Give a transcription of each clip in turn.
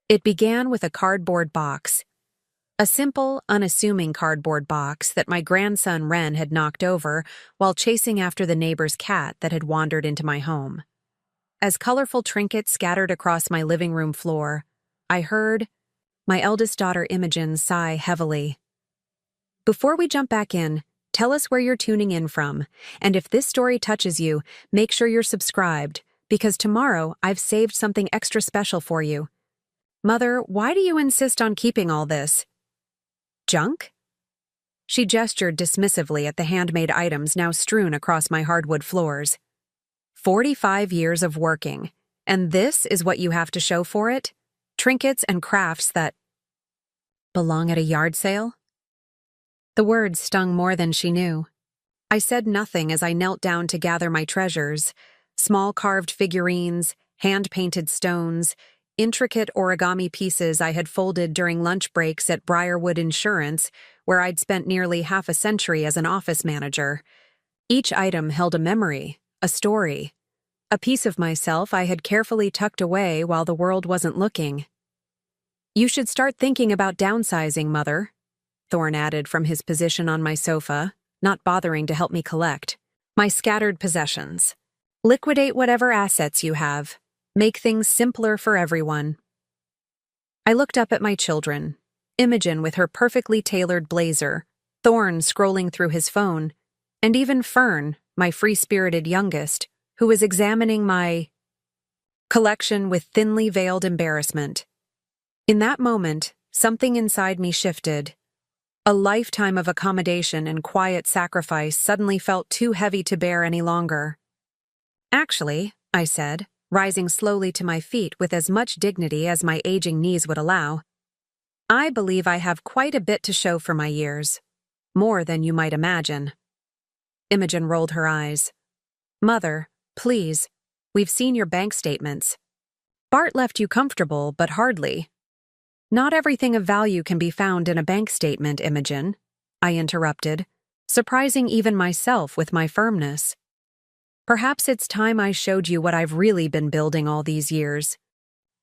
It began with a cardboard box. A simple, unassuming cardboard box that my grandson Ren had knocked over while chasing after the neighbor's cat that had wandered into my home. As colorful trinkets scattered across my living room floor, I heard my eldest daughter Imogen sigh heavily. Before we jump back in, tell us where you're tuning in from, and if this story touches you, make sure you're subscribed, because tomorrow I've saved something extra special for you. Mother, why do you insist on keeping all this? Junk? She gestured dismissively at the handmade items now strewn across my hardwood floors. 45 years of working, and this is what you have to show for it? Trinkets and crafts that belong at a yard sale? The words stung more than she knew. I said nothing as I knelt down to gather my treasures: small carved figurines, hand-painted stones, intricate origami pieces I had folded during lunch breaks at Briarwood Insurance, where I'd spent nearly half a century as an office manager. Each item held a memory, a story, a piece of myself I had carefully tucked away while the world wasn't looking. You should start thinking about downsizing, Mother, Thorne added from his position on my sofa, not bothering to help me collect my scattered possessions. Liquidate whatever assets you have. Make things simpler for everyone. I looked up at my children, Imogen with her perfectly tailored blazer, Thorne scrolling through his phone, and even Fern, my free-spirited youngest, who was examining my collection with thinly veiled embarrassment. In that moment, something inside me shifted. A lifetime of accommodation and quiet sacrifice suddenly felt too heavy to bear any longer. Actually, I said, rising slowly to my feet with as much dignity as my aging knees would allow, I believe I have quite a bit to show for my years. More than you might imagine. Imogen rolled her eyes. Mother, please, we've seen your bank statements. Bart left you comfortable, but hardly. Not everything of value can be found in a bank statement, Imogen, I interrupted, surprising even myself with my firmness. Perhaps it's time I showed you what I've really been building all these years.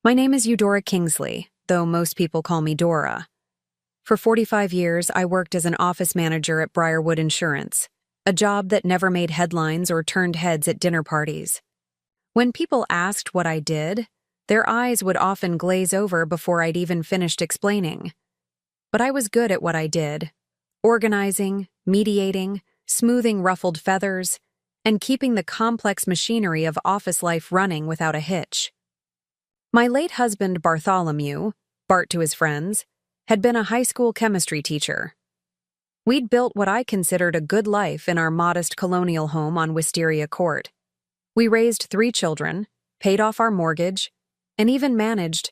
My name is Eudora Kingsley, though most people call me Dora. For 45 years, I worked as an office manager at Briarwood Insurance, a job that never made headlines or turned heads at dinner parties. When people asked what I did, their eyes would often glaze over before I'd even finished explaining. But I was good at what I did: organizing, mediating, smoothing ruffled feathers, and keeping the complex machinery of office life running without a hitch. My late husband Bartholomew, Bart to his friends, had been a high school chemistry teacher. We'd built what I considered a good life in our modest colonial home on Wisteria Court. We raised 3 children, paid off our mortgage, and even managed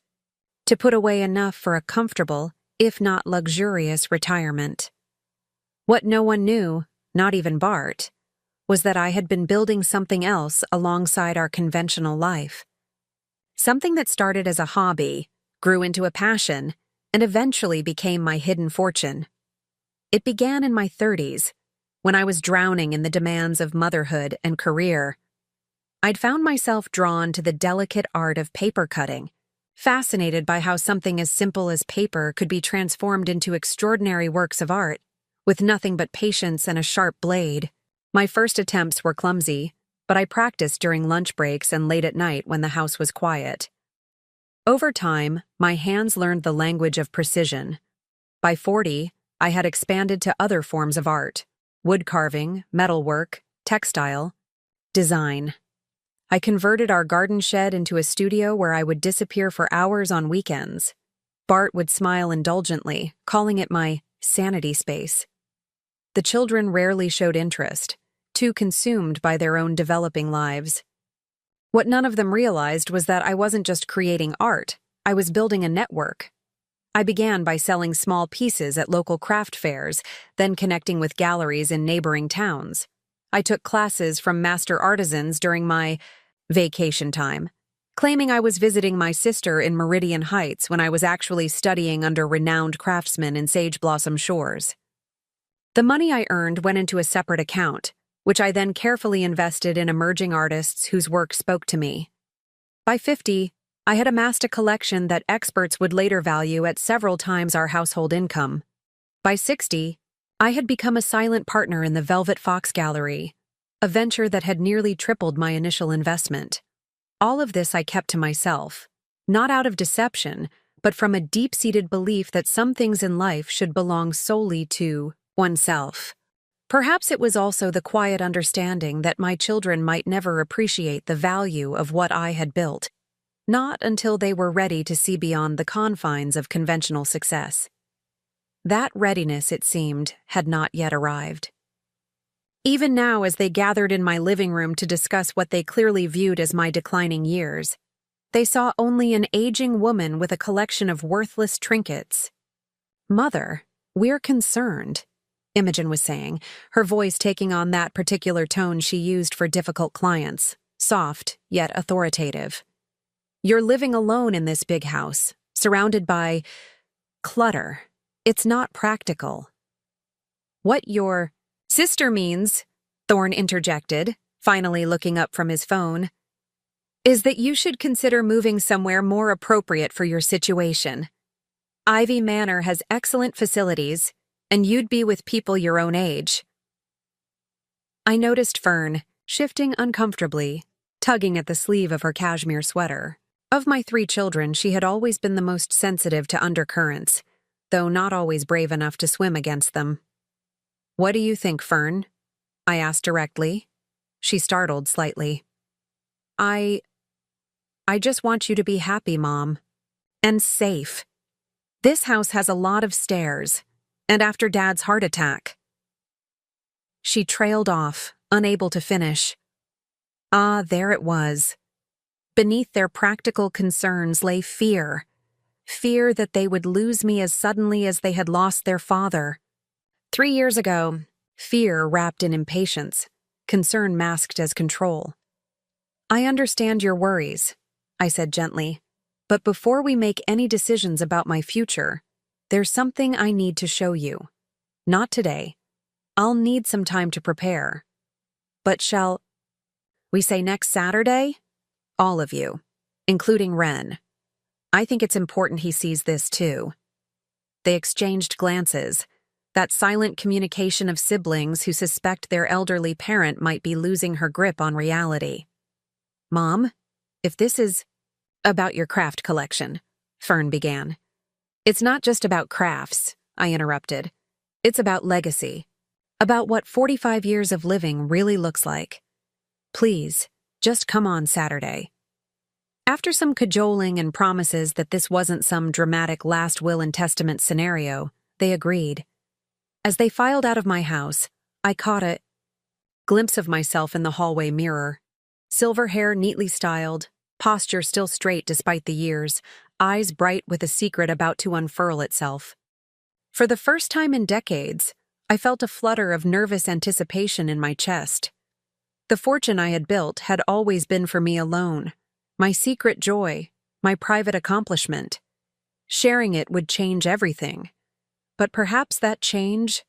to put away enough for a comfortable, if not luxurious, retirement. What no one knew, not even Bart, was that I had been building something else alongside our conventional life. Something that started as a hobby, grew into a passion, and eventually became my hidden fortune. It began in my 30s, when I was drowning in the demands of motherhood and career. I'd found myself drawn to the delicate art of paper cutting, fascinated by how something as simple as paper could be transformed into extraordinary works of art, with nothing but patience and a sharp blade. My first attempts were clumsy, but I practiced during lunch breaks and late at night when the house was quiet. Over time, my hands learned the language of precision. By 40, I had expanded to other forms of art: wood carving, metalwork, textile, design. I converted our garden shed into a studio where I would disappear for hours on weekends. Bart would smile indulgently, calling it my sanity space. The children rarely showed interest, too consumed by their own developing lives. What none of them realized was that I wasn't just creating art, I was building a network. I began by selling small pieces at local craft fairs, then connecting with galleries in neighboring towns. I took classes from master artisans during my vacation time, claiming I was visiting my sister in Meridian Heights when I was actually studying under renowned craftsmen in Sage Blossom Shores. The money I earned went into a separate account, which I then carefully invested in emerging artists whose work spoke to me. By 50, I had amassed a collection that experts would later value at several times our household income. By 60, I had become a silent partner in the Velvet Fox Gallery, a venture that had nearly tripled my initial investment. All of this I kept to myself, not out of deception, but from a deep-seated belief that some things in life should belong solely to oneself. Perhaps it was also the quiet understanding that my children might never appreciate the value of what I had built, not until they were ready to see beyond the confines of conventional success. That readiness, it seemed, had not yet arrived. Even now, as they gathered in my living room to discuss what they clearly viewed as my declining years, they saw only an aging woman with a collection of worthless trinkets. "Mother, we're concerned," Imogen was saying, her voice taking on that particular tone she used for difficult clients, soft yet authoritative. "You're living alone in this big house, surrounded by clutter. It's not practical." "What your sister means," Thorne interjected, finally looking up from his phone, "is that you should consider moving somewhere more appropriate for your situation. Ivy Manor has excellent facilities, and you'd be with people your own age." I noticed Fern, shifting uncomfortably, tugging at the sleeve of her cashmere sweater. Of my 3 children, she had always been the most sensitive to undercurrents, though not always brave enough to swim against them. "What do you think, Fern?" I asked directly. She startled slightly. I just want you to be happy, Mom. And safe. This house has a lot of stairs, and after Dad's heart attack." She trailed off, unable to finish. Ah, there it was. Beneath their practical concerns lay fear. Fear that they would lose me as suddenly as they had lost their father. 3 years ago, fear wrapped in impatience, concern masked as control. "I understand your worries," I said gently, "but before we make any decisions about my future, there's something I need to show you. Not today. I'll need some time to prepare. But shall we say next Saturday? All of you, including Ren. I think it's important he sees this too." They exchanged glances, that silent communication of siblings who suspect their elderly parent might be losing her grip on reality. "Mom, if this is about your craft collection," Fern began. "It's not just about crafts," I interrupted. "It's about legacy, about what 45 years of living really looks like. Please, just come on Saturday." After some cajoling and promises that this wasn't some dramatic last will and testament scenario, they agreed. As they filed out of my house, I caught a glimpse of myself in the hallway mirror. Silver hair neatly styled, posture still straight despite the years, eyes bright with a secret about to unfurl itself. For the first time in decades, I felt a flutter of nervous anticipation in my chest. The fortune I had built had always been for me alone, my secret joy, my private accomplishment. Sharing it would change everything. But perhaps that change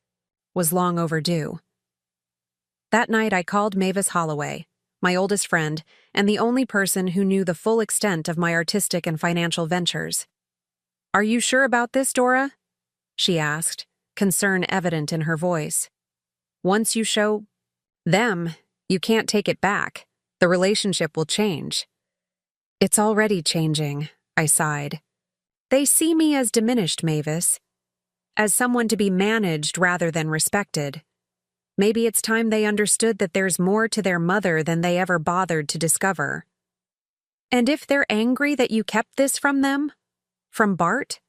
was long overdue. That night I called Mavis Holloway, my oldest friend, and the only person who knew the full extent of my artistic and financial ventures. "Are you sure about this, Dora?" she asked, concern evident in her voice. "Once you show them, you can't take it back. The relationship will change." "It's already changing," I sighed. "They see me as diminished, Mavis. As someone to be managed rather than respected. Maybe it's time they understood that there's more to their mother than they ever bothered to discover." "And if they're angry that you kept this from them? From Bart?"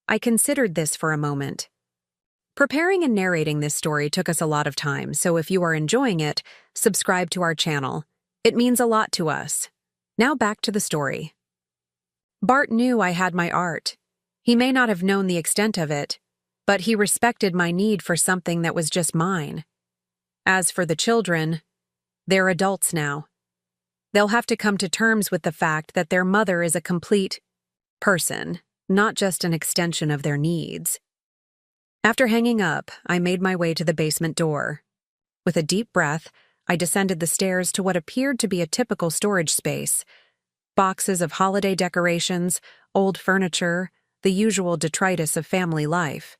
I considered this for a moment. Preparing and narrating this story took us a lot of time, so if you are enjoying it, subscribe to our channel. It means a lot to us. Now back to the story. Bart knew I had my art. He may not have known the extent of it, but he respected my need for something that was just mine. As for the children, they're adults now. They'll have to come to terms with the fact that their mother is a complete person, not just an extension of their needs. After hanging up, I made my way to the basement door. With a deep breath, I descended the stairs to what appeared to be a typical storage space. Boxes of holiday decorations, old furniture, the usual detritus of family life.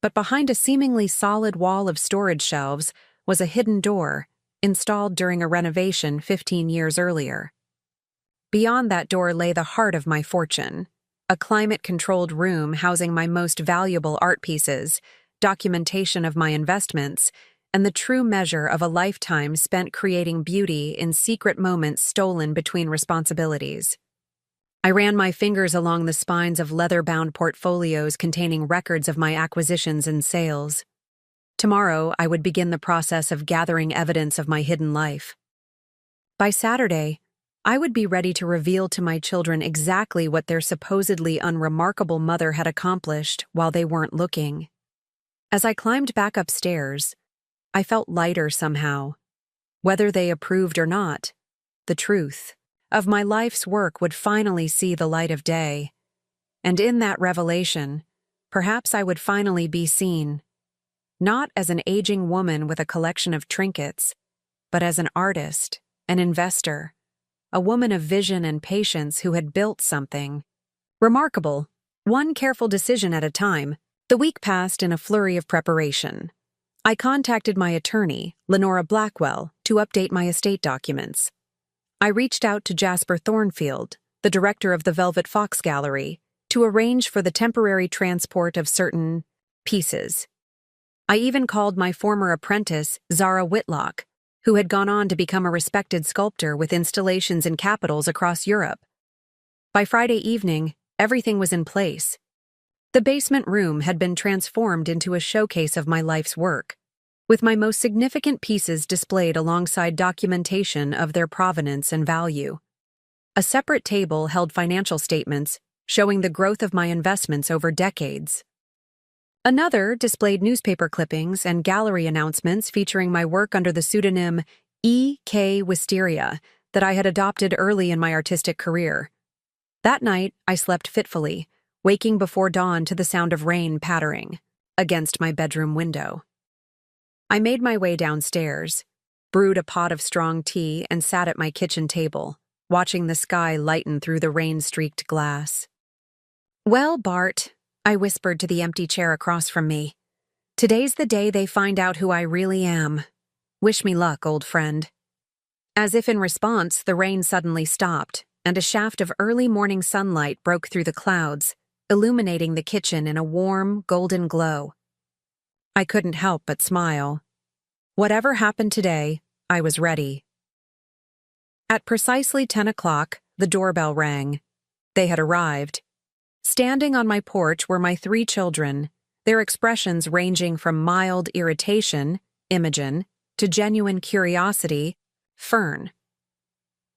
But behind a seemingly solid wall of storage shelves was a hidden door, installed during a renovation 15 years earlier. Beyond that door lay the heart of my fortune, a climate-controlled room housing my most valuable art pieces, documentation of my investments, and the true measure of a lifetime spent creating beauty in secret moments stolen between responsibilities. I ran my fingers along the spines of leather-bound portfolios containing records of my acquisitions and sales. Tomorrow, I would begin the process of gathering evidence of my hidden life. By Saturday, I would be ready to reveal to my children exactly what their supposedly unremarkable mother had accomplished while they weren't looking. As I climbed back upstairs, I felt lighter somehow. Whether they approved or not, the truth of my life's work would finally see the light of day. And in that revelation, perhaps I would finally be seen, not as an aging woman with a collection of trinkets, but as an artist, an investor, a woman of vision and patience who had built something remarkable, one careful decision at a time. The week passed in a flurry of preparation. I contacted my attorney, Lenora Blackwell, to update my estate documents. I reached out to Jasper Thornfield, the director of the Velvet Fox Gallery, to arrange for the temporary transport of certain pieces. I even called my former apprentice, Zara Whitlock, who had gone on to become a respected sculptor with installations in capitals across Europe. By Friday evening, everything was in place. The basement room had been transformed into a showcase of my life's work, with my most significant pieces displayed alongside documentation of their provenance and value. A separate table held financial statements showing the growth of my investments over decades. Another displayed newspaper clippings and gallery announcements featuring my work under the pseudonym E.K. Wisteria that I had adopted early in my artistic career. That night, I slept fitfully, waking before dawn to the sound of rain pattering against my bedroom window. I made my way downstairs, brewed a pot of strong tea, and sat at my kitchen table, watching the sky lighten through the rain-streaked glass. "Well, Bart," I whispered to the empty chair across from me, "today's the day they find out who I really am. Wish me luck, old friend." As if in response, the rain suddenly stopped, and a shaft of early morning sunlight broke through the clouds, illuminating the kitchen in a warm, golden glow. I couldn't help but smile. Whatever happened today, I was ready. At precisely 10 o'clock, the doorbell rang. They had arrived. Standing on my porch were my 3 children, their expressions ranging from mild irritation, Imogen, to genuine curiosity, Fern.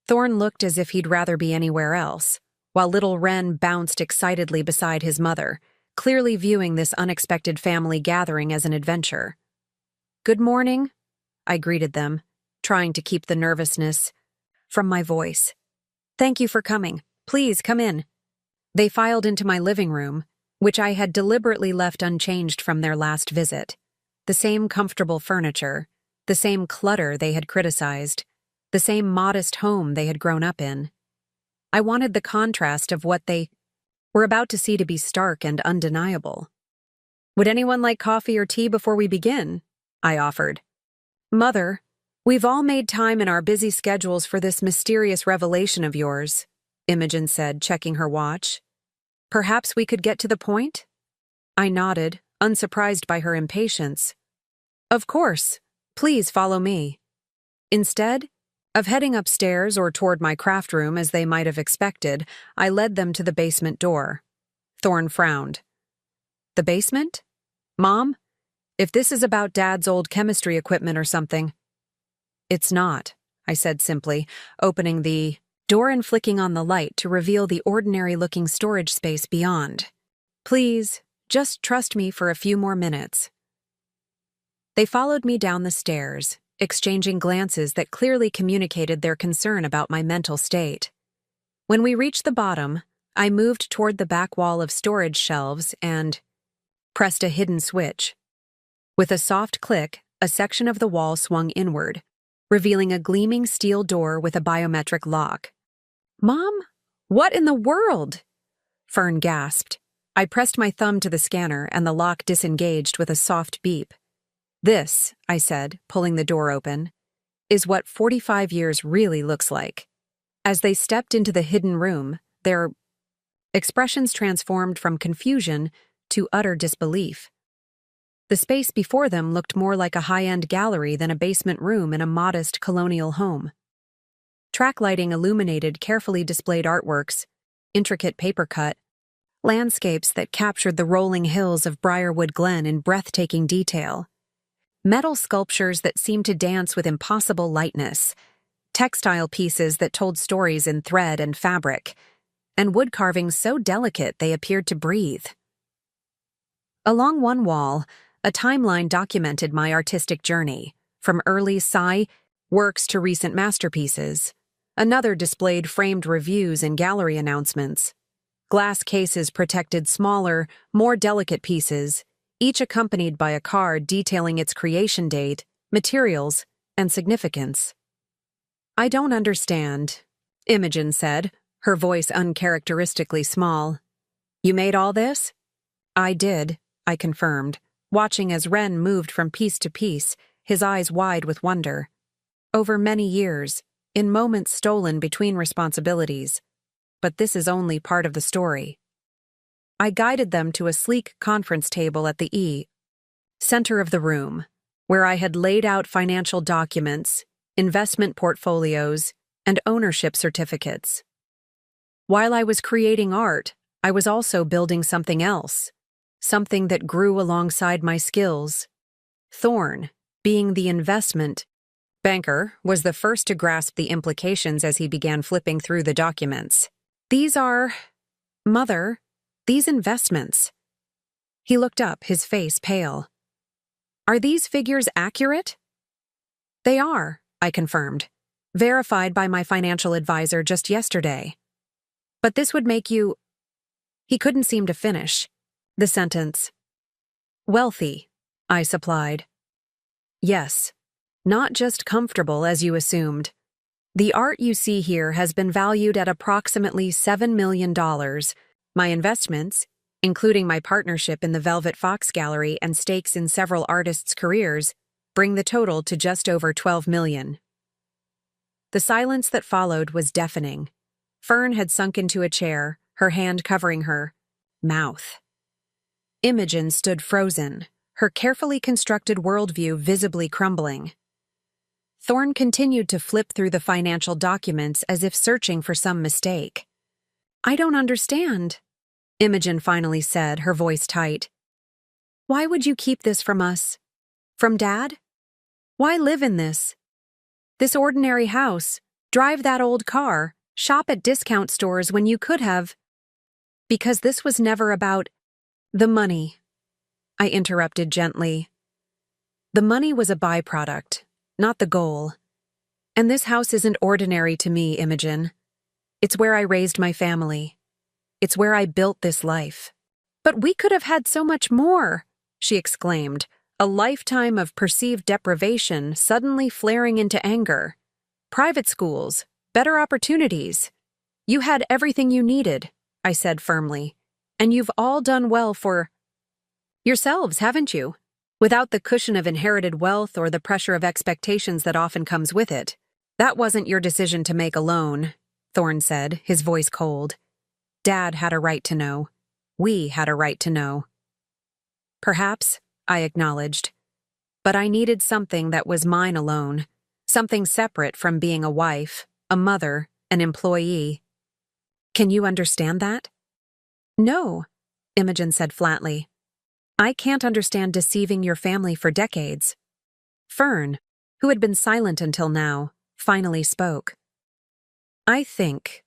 Thorn looked as if he'd rather be anywhere else, while little Wren bounced excitedly beside his mother, clearly viewing this unexpected family gathering as an adventure. "Good morning," I greeted them, trying to keep the nervousness from my voice. "Thank you for coming. Please come in." They filed into my living room, which I had deliberately left unchanged from their last visit. The same comfortable furniture, the same clutter they had criticized, the same modest home they had grown up in. I wanted the contrast of what they were about to see to be stark and undeniable. "Would anyone like coffee or tea before we begin?" I offered. "Mother, we've all made time in our busy schedules for this mysterious revelation of yours," Imogen said, checking her watch. "Perhaps we could get to the point?" I nodded, unsurprised by her impatience. "Of course. Please follow me." Instead of heading upstairs or toward my craft room as they might have expected, I led them to the basement door. Thorn frowned. "The basement? Mom, if this is about Dad's old chemistry equipment or something." "It's not," I said simply, opening the door and flicking on the light to reveal the ordinary-looking storage space beyond. "Please, just trust me for a few more minutes." They followed me down the stairs, exchanging glances that clearly communicated their concern about my mental state. When we reached the bottom, I moved toward the back wall of storage shelves and pressed a hidden switch. With a soft click, a section of the wall swung inward, revealing a gleaming steel door with a biometric lock. Mom? What in the world? Fern gasped. I pressed my thumb to the scanner and the lock disengaged with a soft beep. This, I said, pulling the door open, is what 45 years really looks like. As they stepped into the hidden room, their expressions transformed from confusion to utter disbelief. The space before them looked more like a high-end gallery than a basement room in a modest colonial home. Track lighting illuminated carefully displayed artworks, intricate paper cut, landscapes that captured the rolling hills of Briarwood Glen in breathtaking detail, metal sculptures that seemed to dance with impossible lightness, textile pieces that told stories in thread and fabric, and wood carvings so delicate they appeared to breathe. Along one wall, a timeline documented my artistic journey, from early sci works to recent masterpieces. Another displayed framed reviews and gallery announcements. Glass cases protected smaller, more delicate pieces, each accompanied by a card detailing its creation date, materials, and significance. I don't understand, Imogen said, her voice uncharacteristically small. You made all this? I did, I confirmed, watching as Ren moved from piece to piece, his eyes wide with wonder. Over many years, in moments stolen between responsibilities. But this is only part of the story. I guided them to a sleek conference table at the center of the room, where I had laid out financial documents, investment portfolios, and ownership certificates. While I was creating art, I was also building something else, something that grew alongside my skills. Thorn, being the investment banker, was the first to grasp the implications as he began flipping through the documents. These are, Mother, these investments. He looked up, his face pale. Are these figures accurate? They are, I confirmed, verified by my financial advisor just yesterday. But this would make you... He couldn't seem to finish the sentence. Wealthy, I supplied. Yes, not just comfortable as you assumed. The art you see here has been valued at approximately $7 million. My investments, including my partnership in the Velvet Fox Gallery and stakes in several artists' careers, bring the total to just over $12 million. The silence that followed was deafening. Fern had sunk into a chair, her hand covering her mouth. Imogen stood frozen, her carefully constructed worldview visibly crumbling. Thorn continued to flip through the financial documents as if searching for some mistake. I don't understand, Imogen finally said, her voice tight. Why would you keep this from us? From Dad? Why live in this? This ordinary house, drive that old car, shop at discount stores when you could have. Because this was never about the money, I interrupted gently. The money was a byproduct, not the goal. And this house isn't ordinary to me, Imogen. It's where I raised my family. It's where I built this life. But we could have had so much more, she exclaimed, a lifetime of perceived deprivation suddenly flaring into anger. Private schools, better opportunities. You had everything you needed, I said firmly. And you've all done well for yourselves, haven't you? Without the cushion of inherited wealth or the pressure of expectations that often comes with it. That wasn't your decision to make alone, Thorn said, his voice cold. Dad had a right to know. We had a right to know. Perhaps, I acknowledged. But I needed something that was mine alone, something separate from being a wife, a mother, an employee. Can you understand that? No, Imogen said flatly. I can't understand deceiving your family for decades. Fern, who had been silent until now, finally spoke. I think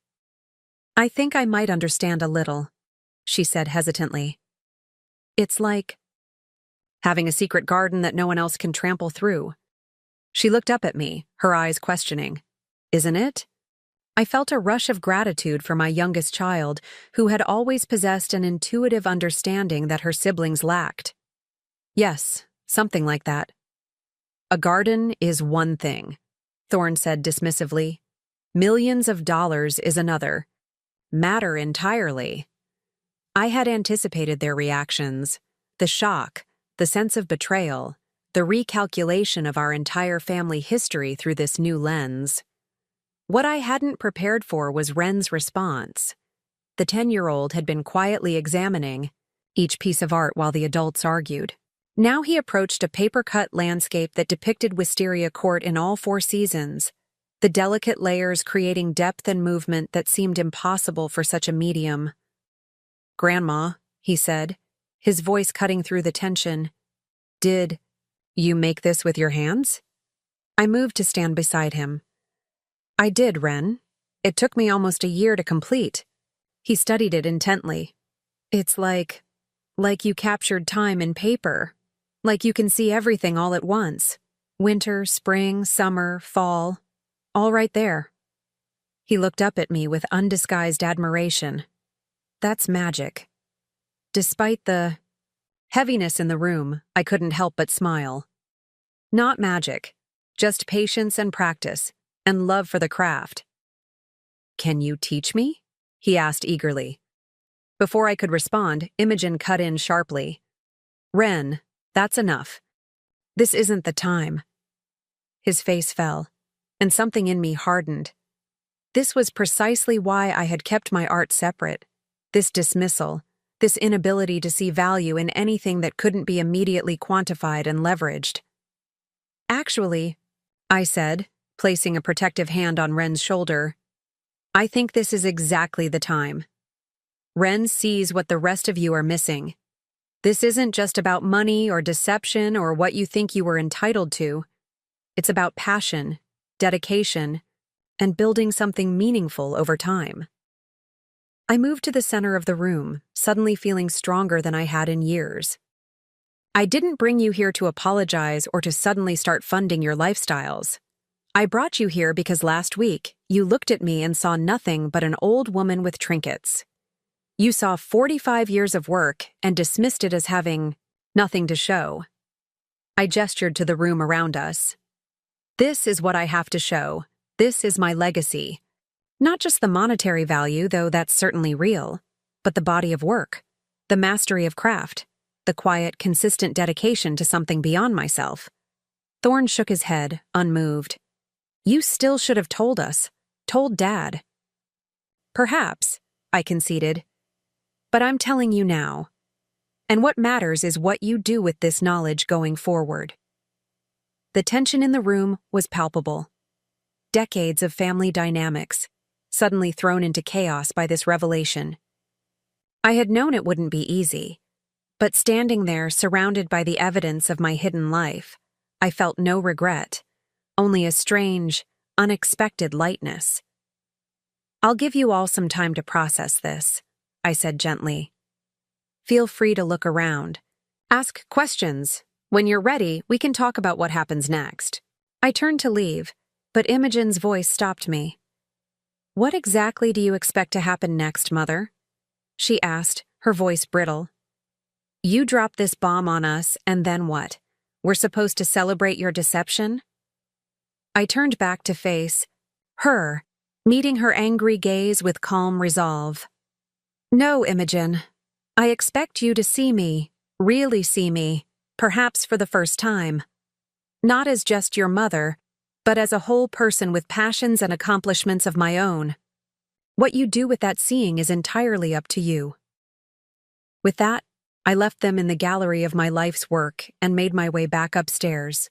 I might understand a little, she said hesitantly. It's like having a secret garden that no one else can trample through. She looked up at me, her eyes questioning. Isn't it? I felt a rush of gratitude for my youngest child, who had always possessed an intuitive understanding that her siblings lacked. Yes, something like that. A garden is one thing, Thorn said dismissively. Millions of dollars is another. Matter entirely. I had anticipated their reactions. The shock, the sense of betrayal, the recalculation of our entire family history through this new lens. What I hadn't prepared for was Ren's response. The 10-year-old had been quietly examining each piece of art while the adults argued. Now he approached a paper-cut landscape that depicted Wisteria Court in all 4 seasons, the delicate layers creating depth and movement that seemed impossible for such a medium. "Grandma," he said, his voice cutting through the tension, "did you make this with your hands?" I moved to stand beside him. "I did, Ren. It took me almost a year to complete." He studied it intently. "It's like you captured time in paper. Like you can see everything all at once. Winter, spring, summer, fall. All right there." He looked up at me with undisguised admiration. "That's magic." Despite the heaviness in the room, I couldn't help but smile. Not magic, just patience and practice, and love for the craft. "Can you teach me?" he asked eagerly. Before I could respond, Imogen cut in sharply. "Ren, that's enough. This isn't the time." His face fell, and something in me hardened. This was precisely why I had kept my art separate. This dismissal, this inability to see value in anything that couldn't be immediately quantified and leveraged. "Actually," I said, placing a protective hand on Ren's shoulder, "I think this is exactly the time. Ren sees what the rest of you are missing. This isn't just about money or deception or what you think you were entitled to. It's about passion, dedication, and building something meaningful over time." I moved to the center of the room, suddenly feeling stronger than I had in years. "I didn't bring you here to apologize or to suddenly start funding your lifestyles. I brought you here because last week you looked at me and saw nothing but an old woman with trinkets. You saw 45 years of work and dismissed it as having nothing to show." I gestured to the room around us. "This is what I have to show. This is my legacy. Not just the monetary value, though that's certainly real, but the body of work, the mastery of craft, the quiet, consistent dedication to something beyond myself." Thorne shook his head, unmoved. "You still should have told us. Told Dad." "Perhaps," I conceded. "But I'm telling you now. And what matters is what you do with this knowledge going forward." The tension in the room was palpable. Decades of family dynamics, suddenly thrown into chaos by this revelation. I had known it wouldn't be easy, but standing there surrounded by the evidence of my hidden life, I felt no regret, only a strange, unexpected lightness. "I'll give you all some time to process this," I said gently. "Feel free to look around. Ask questions. When you're ready, we can talk about what happens next." I turned to leave, but Imogen's voice stopped me. "What exactly do you expect to happen next, Mother?" she asked, her voice brittle. "You drop this bomb on us, and then what? We're supposed to celebrate your deception?" I turned back to face her, meeting her angry gaze with calm resolve. "No, Imogen. I expect you to see me, really see me, perhaps for the first time. Not as just your mother, but as a whole person with passions and accomplishments of my own. What you do with that seeing is entirely up to you." With that, I left them in the gallery of my life's work and made my way back upstairs.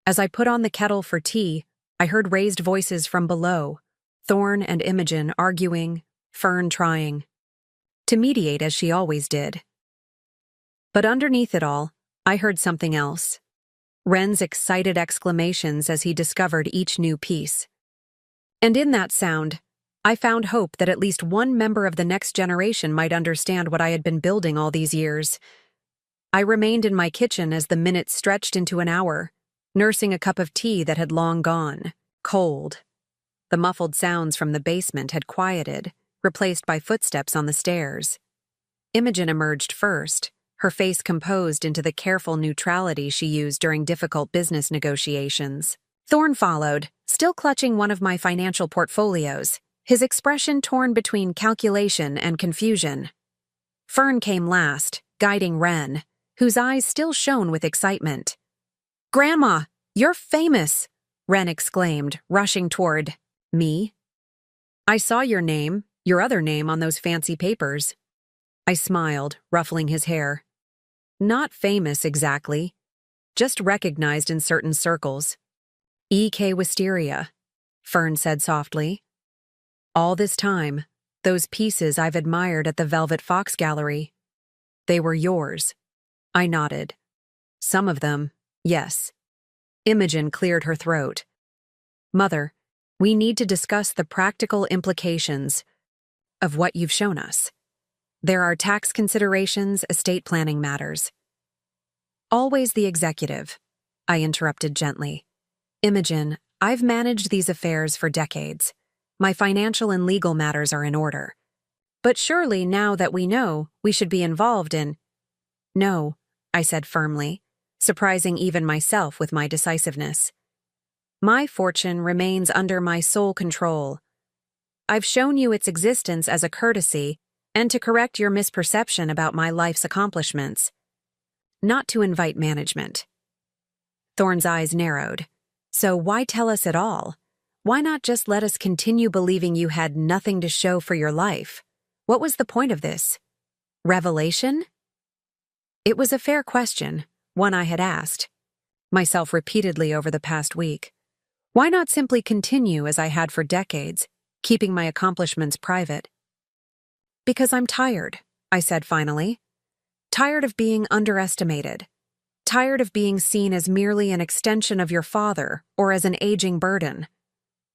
As I put on the kettle for tea, I heard raised voices from below, Thorne and Imogen arguing, Fern trying to mediate as she always did. But underneath it all, I heard something else. Ren's excited exclamations as he discovered each new piece. And in that sound, I found hope that at least one member of the next generation might understand what I had been building all these years. I remained in my kitchen as the minutes stretched into an hour, nursing a cup of tea that had long gone, cold. The muffled sounds from the basement had quieted, replaced by footsteps on the stairs. Imogen emerged first, her face composed into the careful neutrality she used during difficult business negotiations. Thorn followed, still clutching one of my financial portfolios, his expression torn between calculation and confusion. Fern came last, guiding Wren, whose eyes still shone with excitement. "Grandma, you're famous!" Wren exclaimed, rushing toward me. "I saw your other name on those fancy papers." I smiled, ruffling his hair. "Not famous exactly, just recognized in certain circles." "E.K. Wisteria," Fern said softly. "All this time, those pieces I've admired at the Velvet Fox Gallery, they were yours." I nodded. "Some of them, yes." Imogen cleared her throat. "Mother, we need to discuss the practical implications of what you've shown us. There are tax considerations, estate planning matters." "Always the executive," I interrupted gently. "Imogen, I've managed these affairs for decades. My financial and legal matters are in order. But surely now that we know, we should be involved in—" "No," I said firmly, surprising even myself with my decisiveness. "My fortune remains under my sole control. I've shown you its existence as a courtesy and to correct your misperception about my life's accomplishments, not to invite management." Thorn's eyes narrowed. "So why tell us at all? Why not just let us continue believing you had nothing to show for your life? What was the point of this? Revelation?" It was a fair question, one I had asked myself repeatedly over the past week. Why not simply continue as I had for decades, keeping my accomplishments private? "Because I'm tired," I said finally. "Tired of being underestimated. Tired of being seen as merely an extension of your father or as an aging burden.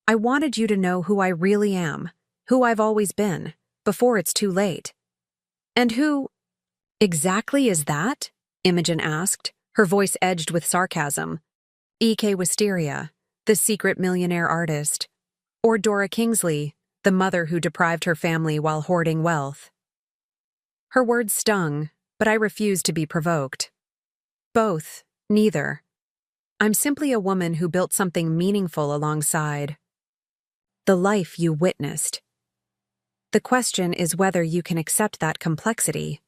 I wanted you to know who I really am, who I've always been, before it's too late." "And who exactly is that?" Imogen asked, her voice edged with sarcasm. "E.K. Wisteria, the secret millionaire artist. Or Dora Kingsley, the mother who deprived her family while hoarding wealth." Her words stung, but I refused to be provoked. "Both, neither. I'm simply a woman who built something meaningful alongside the life you witnessed. The question is whether you can accept that complexity."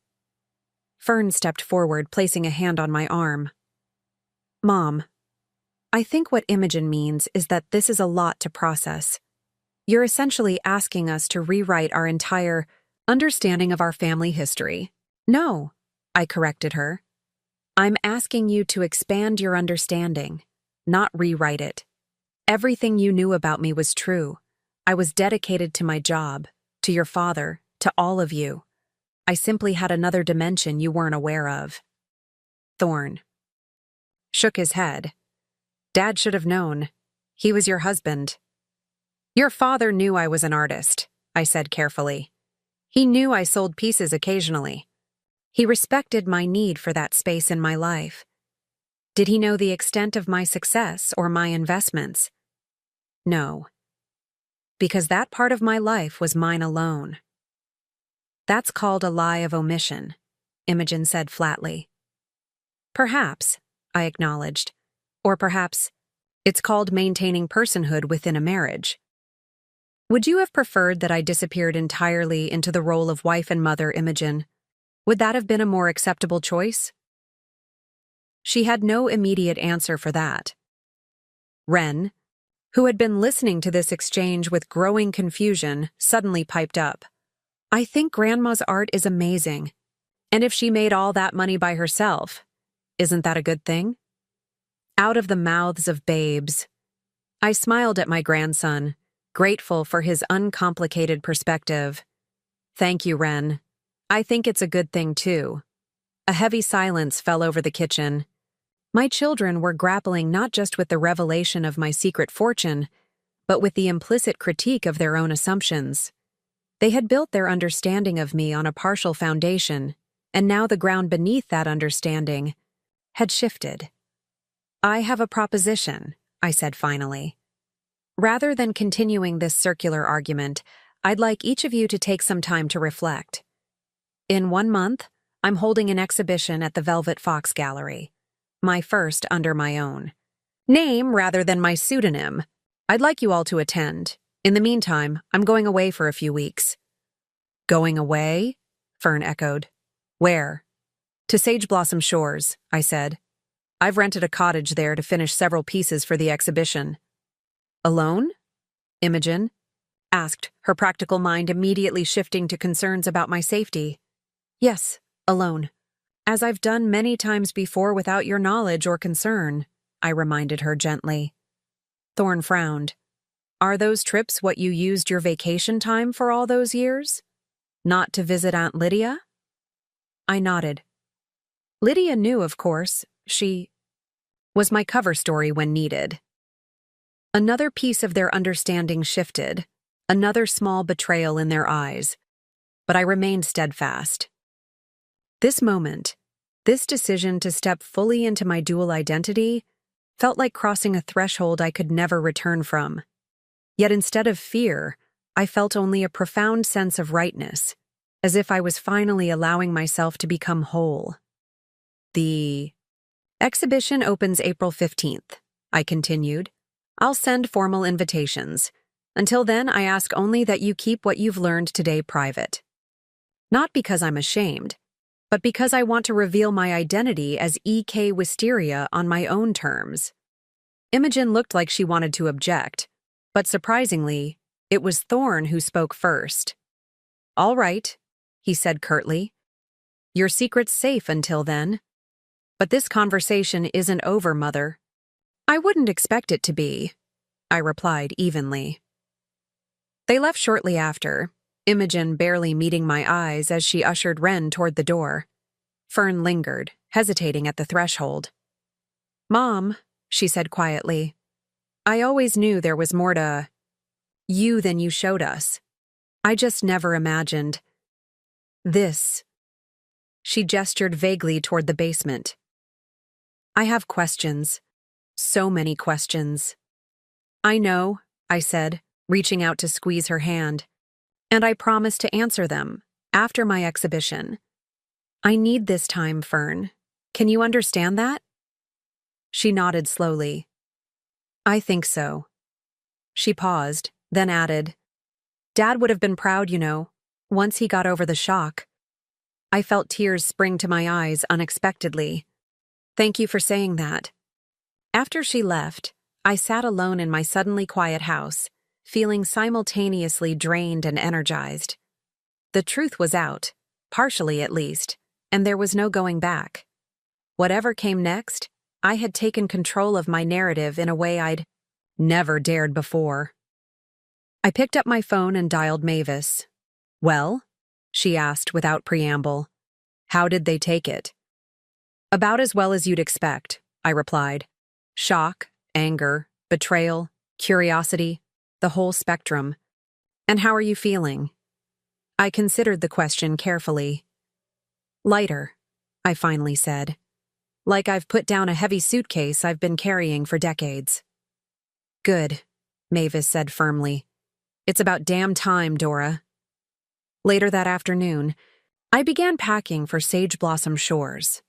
Fern stepped forward, placing a hand on my arm. "Mom, I think what Imogen means is that this is a lot to process. You're essentially asking us to rewrite our entire understanding of our family history." "No," I corrected her. "I'm asking you to expand your understanding, not rewrite it. Everything you knew about me was true. I was dedicated to my job, to your father, to all of you. I simply had another dimension you weren't aware of." Thorn shook his head. "Dad should have known. He was your husband." "Your father knew I was an artist," I said carefully. "He knew I sold pieces occasionally. He respected my need for that space in my life. Did he know the extent of my success or my investments? No. Because that part of my life was mine alone." "That's called a lie of omission," Imogen said flatly. "Perhaps," I acknowledged. "Or perhaps it's called maintaining personhood within a marriage. Would you have preferred that I disappeared entirely into the role of wife and mother, Imogen? Would that have been a more acceptable choice?" She had no immediate answer for that. Wren, who had been listening to this exchange with growing confusion, suddenly piped up. "I think Grandma's art is amazing. And if she made all that money by herself, isn't that a good thing?" Out of the mouths of babes, I smiled at my grandson, grateful for his uncomplicated perspective. "Thank you, Wren. I think it's a good thing, too." A heavy silence fell over the kitchen. My children were grappling not just with the revelation of my secret fortune, but with the implicit critique of their own assumptions. They had built their understanding of me on a partial foundation, and now the ground beneath that understanding had shifted. "I have a proposition," I said finally. "Rather than continuing this circular argument, I'd like each of you to take some time to reflect. In 1 month, I'm holding an exhibition at the Velvet Fox Gallery, my first under my own. name rather than my pseudonym. I'd like you all to attend. In the meantime, I'm going away for a few weeks. Going away? Fern echoed. Where? To Sage Blossom Shores, I said. I've rented a cottage there to finish several pieces for the exhibition. Alone? Imogen asked, her practical mind immediately shifting to concerns about my safety. Yes, alone. As I've done many times before without your knowledge or concern, I reminded her gently. Thorne frowned. Are those trips what you used your vacation time for all those years? Not to visit Aunt Lydia? I nodded. Lydia knew, of course. She was my cover story when needed. Another piece of their understanding shifted, another small betrayal in their eyes, but I remained steadfast. This moment, this decision to step fully into my dual identity, felt like crossing a threshold I could never return from. Yet instead of fear, I felt only a profound sense of rightness, as if I was finally allowing myself to become whole. The exhibition opens April 15th, I continued. I'll send formal invitations. Until then, I ask only that you keep what you've learned today private. Not because I'm ashamed, but because I want to reveal my identity as E.K. Wisteria on my own terms. Imogen looked like she wanted to object, but surprisingly, it was Thorne who spoke first. All right, he said curtly. Your secret's safe until then. But this conversation isn't over, Mother. I wouldn't expect it to be, I replied evenly. They left shortly after, Imogen barely meeting my eyes as she ushered Wren toward the door. Fern lingered, hesitating at the threshold. Mom, she said quietly, I always knew there was more to you than you showed us. I just never imagined this. She gestured vaguely toward the basement. I have questions. So many questions. I know, I said, reaching out to squeeze her hand. And I promise to answer them, after my exhibition. I need this time, Fern. Can you understand that? She nodded slowly. I think so. She paused, then added, Dad would have been proud, you know, once he got over the shock. I felt tears spring to my eyes unexpectedly. Thank you for saying that. After she left, I sat alone in my suddenly quiet house, feeling simultaneously drained and energized. The truth was out, partially at least, and there was no going back. Whatever came next, I had taken control of my narrative in a way I'd never dared before. I picked up my phone and dialed Mavis. Well? She asked without preamble. How did they take it? About as well as you'd expect, I replied. Shock, anger, betrayal, curiosity, the whole spectrum. And how are you feeling? I considered the question carefully. Lighter, I finally said. Like I've put down a heavy suitcase I've been carrying for decades. Good, Mavis said firmly. It's about damn time, Dora. Later that afternoon, I began packing for Sage Blossom Shores.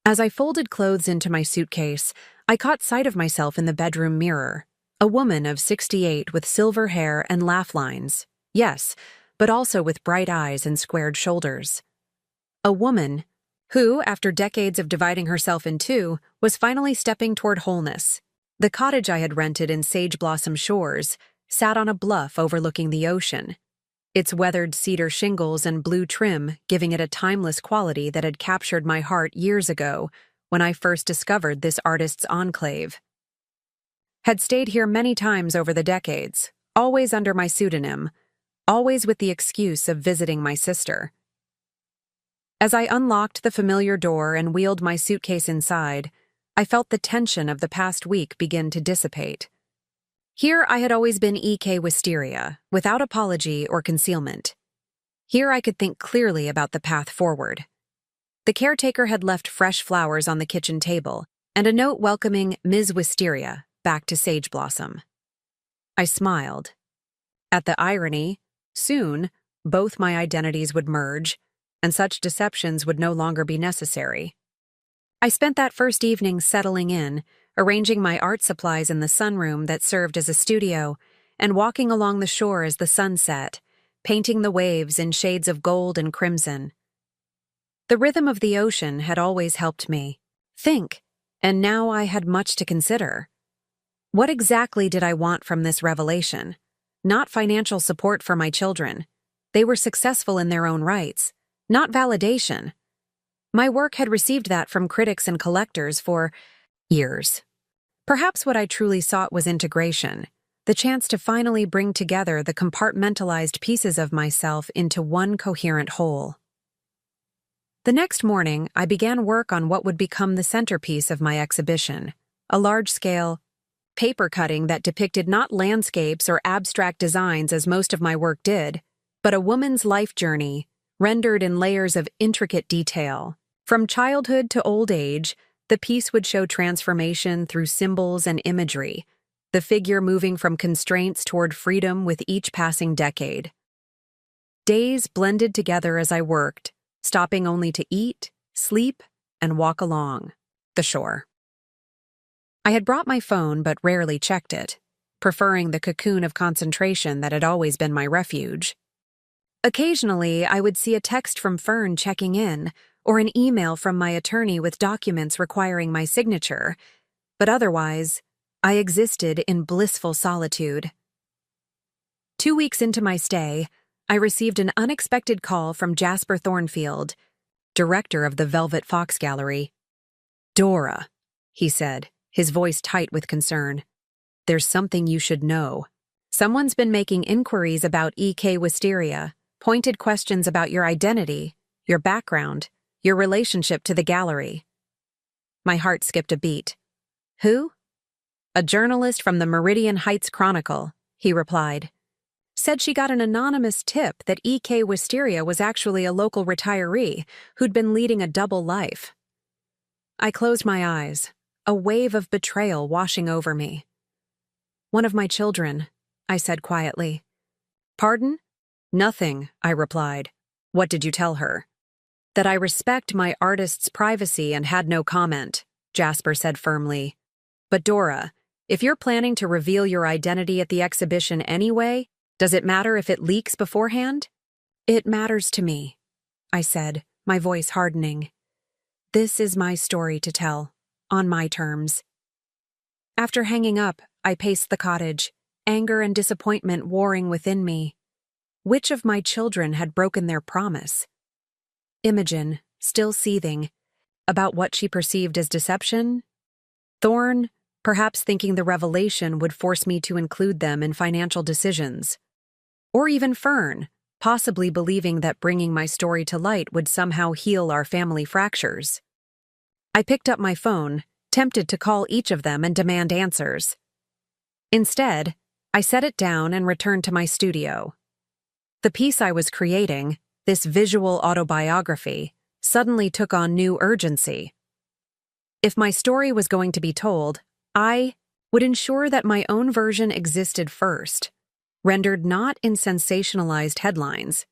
As I folded clothes into my suitcase, I caught sight of myself in the bedroom mirror, a woman of 68 with silver hair and laugh lines. Yes, but also with bright eyes and squared shoulders. A woman who, after decades of dividing herself in two, was finally stepping toward wholeness. The cottage I had rented in Sage Blossom Shores sat on a bluff overlooking the ocean, its weathered cedar shingles and blue trim giving it a timeless quality that had captured my heart years ago when I first discovered this artist's enclave. Had stayed here many times over the decades, always under my pseudonym, always with the excuse of visiting my sister. As I unlocked the familiar door and wheeled my suitcase inside, I felt the tension of the past week begin to dissipate. Here I had always been E.K. Wisteria, without apology or concealment. Here I could think clearly about the path forward. The caretaker had left fresh flowers on the kitchen table and a note welcoming Ms. Wisteria back to Sage Blossom. I smiled. At the irony, soon, both my identities would merge, and such deceptions would no longer be necessary. I spent that first evening settling in, arranging my art supplies in the sunroom that served as a studio, and walking along the shore as the sun set, painting the waves in shades of gold and crimson. The rhythm of the ocean had always helped me think, and now I had much to consider. What exactly did I want from this revelation? Not financial support for my children. They were successful in their own rights. Not validation. My work had received that from critics and collectors for years. Perhaps what I truly sought was integration, the chance to finally bring together the compartmentalized pieces of myself into one coherent whole. The next morning, I began work on what would become the centerpiece of my exhibition, a large-scale paper cutting that depicted not landscapes or abstract designs as most of my work did, but a woman's life journey, rendered in layers of intricate detail. From childhood to old age, the piece would show transformation through symbols and imagery, the figure moving from constraints toward freedom with each passing decade. Days blended together as I worked, stopping only to eat, sleep, and walk along the shore. I had brought my phone but rarely checked it, preferring the cocoon of concentration that had always been my refuge. Occasionally, I would see a text from Fern checking in, or an email from my attorney with documents requiring my signature, but otherwise, I existed in blissful solitude. 2 weeks into my stay, I received an unexpected call from Jasper Thornfield, director of the Velvet Fox Gallery. "Dora," he said, his voice tight with concern. "There's something you should know. Someone's been making inquiries about E.K. Wisteria, pointed questions about your identity, your background, your relationship to the gallery." My heart skipped a beat. "Who?" "A journalist from the Meridian Heights Chronicle," he replied. "Said she got an anonymous tip that E.K. Wisteria was actually a local retiree who'd been leading a double life." I closed my eyes, a wave of betrayal washing over me. "One of my children," I said quietly. "Pardon?" "Nothing," I replied. "What did you tell her?" "That I respect my artist's privacy and had no comment," Jasper said firmly. "But Dora, if you're planning to reveal your identity at the exhibition anyway, does it matter if it leaks beforehand?" "It matters to me," I said, my voice hardening. "This is my story to tell, on my terms." After hanging up, I paced the cottage, anger and disappointment warring within me. Which of my children had broken their promise? Imogen, still seething, about what she perceived as deception? Thorn, perhaps thinking the revelation would force me to include them in financial decisions. Or even Fern, possibly believing that bringing my story to light would somehow heal our family fractures. I picked up my phone, tempted to call each of them and demand answers. Instead, I set it down and returned to my studio. The piece I was creating, this visual autobiography, suddenly took on new urgency. If my story was going to be told, I would ensure that my own version existed first, rendered not in sensationalized headlines,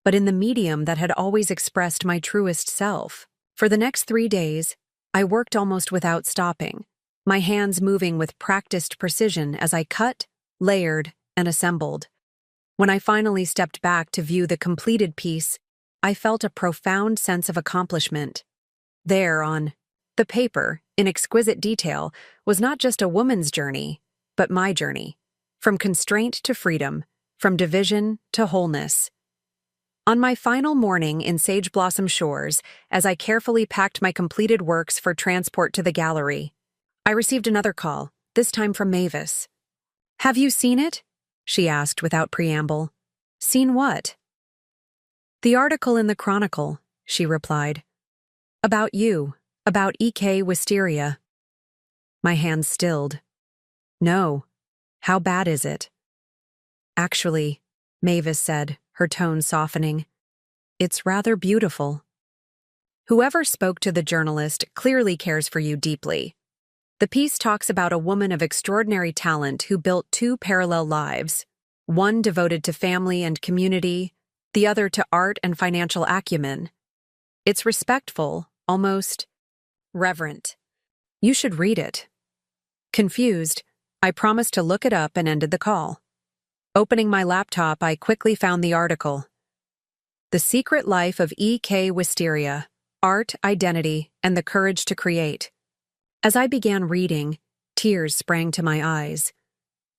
but in the medium that had always expressed my truest self. For the next 3 days, I worked almost without stopping, my hands moving with practiced precision as I cut, layered, and assembled. When I finally stepped back to view the completed piece, I felt a profound sense of accomplishment. There, on the paper, in exquisite detail, was not just a woman's journey, but my journey, from constraint to freedom, from division to wholeness. On my final morning in Sage Blossom Shores, as I carefully packed my completed works for transport to the gallery, I received another call, this time from Mavis. "Have you seen it?" she asked without preamble. "Seen what?" "The article in the Chronicle," she replied. "About you, about E.K. Wisteria." My hands stilled. "No. How bad is it?" "Actually," Mavis said, her tone softening, "it's rather beautiful." Whoever spoke to the journalist clearly cares for you deeply. The piece talks about a woman of extraordinary talent who built 2 parallel lives, one devoted to family and community, the other to art and financial acumen. It's respectful, almost reverent. You should read it. Confused, I promised to look it up and ended the call. Opening my laptop, I quickly found the article. The Secret Life of E.K. Wisteria, Art, Identity, and the Courage to Create. As I began reading, tears sprang to my eyes.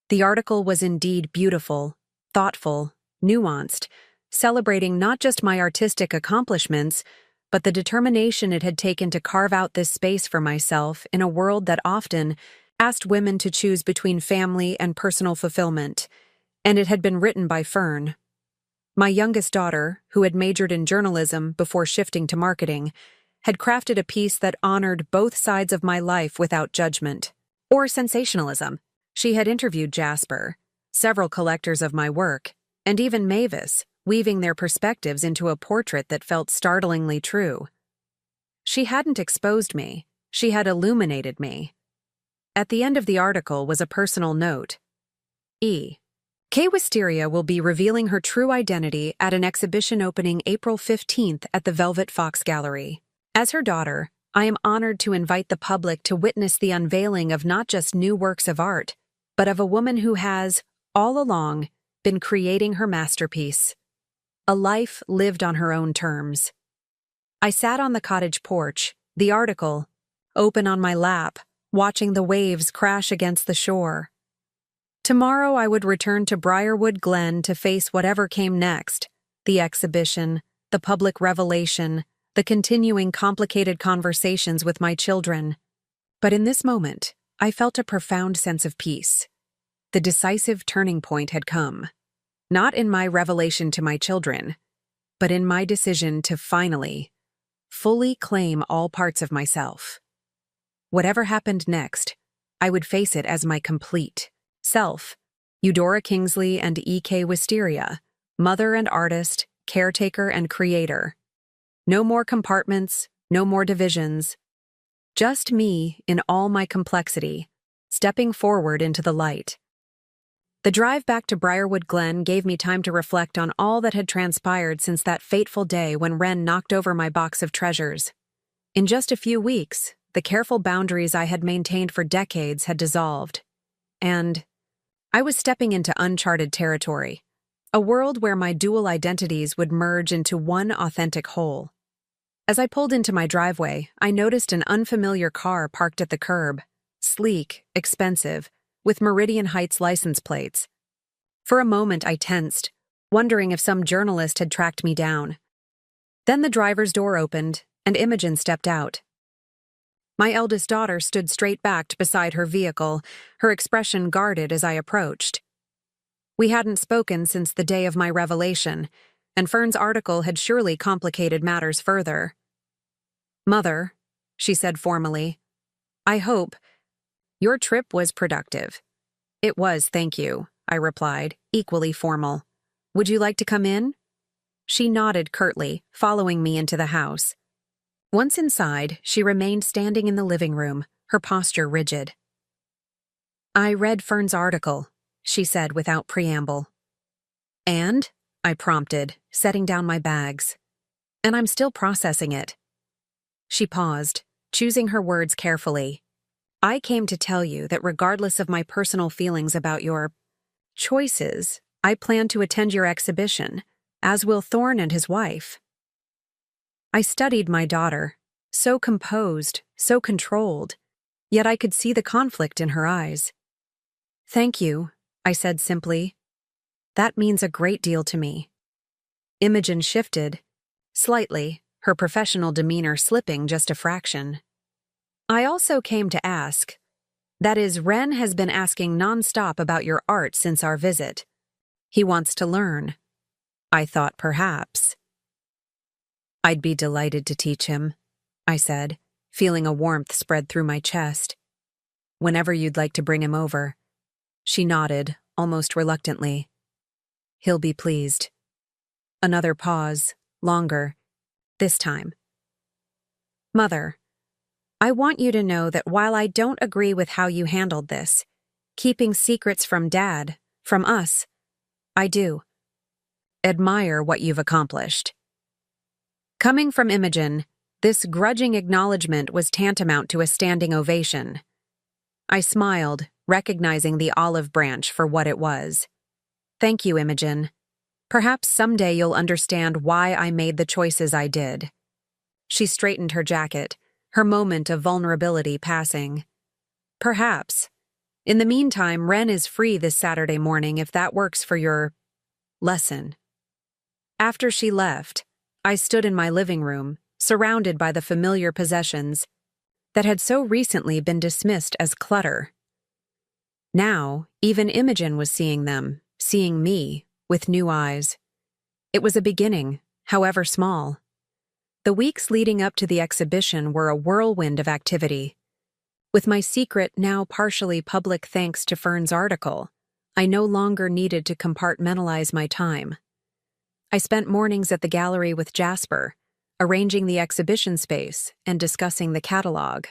The article was indeed beautiful, thoughtful, nuanced, celebrating not just my artistic accomplishments, but the determination it had taken to carve out this space for myself in a world that often asked women to choose between family and personal fulfillment. And it had been written by Fern. My youngest daughter, who had majored in journalism before shifting to marketing, had crafted a piece that honored both sides of my life without judgment or sensationalism. She had interviewed Jasper, several collectors of my work, and even Mavis, weaving their perspectives into a portrait that felt startlingly true. She hadn't exposed me, she had illuminated me. At the end of the article was a personal note. E.K. Wisteria will be revealing her true identity at an exhibition opening April 15th at the Velvet Fox Gallery. As her daughter, I am honored to invite the public to witness the unveiling of not just new works of art, but of a woman who has, all along, been creating her masterpiece. A life lived on her own terms. I sat on the cottage porch, the article, open on my lap, watching the waves crash against the shore. Tomorrow I would return to Briarwood Glen to face whatever came next, the exhibition, the public revelation, the continuing complicated conversations with my children. But in this moment, I felt a profound sense of peace. The decisive turning point had come. Not in my revelation to my children, but in my decision to finally, fully claim all parts of myself. Whatever happened next, I would face it as my complete self, Eudora Kingsley and E.K. Wisteria, mother and artist, caretaker and creator. No more compartments, no more divisions. Just me in all my complexity, stepping forward into the light. The drive back to Briarwood Glen gave me time to reflect on all that had transpired since that fateful day when Wren knocked over my box of treasures. In just a few weeks, the careful boundaries I had maintained for decades had dissolved. And I was stepping into uncharted territory, a world where my dual identities would merge into one authentic whole. As I pulled into my driveway, I noticed an unfamiliar car parked at the curb, sleek, expensive, with Meridian Heights license plates. For a moment I tensed, wondering if some journalist had tracked me down. Then the driver's door opened, and Imogen stepped out. My eldest daughter stood straight-backed beside her vehicle, her expression guarded as I approached. We hadn't spoken since the day of my revelation, and Fern's article had surely complicated matters further. "Mother," she said formally, "I hope your trip was productive." "It was, thank you," I replied, equally formal. "Would you like to come in?" She nodded curtly, following me into the house. Once inside, she remained standing in the living room, her posture rigid. "I read Fern's article," she said without preamble. "And?" I prompted, setting down my bags. "And I'm still processing it." She paused, choosing her words carefully. "I came to tell you that regardless of my personal feelings about your choices, I plan to attend your exhibition, as will Thorne and his wife." I studied my daughter, so composed, so controlled, yet I could see the conflict in her eyes. "Thank you," I said simply. "That means a great deal to me." Imogen shifted, slightly, her professional demeanor slipping just a fraction. "I also came to ask. That is, Wren has been asking nonstop about your art since our visit. He wants to learn. I thought perhaps." "I'd be delighted to teach him," I said, feeling a warmth spread through my chest. "Whenever you'd like to bring him over." She nodded, almost reluctantly. "He'll be pleased." Another pause, longer, this time. "Mother, I want you to know that while I don't agree with how you handled this, keeping secrets from Dad, from us, I do admire what you've accomplished." Coming from Imogen, this grudging acknowledgement was tantamount to a standing ovation. I smiled, recognizing the olive branch for what it was. Thank you, Imogen. Perhaps someday you'll understand why I made the choices I did. She straightened her jacket, her moment of vulnerability passing. Perhaps. In the meantime, Ren is free this Saturday morning if that works for your lesson. After she left, I stood in my living room, surrounded by the familiar possessions that had so recently been dismissed as clutter. Now, even Imogen was seeing them, seeing me, with new eyes. It was a beginning, however small. The weeks leading up to the exhibition were a whirlwind of activity. With my secret now partially public thanks to Fern's article, I no longer needed to compartmentalize my time. I spent mornings at the gallery with Jasper, arranging the exhibition space and discussing the catalog.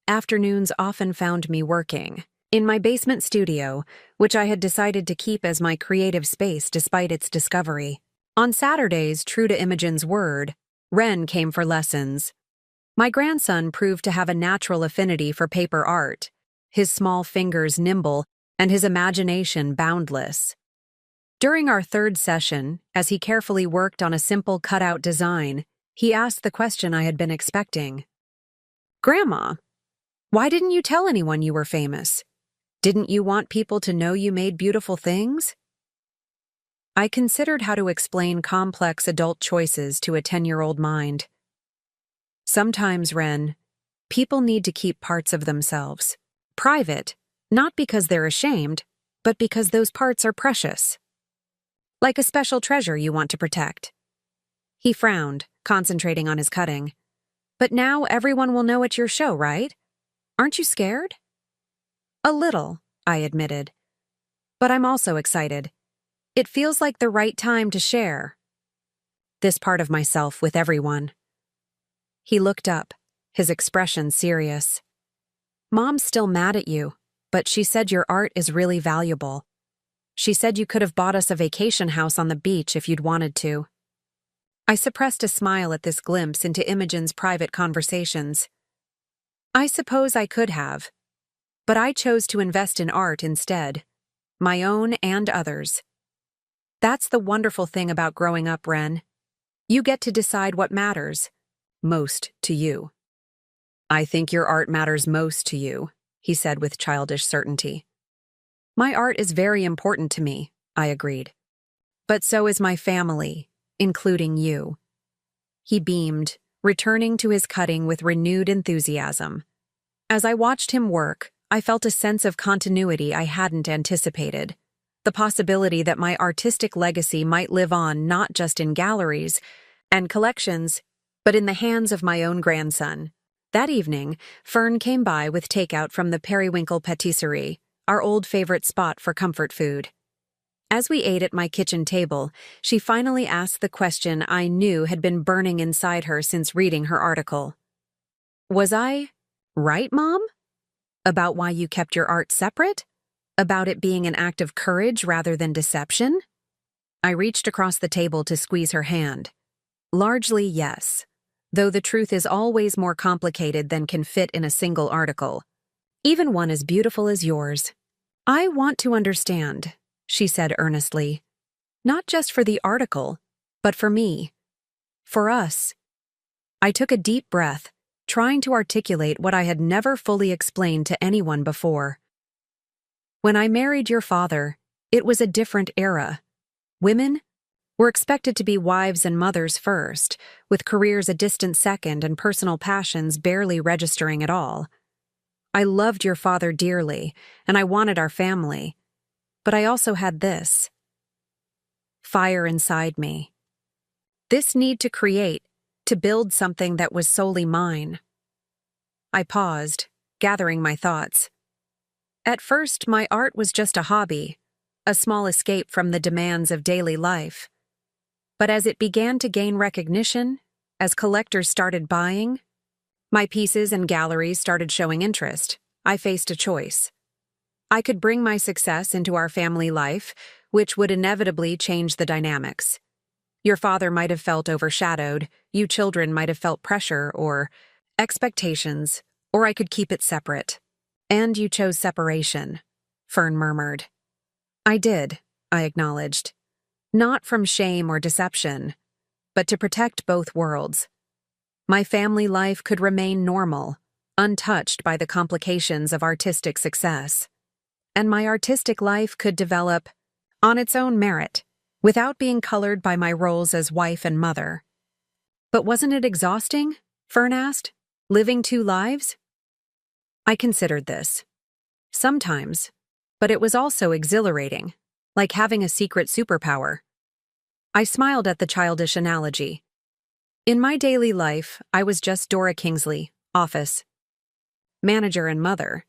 Afternoons often found me working in my basement studio, which I had decided to keep as my creative space despite its discovery. On Saturdays, true to Imogen's word, Ren came for lessons. My grandson proved to have a natural affinity for paper art, his small fingers nimble and his imagination boundless. During our third session, as he carefully worked on a simple cutout design, he asked the question I had been expecting. "Grandma, why didn't you tell anyone you were famous? Didn't you want people to know you made beautiful things?" I considered how to explain complex adult choices to a 10-year-old mind. Sometimes, Ren, people need to keep parts of themselves private, not because they're ashamed, but because those parts are precious. Like a special treasure you want to protect. He frowned, concentrating on his cutting. "But now everyone will know it's your show, right? Aren't you scared?" "A little," I admitted. "But I'm also excited. It feels like the right time to share this part of myself with everyone." He looked up, his expression serious. "Mom's still mad at you, but she said your art is really valuable. She said you could have bought us a vacation house on the beach if you'd wanted to." I suppressed a smile at this glimpse into Imogen's private conversations. I suppose I could have. But I chose to invest in art instead, my own and others. That's the wonderful thing about growing up, Ren. You get to decide what matters most to you. "I think your art matters most to you," he said with childish certainty. "My art is very important to me," I agreed. "But so is my family, including you." He beamed, returning to his cutting with renewed enthusiasm. As I watched him work, I felt a sense of continuity I hadn't anticipated. The possibility that my artistic legacy might live on not just in galleries and collections, but in the hands of my own grandson. That evening, Fern came by with takeout from the Periwinkle Patisserie, our old favorite spot for comfort food. As we ate at my kitchen table, she finally asked the question I knew had been burning inside her since reading her article. "Was I right, Mom? About why you kept your art separate? About it being an act of courage rather than deception?" I reached across the table to squeeze her hand. Largely, yes, though the truth is always more complicated than can fit in a single article. Even one as beautiful as yours. "I want to understand," she said earnestly. "Not just for the article, but for me. For us." I took a deep breath, trying to articulate what I had never fully explained to anyone before. When I married your father, it was a different era. Women were expected to be wives and mothers first, with careers a distant second and personal passions barely registering at all. I loved your father dearly, and I wanted our family. But I also had this fire inside me. This need to create, to build something that was solely mine. I paused, gathering my thoughts. At first, my art was just a hobby, a small escape from the demands of daily life. But as it began to gain recognition, as collectors started buying, my pieces and galleries started showing interest, I faced a choice. I could bring my success into our family life, which would inevitably change the dynamics. Your father might have felt overshadowed, you children might have felt pressure or expectations, or I could keep it separate. And you chose separation, Fern murmured. I did, I acknowledged. Not from shame or deception, but to protect both worlds. My family life could remain normal, untouched by the complications of artistic success. And my artistic life could develop on its own merit, without being colored by my roles as wife and mother. But wasn't it exhausting? Fern asked. Living two lives? I considered this. Sometimes, but it was also exhilarating, like having a secret superpower. I smiled at the childish analogy. In my daily life, I was just Dora Kingsley, office, manager and mother.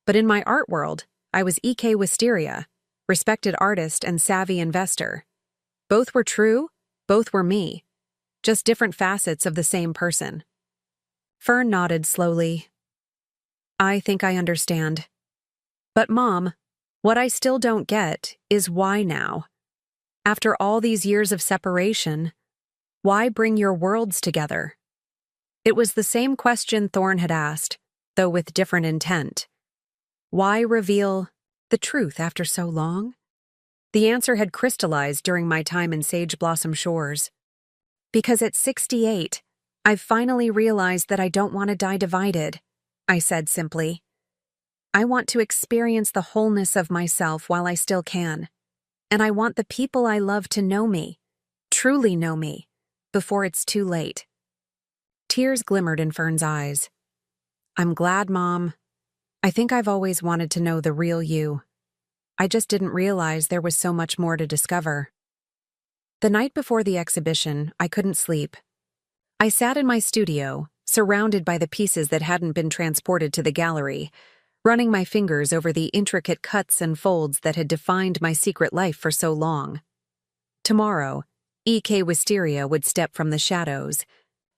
But in my art world, I was E.K. Wisteria, respected artist and savvy investor. Both were true, both were me, just different facets of the same person. Fern nodded slowly. I think I understand. But Mom, what I still don't get is why now? After all these years of separation, why bring your worlds together? It was the same question Thorne had asked, though with different intent. Why reveal the truth after so long? The answer had crystallized during my time in Sage Blossom Shores. Because at 68, I've finally realized that I don't want to die divided, I said simply. I want to experience the wholeness of myself while I still can. And I want the people I love to know me, truly know me, before it's too late. Tears glimmered in Fern's eyes. I'm glad, Mom. I think I've always wanted to know the real you. I just didn't realize there was so much more to discover. The night before the exhibition, I couldn't sleep. I sat in my studio, surrounded by the pieces that hadn't been transported to the gallery, running my fingers over the intricate cuts and folds that had defined my secret life for so long. Tomorrow, E.K. Wisteria would step from the shadows,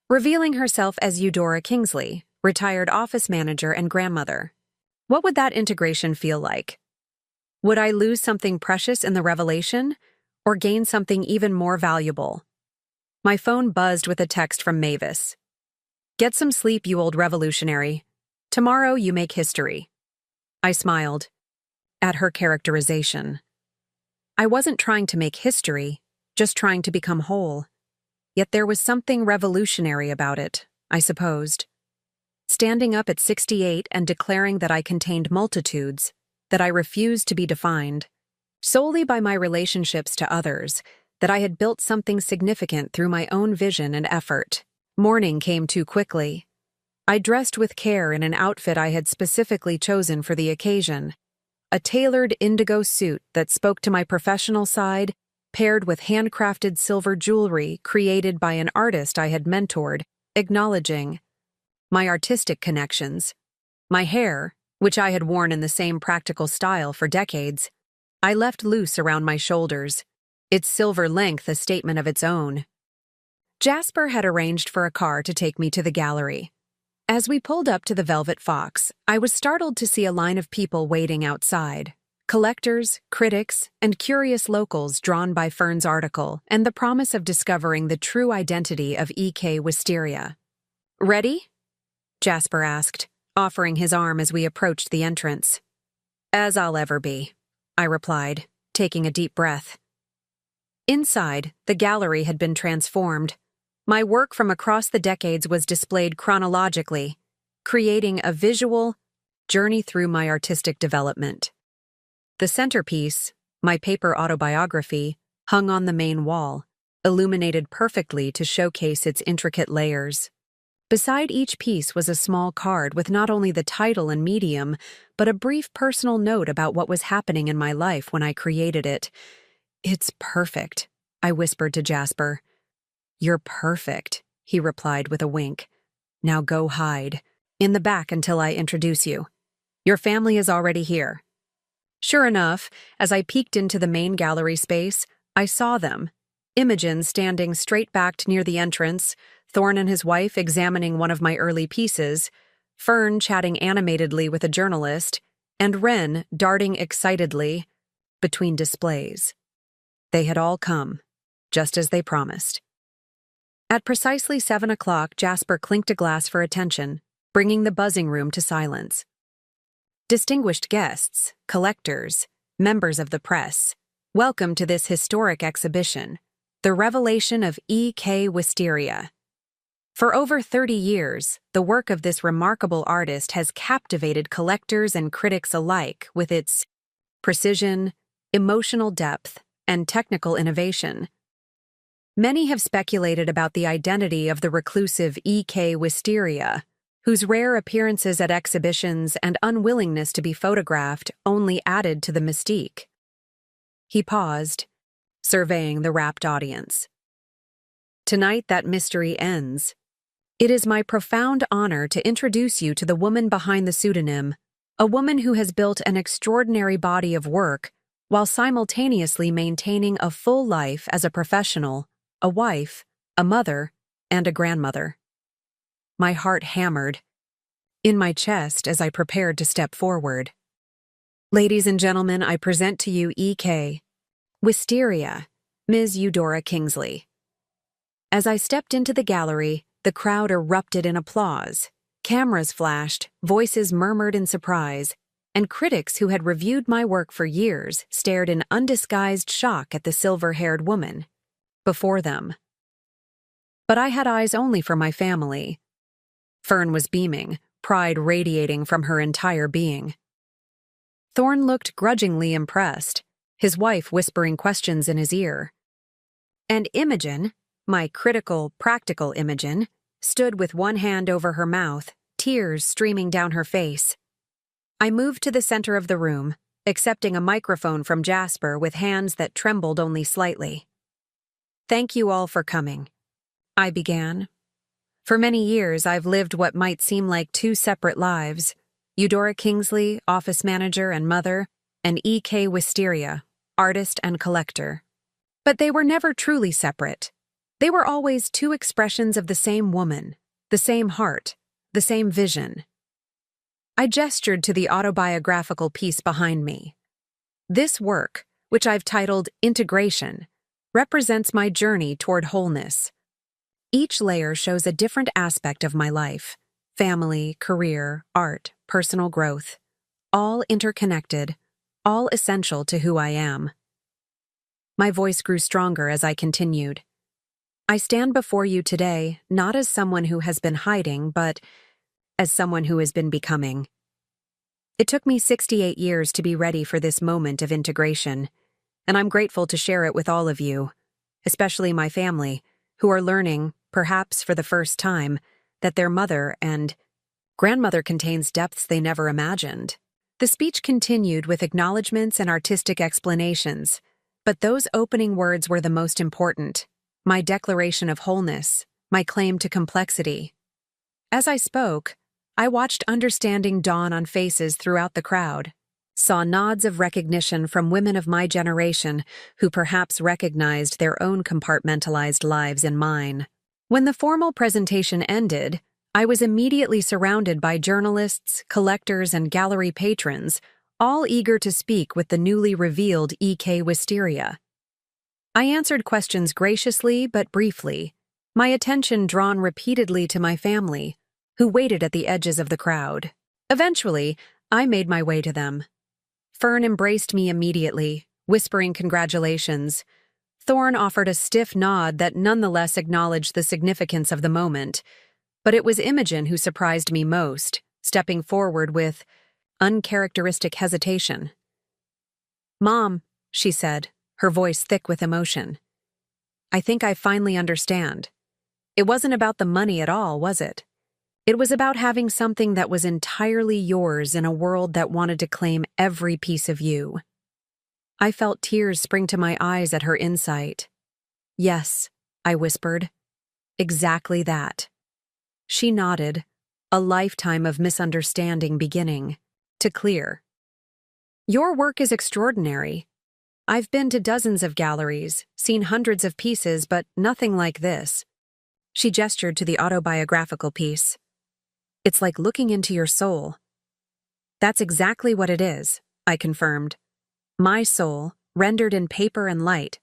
revealing herself as Eudora Kingsley, retired office manager and grandmother. What would that integration feel like? Would I lose something precious in the revelation, or gain something even more valuable? My phone buzzed with a text from Mavis. Get some sleep, you old revolutionary. Tomorrow you make history. I smiled at her characterization. I wasn't trying to make history, just trying to become whole. Yet there was something revolutionary about it, I supposed. Standing up at 68 and declaring that I contained multitudes, that I refused to be defined, solely by my relationships to others, that I had built something significant through my own vision and effort. Morning came too quickly. I dressed with care in an outfit I had specifically chosen for the occasion, a tailored indigo suit that spoke to my professional side, paired with handcrafted silver jewelry created by an artist I had mentored, acknowledging my artistic connections. My hair, which I had worn in the same practical style for decades, I left loose around my shoulders, its silver length a statement of its own. Jasper had arranged for a car to take me to the gallery. As we pulled up to the Velvet Fox, I was startled to see a line of people waiting outside. Collectors, critics, and curious locals drawn by Fern's article and the promise of discovering the true identity of E.K. Wisteria. Ready? Jasper asked, offering his arm as we approached the entrance. As I'll ever be, I replied, taking a deep breath. Inside, the gallery had been transformed. My work from across the decades was displayed chronologically, creating a visual journey through my artistic development. The centerpiece, my paper autobiography, hung on the main wall, illuminated perfectly to showcase its intricate layers. Beside each piece was a small card with not only the title and medium, but a brief personal note about what was happening in my life when I created it. It's perfect, I whispered to Jasper. You're perfect, he replied with a wink. Now go hide in the back until I introduce you. Your family is already here. Sure enough, as I peeked into the main gallery space, I saw them. Imogen standing straight-backed near the entrance, Thorne and his wife examining one of my early pieces, Fern chatting animatedly with a journalist, and Wren darting excitedly between displays. They had all come, just as they promised. At precisely 7 o'clock, Jasper clinked a glass for attention, bringing the buzzing room to silence. Distinguished guests, collectors, members of the press, welcome to this historic exhibition, The Revelation of E.K. Wisteria. For over 30 years, the work of this remarkable artist has captivated collectors and critics alike with its precision, emotional depth, and technical innovation. Many have speculated about the identity of the reclusive E.K. Wisteria, whose rare appearances at exhibitions and unwillingness to be photographed only added to the mystique. He paused, surveying the rapt audience. Tonight that mystery ends. It is my profound honor to introduce you to the woman behind the pseudonym, a woman who has built an extraordinary body of work while simultaneously maintaining a full life as a professional, a wife, a mother, and a grandmother. My heart hammered in my chest as I prepared to step forward. Ladies and gentlemen, I present to you E.K. Wisteria, Ms. Eudora Kingsley. As I stepped into the gallery, the crowd erupted in applause. Cameras flashed, voices murmured in surprise, and critics who had reviewed my work for years stared in undisguised shock at the silver-haired woman before them. But I had eyes only for my family. Fern was beaming, pride radiating from her entire being. Thorne looked grudgingly impressed, his wife whispering questions in his ear. And Imogen, my critical, practical Imogen, stood with one hand over her mouth, tears streaming down her face. I moved to the center of the room, accepting a microphone from Jasper with hands that trembled only slightly. "Thank you all for coming," I began. "For many years, I've lived what might seem like two separate lives: Eudora Kingsley, office manager and mother, and E.K. Wisteria, artist and collector. But they were never truly separate. They were always two expressions of the same woman, the same heart, the same vision." I gestured to the autobiographical piece behind me. This work, which I've titled Integration, represents my journey toward wholeness. Each layer shows a different aspect of my life: family, career, art, personal growth, all interconnected, all essential to who I am. My voice grew stronger as I continued. I stand before you today not as someone who has been hiding, but as someone who has been becoming. It took me 68 years to be ready for this moment of integration, and I'm grateful to share it with all of you, especially my family, who are learning, perhaps for the first time, that their mother and grandmother contains depths they never imagined. The speech continued with acknowledgments and artistic explanations, but those opening words were the most important: my declaration of wholeness, my claim to complexity. As I spoke, I watched understanding dawn on faces throughout the crowd, saw nods of recognition from women of my generation who perhaps recognized their own compartmentalized lives in mine. When the formal presentation ended, I was immediately surrounded by journalists, collectors, and gallery patrons, all eager to speak with the newly revealed E.K. Wisteria. I answered questions graciously but briefly, my attention drawn repeatedly to my family, who waited at the edges of the crowd. Eventually, I made my way to them. Fern embraced me immediately, whispering congratulations. Thorne offered a stiff nod that nonetheless acknowledged the significance of the moment. But it was Imogen who surprised me most, stepping forward with uncharacteristic hesitation. "Mom," she said, her voice thick with emotion, "I think I finally understand. It wasn't about the money at all, was it? It was about having something that was entirely yours in a world that wanted to claim every piece of you." I felt tears spring to my eyes at her insight. "Yes," I whispered. "Exactly that." She nodded, a lifetime of misunderstanding beginning to clear. "Your work is extraordinary. I've been to dozens of galleries, seen hundreds of pieces, but nothing like this." She gestured to the autobiographical piece. "It's like looking into your soul." "That's exactly what it is," I confirmed. "My soul, rendered in paper and light."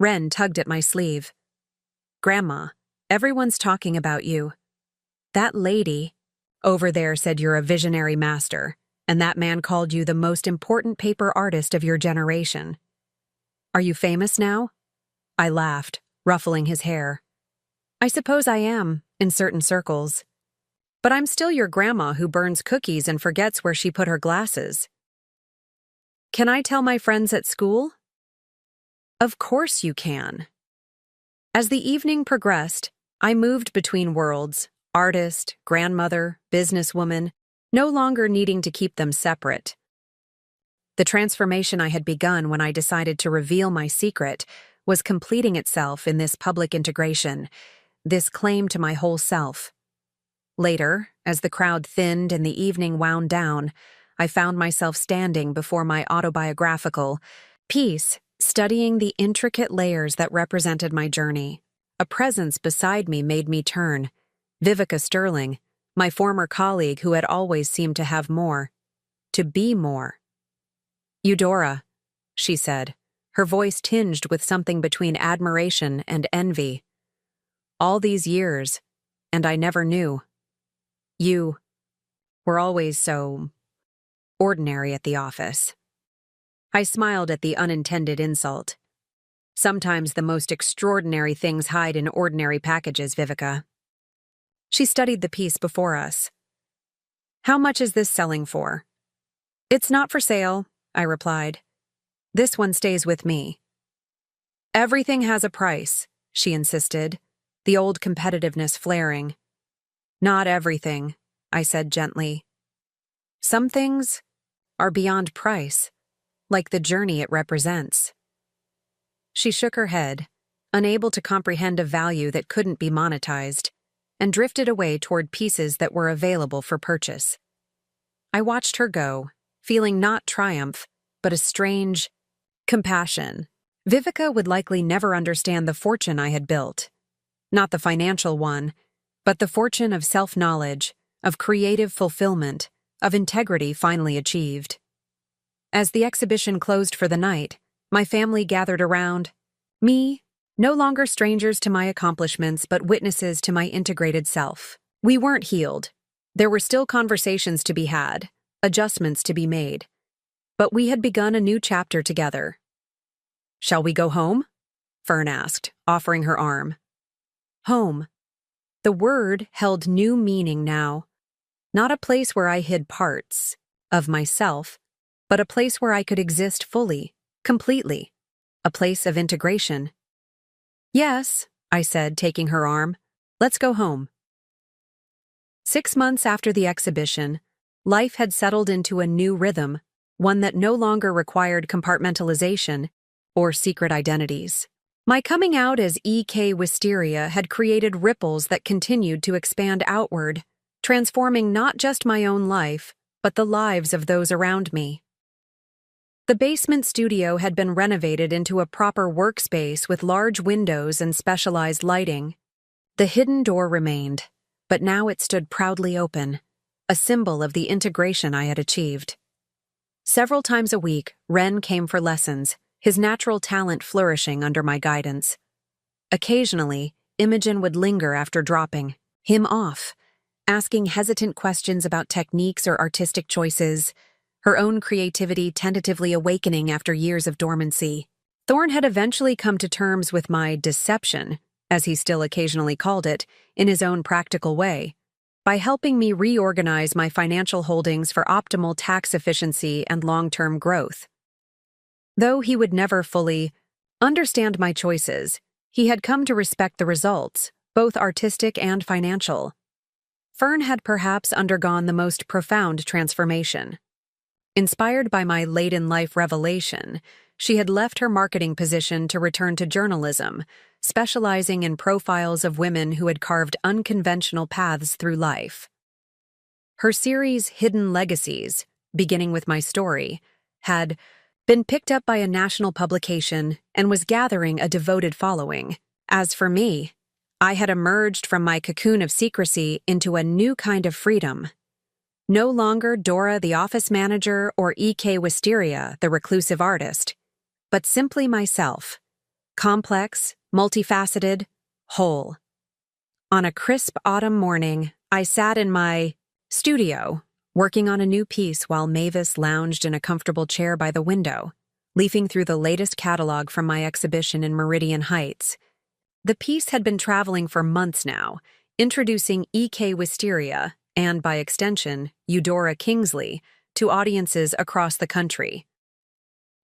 Ren tugged at my sleeve. "Grandma, everyone's talking about you. That lady over there said you're a visionary master. And that man called you the most important paper artist of your generation. Are you famous now? I laughed, ruffling his hair. I suppose I am, in certain circles. But I'm still your grandma who burns cookies and forgets where she put her glasses. Can I tell my friends at school? Of course you can. As the evening progressed, I moved between worlds, artist, grandmother, businesswoman, no longer needing to keep them separate. The transformation I had begun when I decided to reveal my secret was completing itself in this public integration, this claim to my whole self. Later, as the crowd thinned and the evening wound down, I found myself standing before my autobiographical piece, studying the intricate layers that represented my journey. A presence beside me made me turn. Vivica Sterling, my former colleague who had always seemed to have more. To be more. Eudora, she said, her voice tinged with something between admiration and envy. All these years, and I never knew. You were always so ordinary at the office. I smiled at the unintended insult. Sometimes the most extraordinary things hide in ordinary packages, Vivica. She studied the piece before us. How much is this selling for? It's not for sale, I replied. This one stays with me. Everything has a price, she insisted, the old competitiveness flaring. Not everything, I said gently. Some things are beyond price, like the journey it represents. She shook her head, unable to comprehend a value that couldn't be monetized, and drifted away toward pieces that were available for purchase. I watched her go, feeling not triumph, but a strange compassion. Vivica would likely never understand the fortune I had built. Not the financial one, but the fortune of self-knowledge, of creative fulfillment, of integrity finally achieved. As the exhibition closed for the night, my family gathered around me, no longer strangers to my accomplishments but witnesses to my integrated self. We weren't healed. There were still conversations to be had, adjustments to be made. But we had begun a new chapter together. Shall we go home? Fern asked, offering her arm. Home. The word held new meaning now. Not a place where I hid parts of myself, but a place where I could exist fully, completely. A place of integration. Yes, I said, taking her arm. Let's go home. 6 months after the exhibition, life had settled into a new rhythm, one that no longer required compartmentalization or secret identities. My coming out as E.K. Wisteria had created ripples that continued to expand outward, transforming not just my own life, but the lives of those around me. The basement studio had been renovated into a proper workspace with large windows and specialized lighting. The hidden door remained, but now it stood proudly open, a symbol of the integration I had achieved. Several times a week, Ren came for lessons, his natural talent flourishing under my guidance. Occasionally, Imogen would linger after dropping him off, asking hesitant questions about techniques or artistic choices, her own creativity tentatively awakening after years of dormancy. Thorne had eventually come to terms with my deception, as he still occasionally called it, in his own practical way, by helping me reorganize my financial holdings for optimal tax efficiency and long-term growth. Though he would never fully understand my choices, he had come to respect the results, both artistic and financial. Fern had perhaps undergone the most profound transformation. Inspired by my late-in-life revelation, she had left her marketing position to return to journalism, specializing in profiles of women who had carved unconventional paths through life. Her series Hidden Legacies, beginning with my story, had been picked up by a national publication and was gathering a devoted following. As for me, I had emerged from my cocoon of secrecy into a new kind of freedom. No longer Dora the office manager or E.K. Wisteria the reclusive artist, but simply myself, complex, multifaceted, whole. On a crisp autumn morning, I sat in my studio, working on a new piece while Mavis lounged in a comfortable chair by the window, leafing through the latest catalog from my exhibition in Meridian Heights. The piece had been traveling for months now, introducing E.K. Wisteria, and by extension, Eudora Kingsley, to audiences across the country.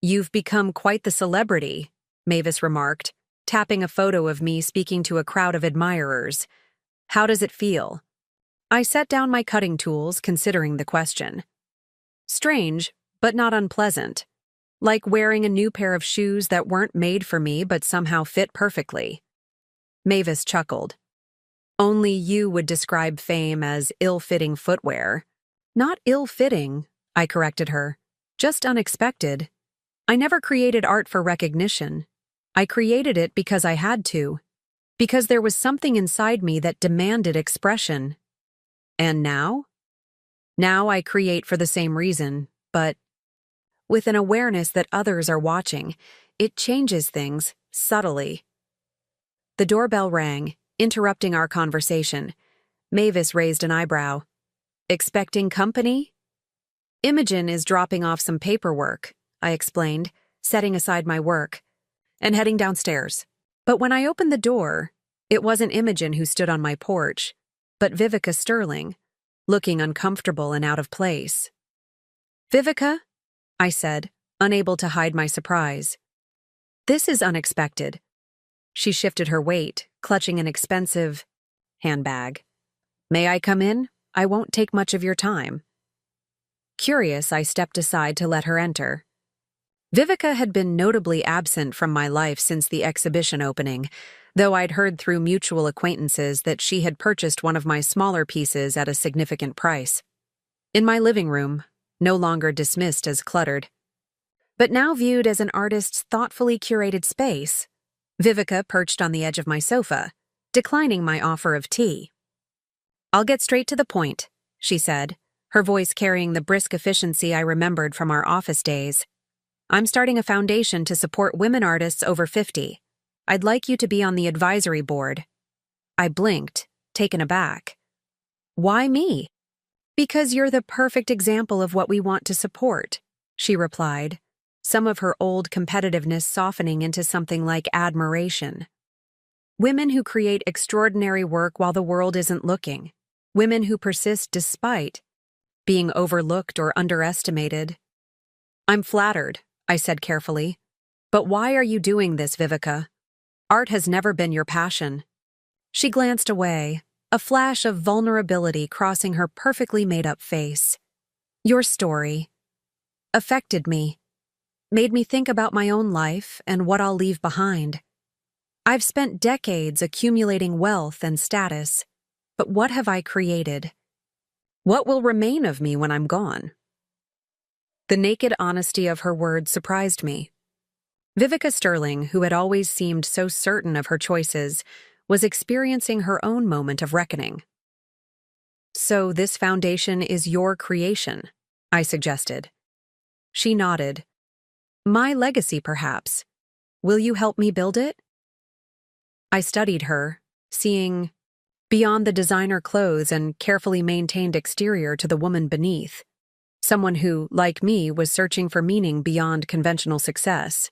"You've become quite the celebrity," Mavis remarked, tapping a photo of me speaking to a crowd of admirers. "How does it feel?" I set down my cutting tools, considering the question. Strange, but not unpleasant. Like wearing a new pair of shoes that weren't made for me but somehow fit perfectly. Mavis chuckled. "Only you would describe fame as ill-fitting footwear." "Not ill-fitting," I corrected her. "Just unexpected. I never created art for recognition. I created it because I had to. Because there was something inside me that demanded expression. And now? Now I create for the same reason, but with an awareness that others are watching, it changes things, subtly." The doorbell rang, interrupting our conversation. Mavis raised an eyebrow. "Expecting company?" "Imogen is dropping off some paperwork," I explained, setting aside my work, "and heading downstairs." But when I opened the door, it wasn't Imogen who stood on my porch, but Vivica Sterling, looking uncomfortable and out of place. "Vivica?" I said, unable to hide my surprise. "This is unexpected." She shifted her weight, clutching an expensive handbag. "May I come in? I won't take much of your time." Curious, I stepped aside to let her enter. Vivica had been notably absent from my life since the exhibition opening, though I'd heard through mutual acquaintances that she had purchased one of my smaller pieces at a significant price. In my living room, no longer dismissed as cluttered, but now viewed as an artist's thoughtfully curated space, Vivica perched on the edge of my sofa, declining my offer of tea. "I'll get straight to the point," she said, her voice carrying the brisk efficiency I remembered from our office days. "I'm starting a foundation to support women artists over 50. I'd like you to be on the advisory board." I blinked, taken aback. "Why me?" "Because you're the perfect example of what we want to support," she replied, some of her old competitiveness softening into something like admiration. "Women who create extraordinary work while the world isn't looking. Women who persist despite being overlooked or underestimated." "I'm flattered," I said carefully. "But why are you doing this, Vivica? Art has never been your passion." She glanced away, a flash of vulnerability crossing her perfectly made-up face. "Your story affected me, made me think about my own life and what I'll leave behind. I've spent decades accumulating wealth and status, but what have I created? What will remain of me when I'm gone?" The naked honesty of her words surprised me. Vivica Sterling, who had always seemed so certain of her choices, was experiencing her own moment of reckoning. "So this foundation is your creation," I suggested. She nodded. "My legacy, perhaps. Will you help me build it?" I studied her, seeing beyond the designer clothes and carefully maintained exterior to the woman beneath, someone who, like me, was searching for meaning beyond conventional success.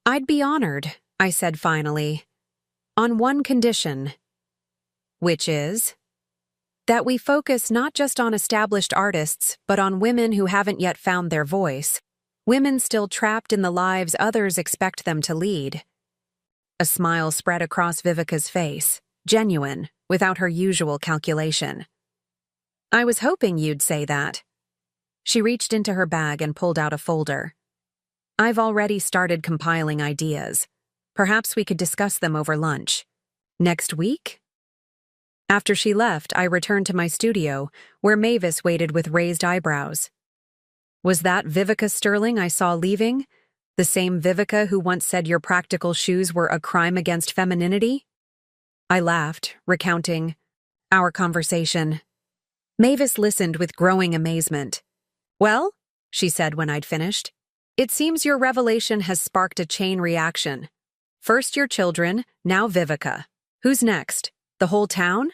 "I'd be honored," I said finally, "on one condition." "Which is?" "That we focus not just on established artists, but on women who haven't yet found their voice, women still trapped in the lives others expect them to lead." A smile spread across Vivica's face, genuine, without her usual calculation. "I was hoping you'd say that." She reached into her bag and pulled out a folder. "I've already started compiling ideas. Perhaps we could discuss them over lunch. Next week?" After she left, I returned to my studio, where Mavis waited with raised eyebrows. Was that Vivica Sterling I saw leaving? The same Vivica who once said your practical shoes were a crime against femininity? I laughed, recounting our conversation. Mavis listened with growing amazement. "Well," she said when I'd finished, "it seems your revelation has sparked a chain reaction. First your children, now Vivica. Who's next? The whole town?"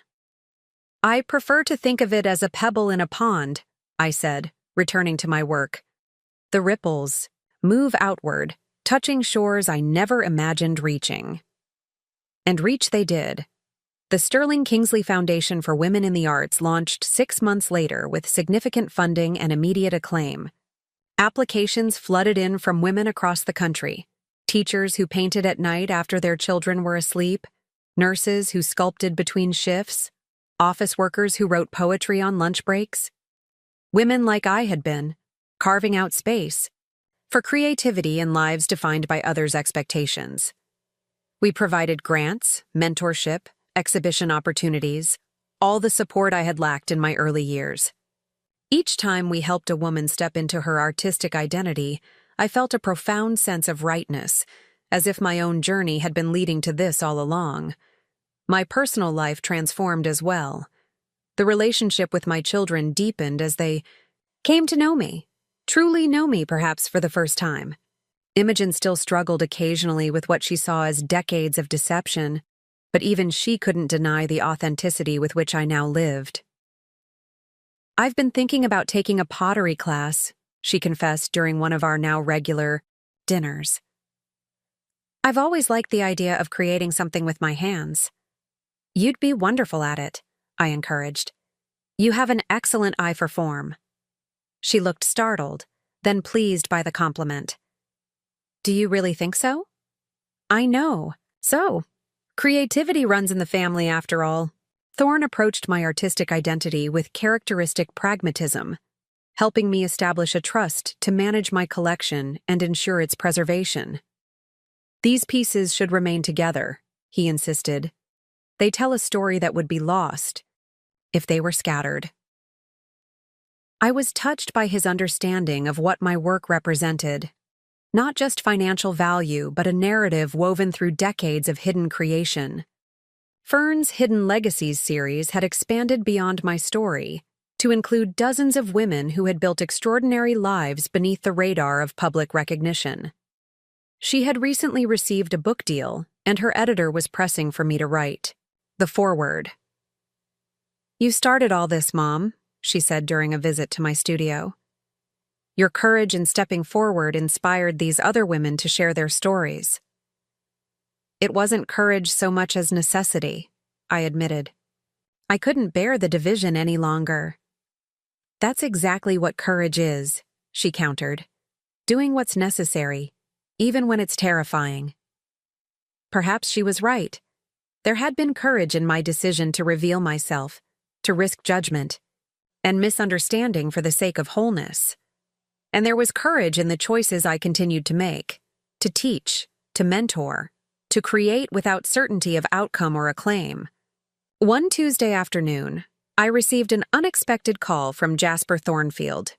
"I prefer to think of it as a pebble in a pond," I said, returning to my work. The ripples move outward, touching shores I never imagined reaching. And reach they did. The Sterling Kingsley Foundation for Women in the Arts launched 6 months later with significant funding and immediate acclaim. Applications flooded in from women across the country. Teachers who painted at night after their children were asleep, nurses who sculpted between shifts, office workers who wrote poetry on lunch breaks. Women like I had been, carving out space for creativity in lives defined by others' expectations. We provided grants, mentorship, exhibition opportunities, all the support I had lacked in my early years. Each time we helped a woman step into her artistic identity, I felt a profound sense of rightness, as if my own journey had been leading to this all along. My personal life transformed as well. The relationship with my children deepened as they came to know me, truly know me perhaps for the first time. Imogen still struggled occasionally with what she saw as decades of deception, but even she couldn't deny the authenticity with which I now lived. "I've been thinking about taking a pottery class," she confessed during one of our now regular dinners. "I've always liked the idea of creating something with my hands." "You'd be wonderful at it," I encouraged. "You have an excellent eye for form." She looked startled, then pleased by the compliment. "Do you really think so?" "I know. So, creativity runs in the family after all." Thorne approached my artistic identity with characteristic pragmatism, helping me establish a trust to manage my collection and ensure its preservation. "These pieces should remain together," he insisted. "They tell a story that would be lost if they were scattered." I was touched by his understanding of what my work represented. Not just financial value, but a narrative woven through decades of hidden creation. Fern's Hidden Legacies series had expanded beyond my story, to include dozens of women who had built extraordinary lives beneath the radar of public recognition. She had recently received a book deal, and her editor was pressing for me to write the foreword. "You started all this, Mom," she said during a visit to my studio. "Your courage in stepping forward inspired these other women to share their stories." "It wasn't courage so much as necessity," I admitted. "I couldn't bear the division any longer." "That's exactly what courage is," she countered. "Doing what's necessary, even when it's terrifying." Perhaps she was right. There had been courage in my decision to reveal myself, to risk judgment, and misunderstanding for the sake of wholeness. And there was courage in the choices I continued to make, to teach, to mentor, to create without certainty of outcome or acclaim. One Tuesday afternoon, I received an unexpected call from Jasper Thornfield.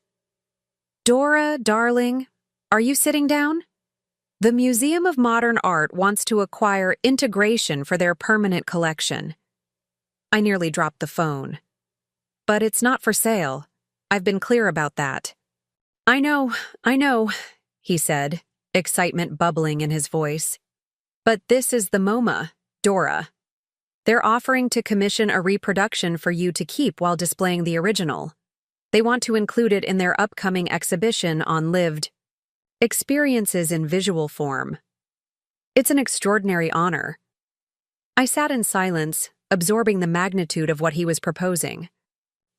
"Dora, darling, are you sitting down? The Museum of Modern Art wants to acquire Integration for their permanent collection." I nearly dropped the phone. "But it's not for sale. I've been clear about that." I know, he said, excitement bubbling in his voice. "But this is the MoMA, Dora. They're offering to commission a reproduction for you to keep while displaying the original. They want to include it in their upcoming exhibition on lived experiences in visual form. It's an extraordinary honor." I sat in silence, absorbing the magnitude of what he was proposing.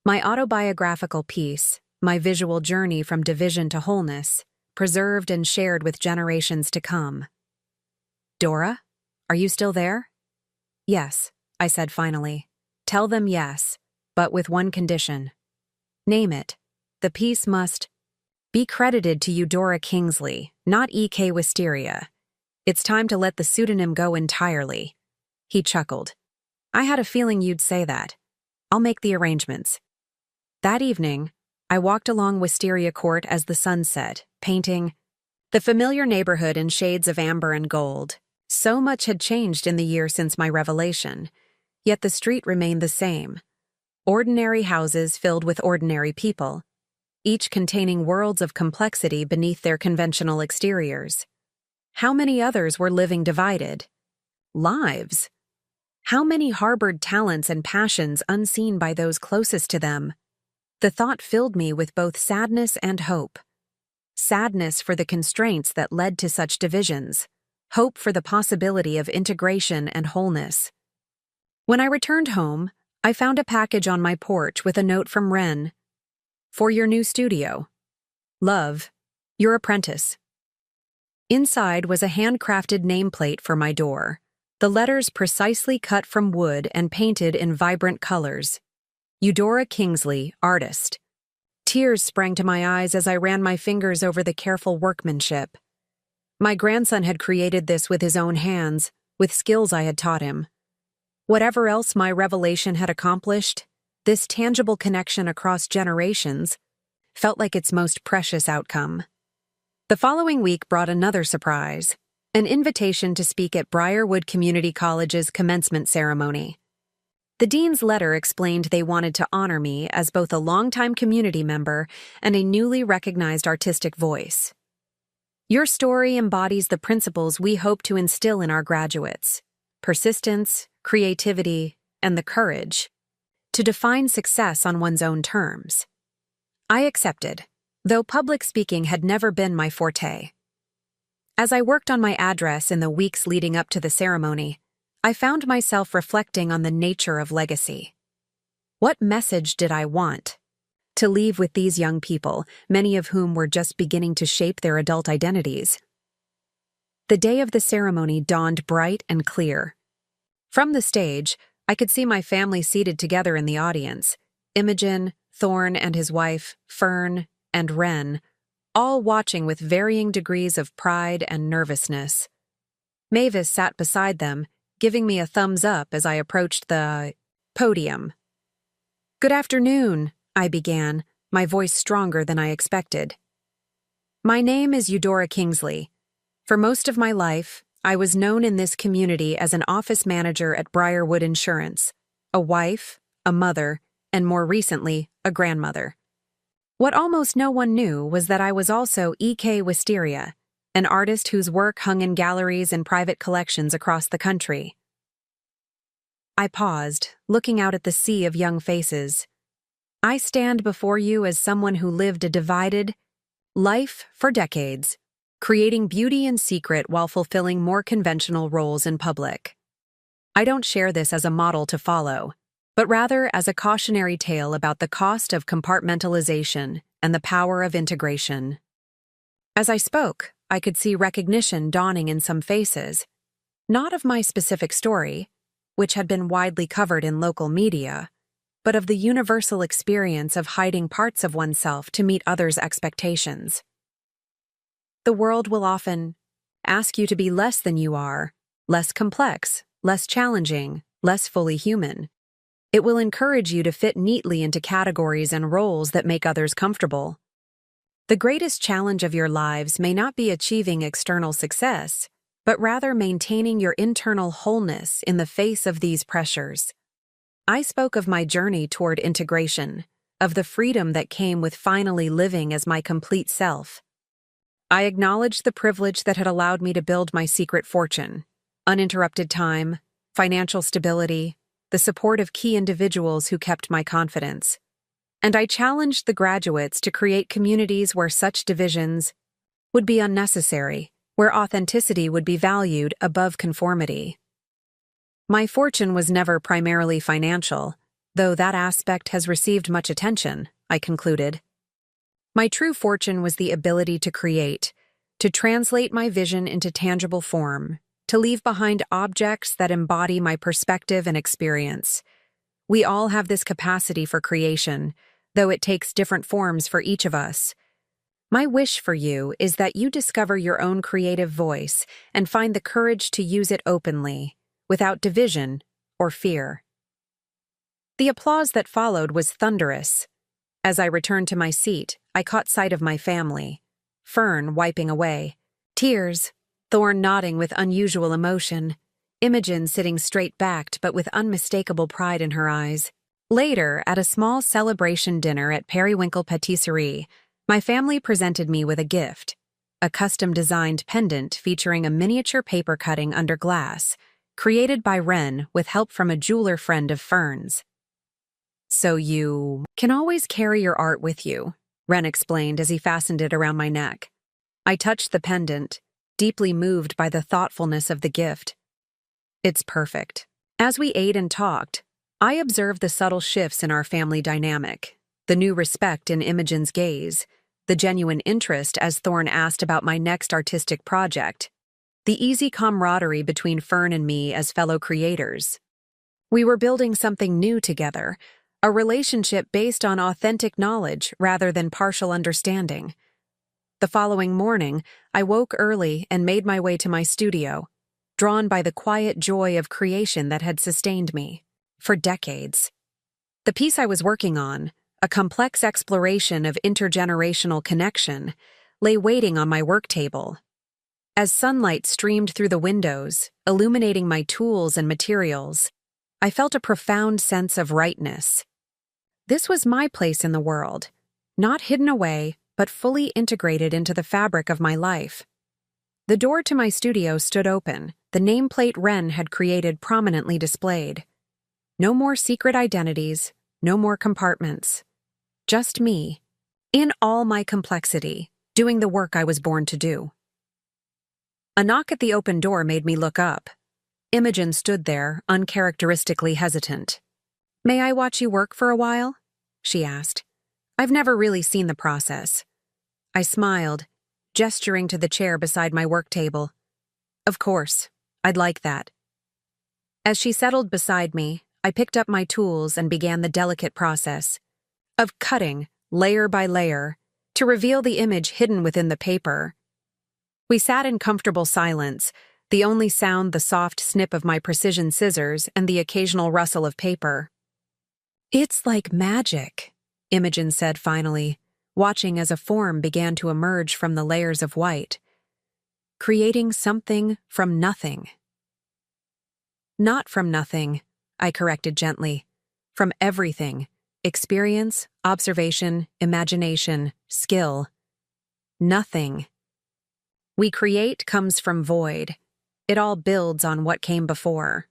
My autobiographical piece, my visual journey from division to wholeness, preserved and shared with generations to come. "Dora, are you still there?" "Yes," I said finally. "Tell them yes, but with one condition. Name it. The piece must be credited to Eudora Kingsley, not E.K. Wisteria. It's time to let the pseudonym go entirely." He chuckled. "I had a feeling you'd say that. I'll make the arrangements." That evening, I walked along Wisteria Court as the sun set, painting the familiar neighborhood in shades of amber and gold. So much had changed in the year since my revelation, yet the street remained the same. Ordinary houses filled with ordinary people, each containing worlds of complexity beneath their conventional exteriors. How many others were living divided? Lives? How many harbored talents and passions unseen by those closest to them? The thought filled me with both sadness and hope. Sadness for the constraints that led to such divisions, hope for the possibility of integration and wholeness. When I returned home, I found a package on my porch with a note from Ren. "For your new studio. Love, your apprentice." Inside was a handcrafted nameplate for my door, the letters precisely cut from wood and painted in vibrant colors. Eudora Kingsley, artist. Tears sprang to my eyes as I ran my fingers over the careful workmanship. My grandson had created this with his own hands, with skills I had taught him. Whatever else my revelation had accomplished, this tangible connection across generations felt like its most precious outcome. The following week brought another surprise, an invitation to speak at Briarwood Community College's commencement ceremony. The dean's letter explained they wanted to honor me as both a longtime community member and a newly recognized artistic voice. "Your story embodies the principles we hope to instill in our graduates: persistence, creativity, and the courage to define success on one's own terms." I accepted, though public speaking had never been my forte. As I worked on my address in the weeks leading up to the ceremony, I found myself reflecting on the nature of legacy. What message did I want to leave with these young people, many of whom were just beginning to shape their adult identities? The day of the ceremony dawned bright and clear. From the stage, I could see my family seated together in the audience: Imogen, Thorne and his wife, Fern, and Ren, all watching with varying degrees of pride and nervousness. Mavis sat beside them, giving me a thumbs up as I approached the podium. "Good afternoon," I began, my voice stronger than I expected. "My name is Eudora Kingsley. For most of my life, I was known in this community as an office manager at Briarwood Insurance, a wife, a mother, and more recently, a grandmother. What almost no one knew was that I was also E.K. Wisteria, an artist whose work hung in galleries and private collections across the country." I paused, looking out at the sea of young faces. I stand before you as someone who lived a divided life for decades, creating beauty in secret while fulfilling more conventional roles in public. I don't share this as a model to follow, but rather as a cautionary tale about the cost of compartmentalization and the power of integration. As I spoke, I could see recognition dawning in some faces, not of my specific story, which had been widely covered in local media, but of the universal experience of hiding parts of oneself to meet others' expectations. The world will often ask you to be less than you are, less complex, less challenging, less fully human. It will encourage you to fit neatly into categories and roles that make others comfortable. The greatest challenge of your lives may not be achieving external success, but rather maintaining your internal wholeness in the face of these pressures. I spoke of my journey toward integration, of the freedom that came with finally living as my complete self. I acknowledged the privilege that had allowed me to build my secret fortune: uninterrupted time, financial stability, the support of key individuals who kept my confidence. And I challenged the graduates to create communities where such divisions would be unnecessary, where authenticity would be valued above conformity. My fortune was never primarily financial, though that aspect has received much attention, I concluded. My true fortune was the ability to create, to translate my vision into tangible form, to leave behind objects that embody my perspective and experience. We all have this capacity for creation, though it takes different forms for each of us. My wish for you is that you discover your own creative voice and find the courage to use it openly, without division or fear. The applause that followed was thunderous. As I returned to my seat, I caught sight of my family: Fern wiping away tears, Thorne nodding with unusual emotion, Imogen sitting straight-backed but with unmistakable pride in her eyes. Later, at a small celebration dinner at Periwinkle Patisserie, my family presented me with a gift: a custom-designed pendant featuring a miniature paper cutting under glass, created by Ren with help from a jeweler friend of Fern's. So you can always carry your art with you, Ren explained as he fastened it around my neck. I touched the pendant, deeply moved by the thoughtfulness of the gift. It's perfect. As we ate and talked, I observed the subtle shifts in our family dynamic, the new respect in Imogen's gaze, the genuine interest as Thorne asked about my next artistic project, the easy camaraderie between Fern and me as fellow creators. We were building something new together, a relationship based on authentic knowledge rather than partial understanding. The following morning, I woke early and made my way to my studio, drawn by the quiet joy of creation that had sustained me for decades. The piece I was working on, a complex exploration of intergenerational connection, lay waiting on my work table. As sunlight streamed through the windows, illuminating my tools and materials, I felt a profound sense of rightness. This was my place in the world, not hidden away, but fully integrated into the fabric of my life. The door to my studio stood open, the nameplate Ren had created prominently displayed. No more secret identities, no more compartments. Just me, in all my complexity, doing the work I was born to do. A knock at the open door made me look up. Imogen stood there, uncharacteristically hesitant. "May I watch you work for a while?" she asked. "I've never really seen the process." I smiled, gesturing to the chair beside my work table. "Of course, I'd like that." As she settled beside me, I picked up my tools and began the delicate process of cutting, layer by layer, to reveal the image hidden within the paper. We sat in comfortable silence, the only sound the soft snip of my precision scissors and the occasional rustle of paper. "It's like magic," Imogen said finally, watching as a form began to emerge from the layers of white, creating something from nothing. "Not from nothing," I corrected gently. "From everything. Experience, observation, imagination, skill. Nothing. We create comes from void. It all builds on what came before."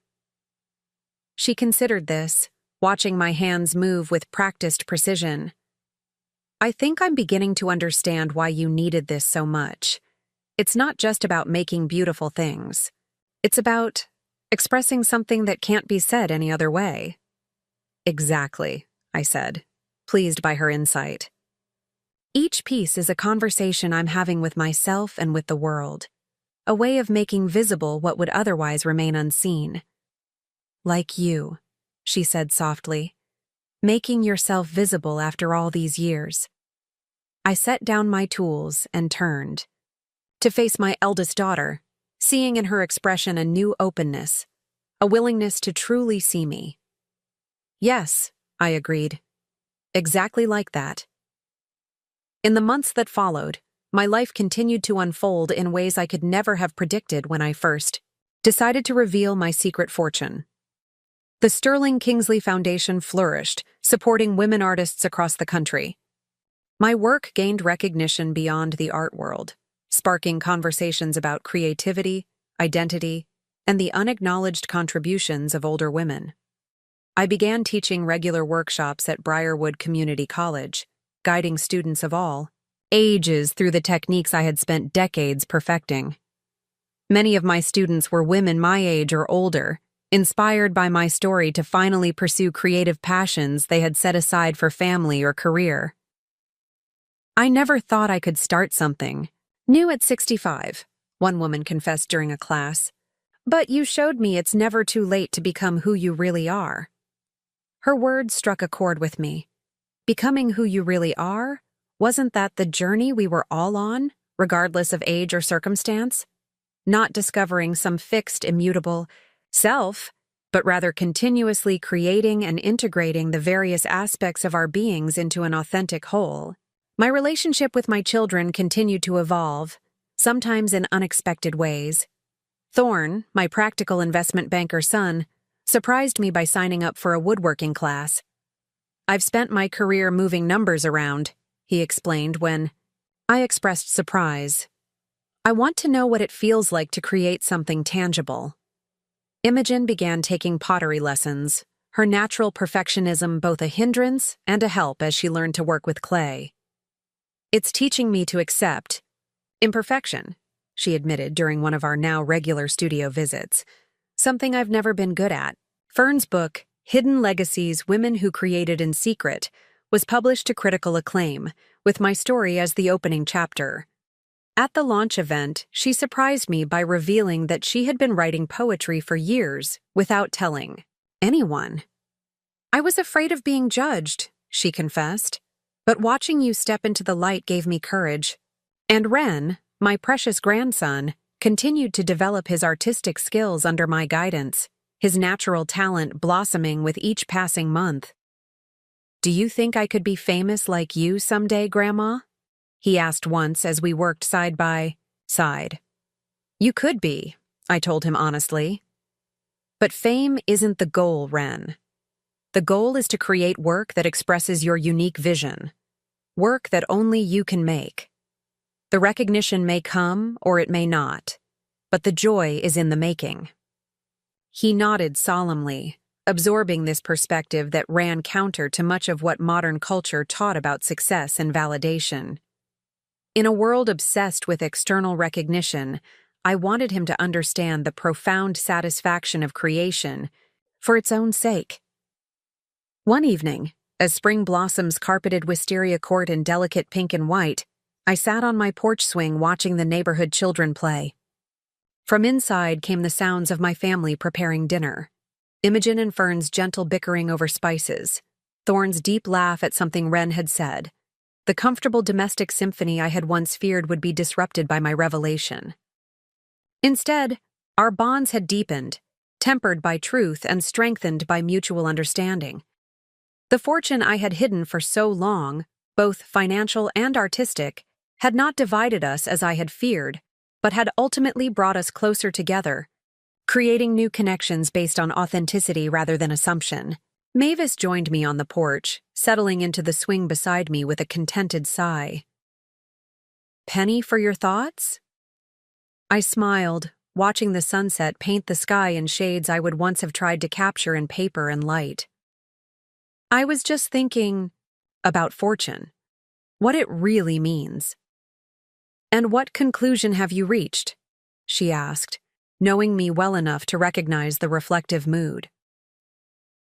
She considered this, watching my hands move with practiced precision. "I think I'm beginning to understand why you needed this so much. It's not just about making beautiful things. It's about expressing something that can't be said any other way." "Exactly," I said, pleased by her insight. "Each piece is a conversation I'm having with myself and with the world, a way of making visible what would otherwise remain unseen. Like you," she said softly, "making yourself visible after all these years." I set down my tools and turned to face my eldest daughter, seeing in her expression a new openness, a willingness to truly see me. "Yes," I agreed. "Exactly like that." In the months that followed, my life continued to unfold in ways I could never have predicted when I first decided to reveal my secret fortune. The Sterling Kingsley Foundation flourished, supporting women artists across the country. My work gained recognition beyond the art world, sparking conversations about creativity, identity, and the unacknowledged contributions of older women. I began teaching regular workshops at Briarwood Community College, guiding students of all ages through the techniques I had spent decades perfecting. Many of my students were women my age or older, inspired by my story to finally pursue creative passions they had set aside for family or career. "I never thought I could start something new at 65, one woman confessed during a class. "But you showed me it's never too late to become who you really are." Her words struck a chord with me. Becoming who you really are? Wasn't that the journey we were all on, regardless of age or circumstance? Not discovering some fixed, immutable self, but rather continuously creating and integrating the various aspects of our beings into an authentic whole. My relationship with my children continued to evolve, sometimes in unexpected ways. Thorne, my practical investment banker son, surprised me by signing up for a woodworking class. "I've spent my career moving numbers around," he explained when I expressed surprise. "I want to know what it feels like to create something tangible." Imogen began taking pottery lessons, her natural perfectionism both a hindrance and a help as she learned to work with clay. "It's teaching me to accept imperfection," she admitted during one of our now regular studio visits. "Something I've never been good at." Fern's book, Hidden Legacies: Women Who Created in Secret, was published to critical acclaim, with my story as the opening chapter. At the launch event, she surprised me by revealing that she had been writing poetry for years without telling anyone. "I was afraid of being judged," she confessed, "but watching you step into the light gave me courage." And Ren, my precious grandson, continued to develop his artistic skills under my guidance, his natural talent blossoming with each passing month. "Do you think I could be famous like you someday, Grandma?" he asked once as we worked side by side. "You could be," I told him honestly. "But fame isn't the goal, Ren. The goal is to create work that expresses your unique vision, work that only you can make. The recognition may come or it may not, but the joy is in the making." He nodded solemnly, absorbing this perspective that ran counter to much of what modern culture taught about success and validation. In a world obsessed with external recognition, I wanted him to understand the profound satisfaction of creation for its own sake. One evening, as spring blossoms carpeted Wisteria Court in delicate pink and white, I sat on my porch swing watching the neighborhood children play. From inside came the sounds of my family preparing dinner. Imogen and Fern's gentle bickering over spices, Thorne's deep laugh at something Wren had said, the comfortable domestic symphony I had once feared would be disrupted by my revelation. Instead, our bonds had deepened, tempered by truth and strengthened by mutual understanding. The fortune I had hidden for so long, both financial and artistic, had not divided us as I had feared, but had ultimately brought us closer together, creating new connections based on authenticity rather than assumption. Mavis joined me on the porch, settling into the swing beside me with a contented sigh. "Penny for your thoughts?" I smiled, watching the sunset paint the sky in shades I would once have tried to capture in paper and light. "I was just thinking about fortune, what it really means." "And what conclusion have you reached?" she asked, knowing me well enough to recognize the reflective mood.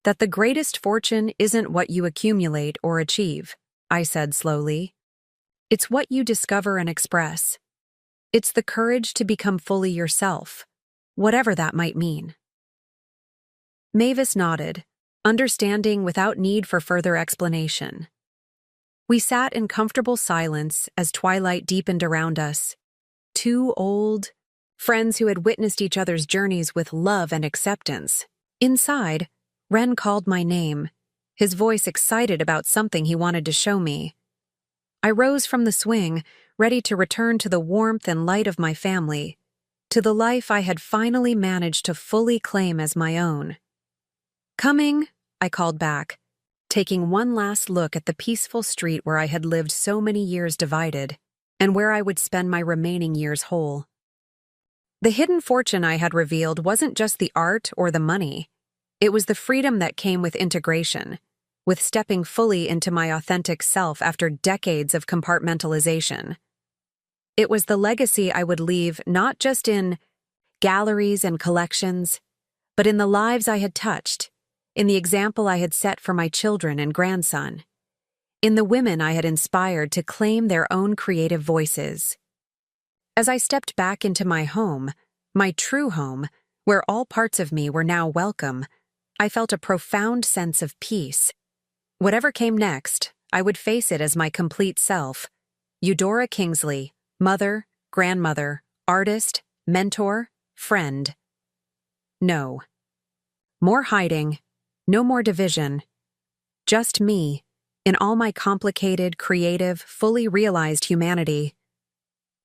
"That the greatest fortune isn't what you accumulate or achieve," I said slowly. "It's what you discover and express. It's the courage to become fully yourself, whatever that might mean." Mavis nodded, understanding without need for further explanation. We sat in comfortable silence as twilight deepened around us. Two old friends who had witnessed each other's journeys with love and acceptance. Inside, Wren called my name, his voice excited about something he wanted to show me. I rose from the swing, ready to return to the warmth and light of my family, to the life I had finally managed to fully claim as my own. "Coming," I called back, taking one last look at the peaceful street where I had lived so many years divided, and where I would spend my remaining years whole. The hidden fortune I had revealed wasn't just the art or the money. It was the freedom that came with integration, with stepping fully into my authentic self after decades of compartmentalization. It was the legacy I would leave not just in galleries and collections, but in the lives I had touched, in the example I had set for my children and grandson, in the women I had inspired to claim their own creative voices. As I stepped back into my home, my true home, where all parts of me were now welcome, I felt a profound sense of peace. Whatever came next, I would face it as my complete self. Eudora Kingsley, mother, grandmother, artist, mentor, friend. No. More hiding, no more division. Just me, in all my complicated, creative, fully realized humanity.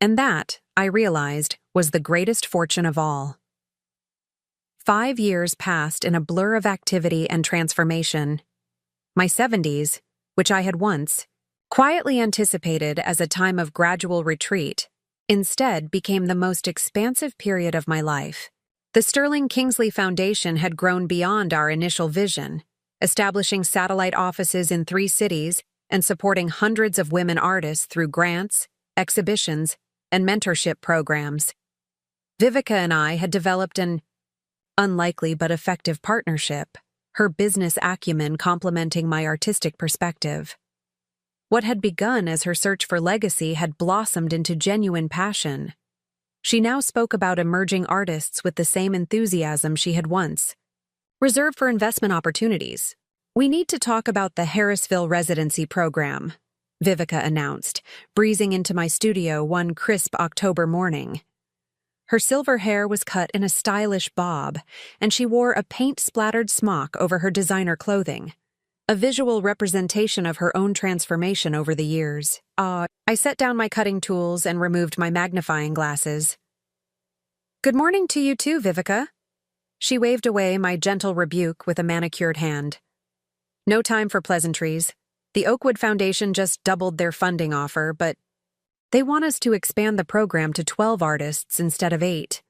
And that, I realized, was the greatest fortune of all. 5 years passed in a blur of activity and transformation. My 70s, which I had once quietly anticipated as a time of gradual retreat, instead became the most expansive period of my life. The Sterling Kingsley Foundation had grown beyond our initial vision, establishing satellite offices in 3 cities and supporting hundreds of women artists through grants, exhibitions, and mentorship programs. Vivica and I had developed an unlikely but effective partnership, her business acumen complementing my artistic perspective. What had begun as her search for legacy had blossomed into genuine passion. She now spoke about emerging artists with the same enthusiasm she had once. Reserved for investment opportunities. We need to talk about the Harrisville residency program, Vivica announced, breezing into my studio one crisp October morning. Her silver hair was cut in a stylish bob, and she wore a paint-splattered smock over her designer clothing, a visual representation of her own transformation over the years. I set down my cutting tools and removed my magnifying glasses. "Good morning to you too, Vivica." She waved away my gentle rebuke with a manicured hand. "No time for pleasantries. The Oakwood Foundation just doubled their funding offer, but they want us to expand the program to 12 artists instead of 8.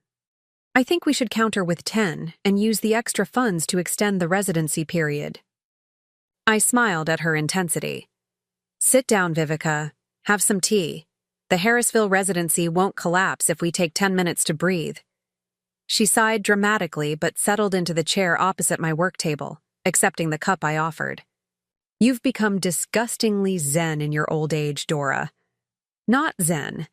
I think we should counter with 10 and use the extra funds to extend the residency period." I smiled at her intensity. "Sit down, Vivica. Have some tea. The Harrisville residency won't collapse if we take 10 minutes to breathe." She sighed dramatically but settled into the chair opposite my work table, accepting the cup I offered. "You've become disgustingly zen in your old age, Dora." "Not zen,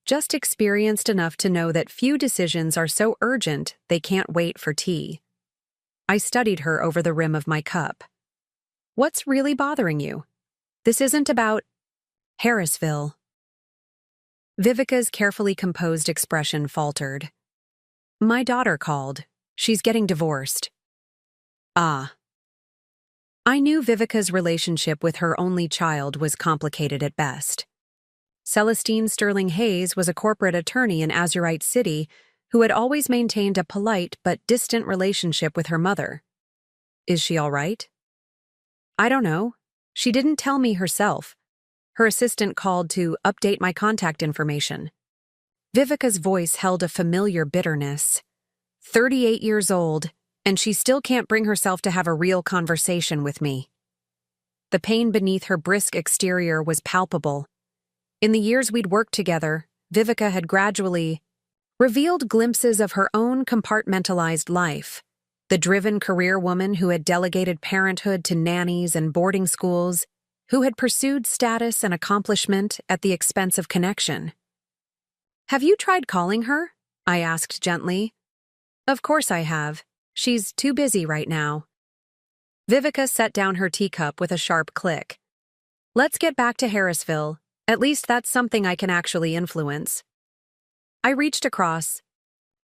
just experienced enough to know that few decisions are so urgent they can't wait for tea." I studied her over the rim of my cup. "What's really bothering you? This isn't about Harrisville." Vivica's carefully composed expression faltered. "My daughter called. She's getting divorced." "Ah." I knew Vivica's relationship with her only child was complicated at best. Celestine Sterling Hayes was a corporate attorney in Azurite City who had always maintained a polite but distant relationship with her mother. "Is she all right?" "I don't know. She didn't tell me herself. Her assistant called to update my contact information." Vivica's voice held a familiar bitterness. 38 years old, and she still can't bring herself to have a real conversation with me. The pain beneath her brisk exterior was palpable. In the years we'd worked together, Vivica had gradually revealed glimpses of her own compartmentalized life, the driven career woman who had delegated parenthood to nannies and boarding schools, who had pursued status and accomplishment at the expense of connection. "Have you tried calling her?" I asked gently. "Of course I have. She's too busy right now." Vivica set down her teacup with a sharp click. "Let's get back to Harrisville. At least that's something I can actually influence." I reached across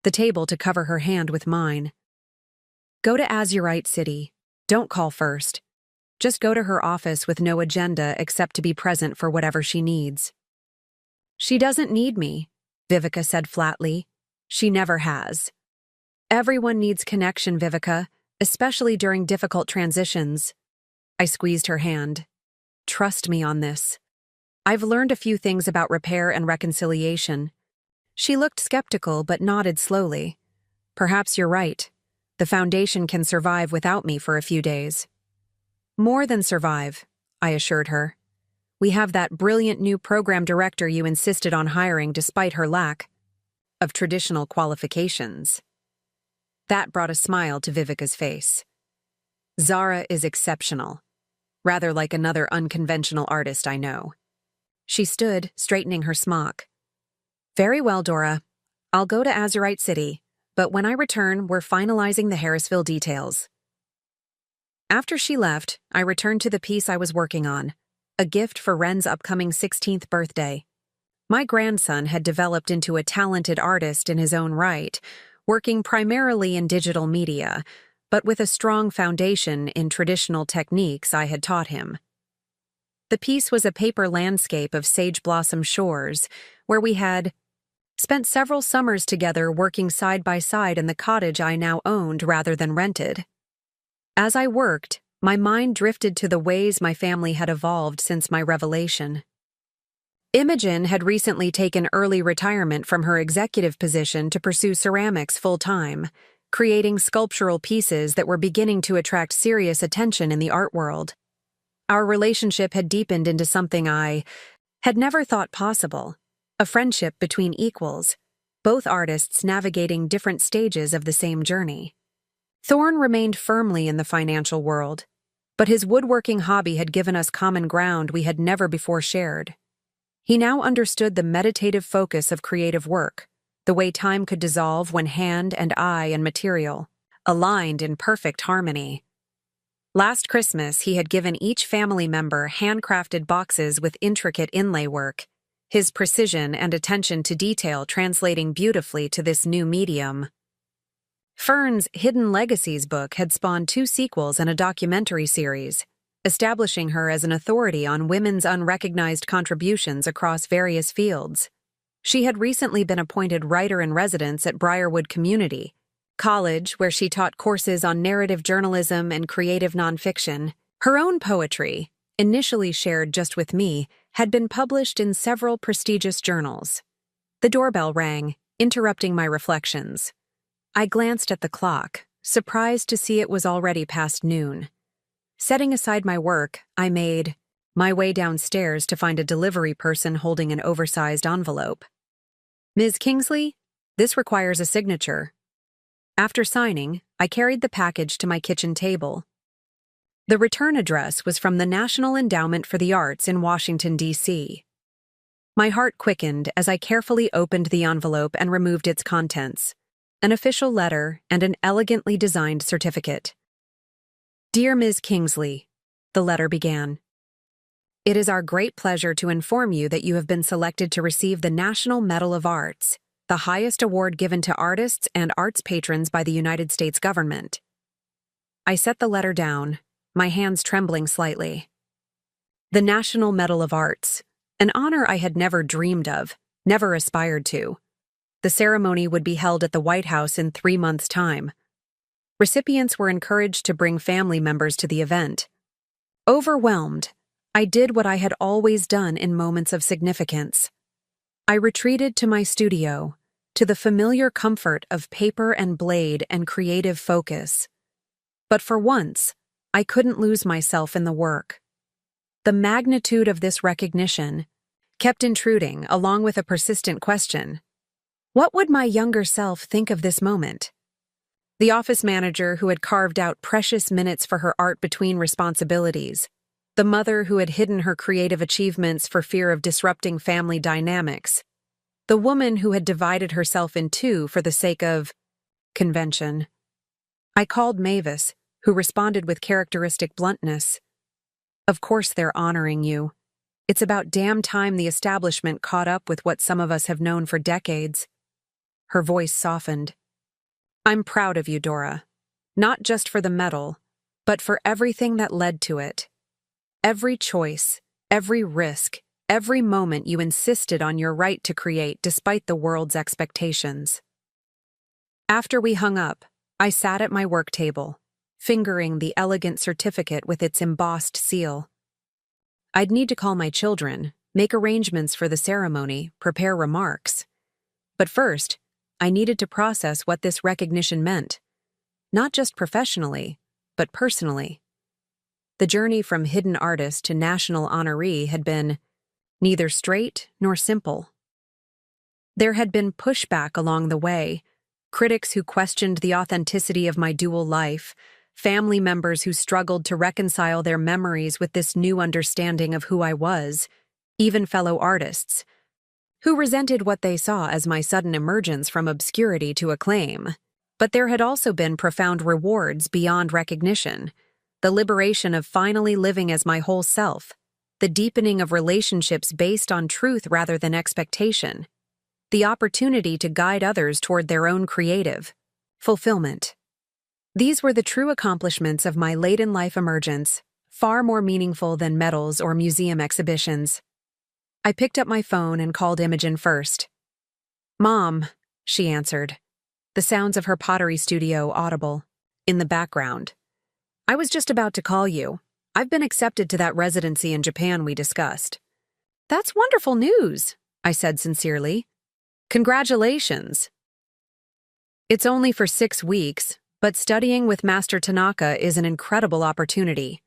the table to cover her hand with mine. "Go to Azurite City. Don't call first. Just go to her office with no agenda except to be present for whatever she needs." "She doesn't need me," Vivica said flatly. "She never has." "Everyone needs connection, Vivica, especially during difficult transitions." I squeezed her hand. "Trust me on this. I've learned a few things about repair and reconciliation." She looked skeptical but nodded slowly. "Perhaps you're right. The foundation can survive without me for a few days." "More than survive," I assured her. "We have that brilliant new program director you insisted on hiring despite her lack of traditional qualifications." That brought a smile to Vivica's face. "Zara is exceptional, rather like another unconventional artist I know." She stood, straightening her smock. "Very well, Dora. I'll go to Azurite City, but when I return, we're finalizing the Harrisville details." After she left, I returned to the piece I was working on, a gift for Ren's upcoming 16th birthday. My grandson had developed into a talented artist in his own right, working primarily in digital media, but with a strong foundation in traditional techniques I had taught him. The piece was a paper landscape of sage blossom shores, where we had spent several summers together working side by side in the cottage I now owned rather than rented. As I worked, my mind drifted to the ways my family had evolved since my revelation. Imogen had recently taken early retirement from her executive position to pursue ceramics full-time, creating sculptural pieces that were beginning to attract serious attention in the art world. Our relationship had deepened into something I had never thought possible, a friendship between equals, both artists navigating different stages of the same journey. Thorne remained firmly in the financial world, but his woodworking hobby had given us common ground we had never before shared. He now understood the meditative focus of creative work, the way time could dissolve when hand and eye and material aligned in perfect harmony. Last Christmas, he had given each family member handcrafted boxes with intricate inlay work, his precision and attention to detail translating beautifully to this new medium. Fern's Hidden Legacies book had spawned 2 sequels and a documentary series, establishing her as an authority on women's unrecognized contributions across various fields. She had recently been appointed writer-in-residence at Briarwood Community College, where she taught courses on narrative journalism and creative nonfiction. Her own poetry, initially shared just with me, had been published in several prestigious journals. The doorbell rang, interrupting my reflections. I glanced at the clock, surprised to see it was already past noon. Setting aside my work, I made my way downstairs to find a delivery person holding an oversized envelope. "Ms. Kingsley, this requires a signature." After signing, I carried the package to my kitchen table. The return address was from the National Endowment for the Arts in Washington, D.C. My heart quickened as I carefully opened the envelope and removed its contents, an official letter and an elegantly designed certificate. "Dear Ms. Kingsley," the letter began, "it is our great pleasure to inform you that you have been selected to receive the National Medal of Arts, the highest award given to artists and arts patrons by the United States government." I set the letter down, my hands trembling slightly. The National Medal of Arts, an honor I had never dreamed of, never aspired to. The ceremony would be held at the White House in 3 months' time. Recipients were encouraged to bring family members to the event. Overwhelmed, I did what I had always done in moments of significance. I retreated to my studio, to the familiar comfort of paper and blade and creative focus. But for once, I couldn't lose myself in the work. The magnitude of this recognition kept intruding, along with a persistent question. What would my younger self think of this moment? The office manager who had carved out precious minutes for her art between responsibilities, the mother who had hidden her creative achievements for fear of disrupting family dynamics, the woman who had divided herself in 2 for the sake of convention. I called Mavis, who responded with characteristic bluntness. "Of course they're honoring you. It's about damn time the establishment caught up with what some of us have known for decades." Her voice softened. "I'm proud of you, Dora. Not just for the medal, but for everything that led to it. Every choice, every risk, every moment you insisted on your right to create despite the world's expectations." After we hung up, I sat at my work table, fingering the elegant certificate with its embossed seal. I'd need to call my children, make arrangements for the ceremony, prepare remarks. But first, I needed to process what this recognition meant, not just professionally, but personally. The journey from hidden artist to national honoree had been neither straight nor simple. There had been pushback along the way, critics who questioned the authenticity of my dual life, family members who struggled to reconcile their memories with this new understanding of who I was, even fellow artists, who resented what they saw as my sudden emergence from obscurity to acclaim. But there had also been profound rewards beyond recognition, the liberation of finally living as my whole self, the deepening of relationships based on truth rather than expectation, the opportunity to guide others toward their own creative fulfillment. These were the true accomplishments of my late-in-life emergence, far more meaningful than medals or museum exhibitions. I picked up my phone and called Imogen first. "Mom," she answered, the sounds of her pottery studio audible in the background. "I was just about to call you. I've been accepted to that residency in Japan we discussed." That's wonderful news, I said sincerely. Congratulations. It's only for 6 weeks, but studying with Master Tanaka is an incredible opportunity.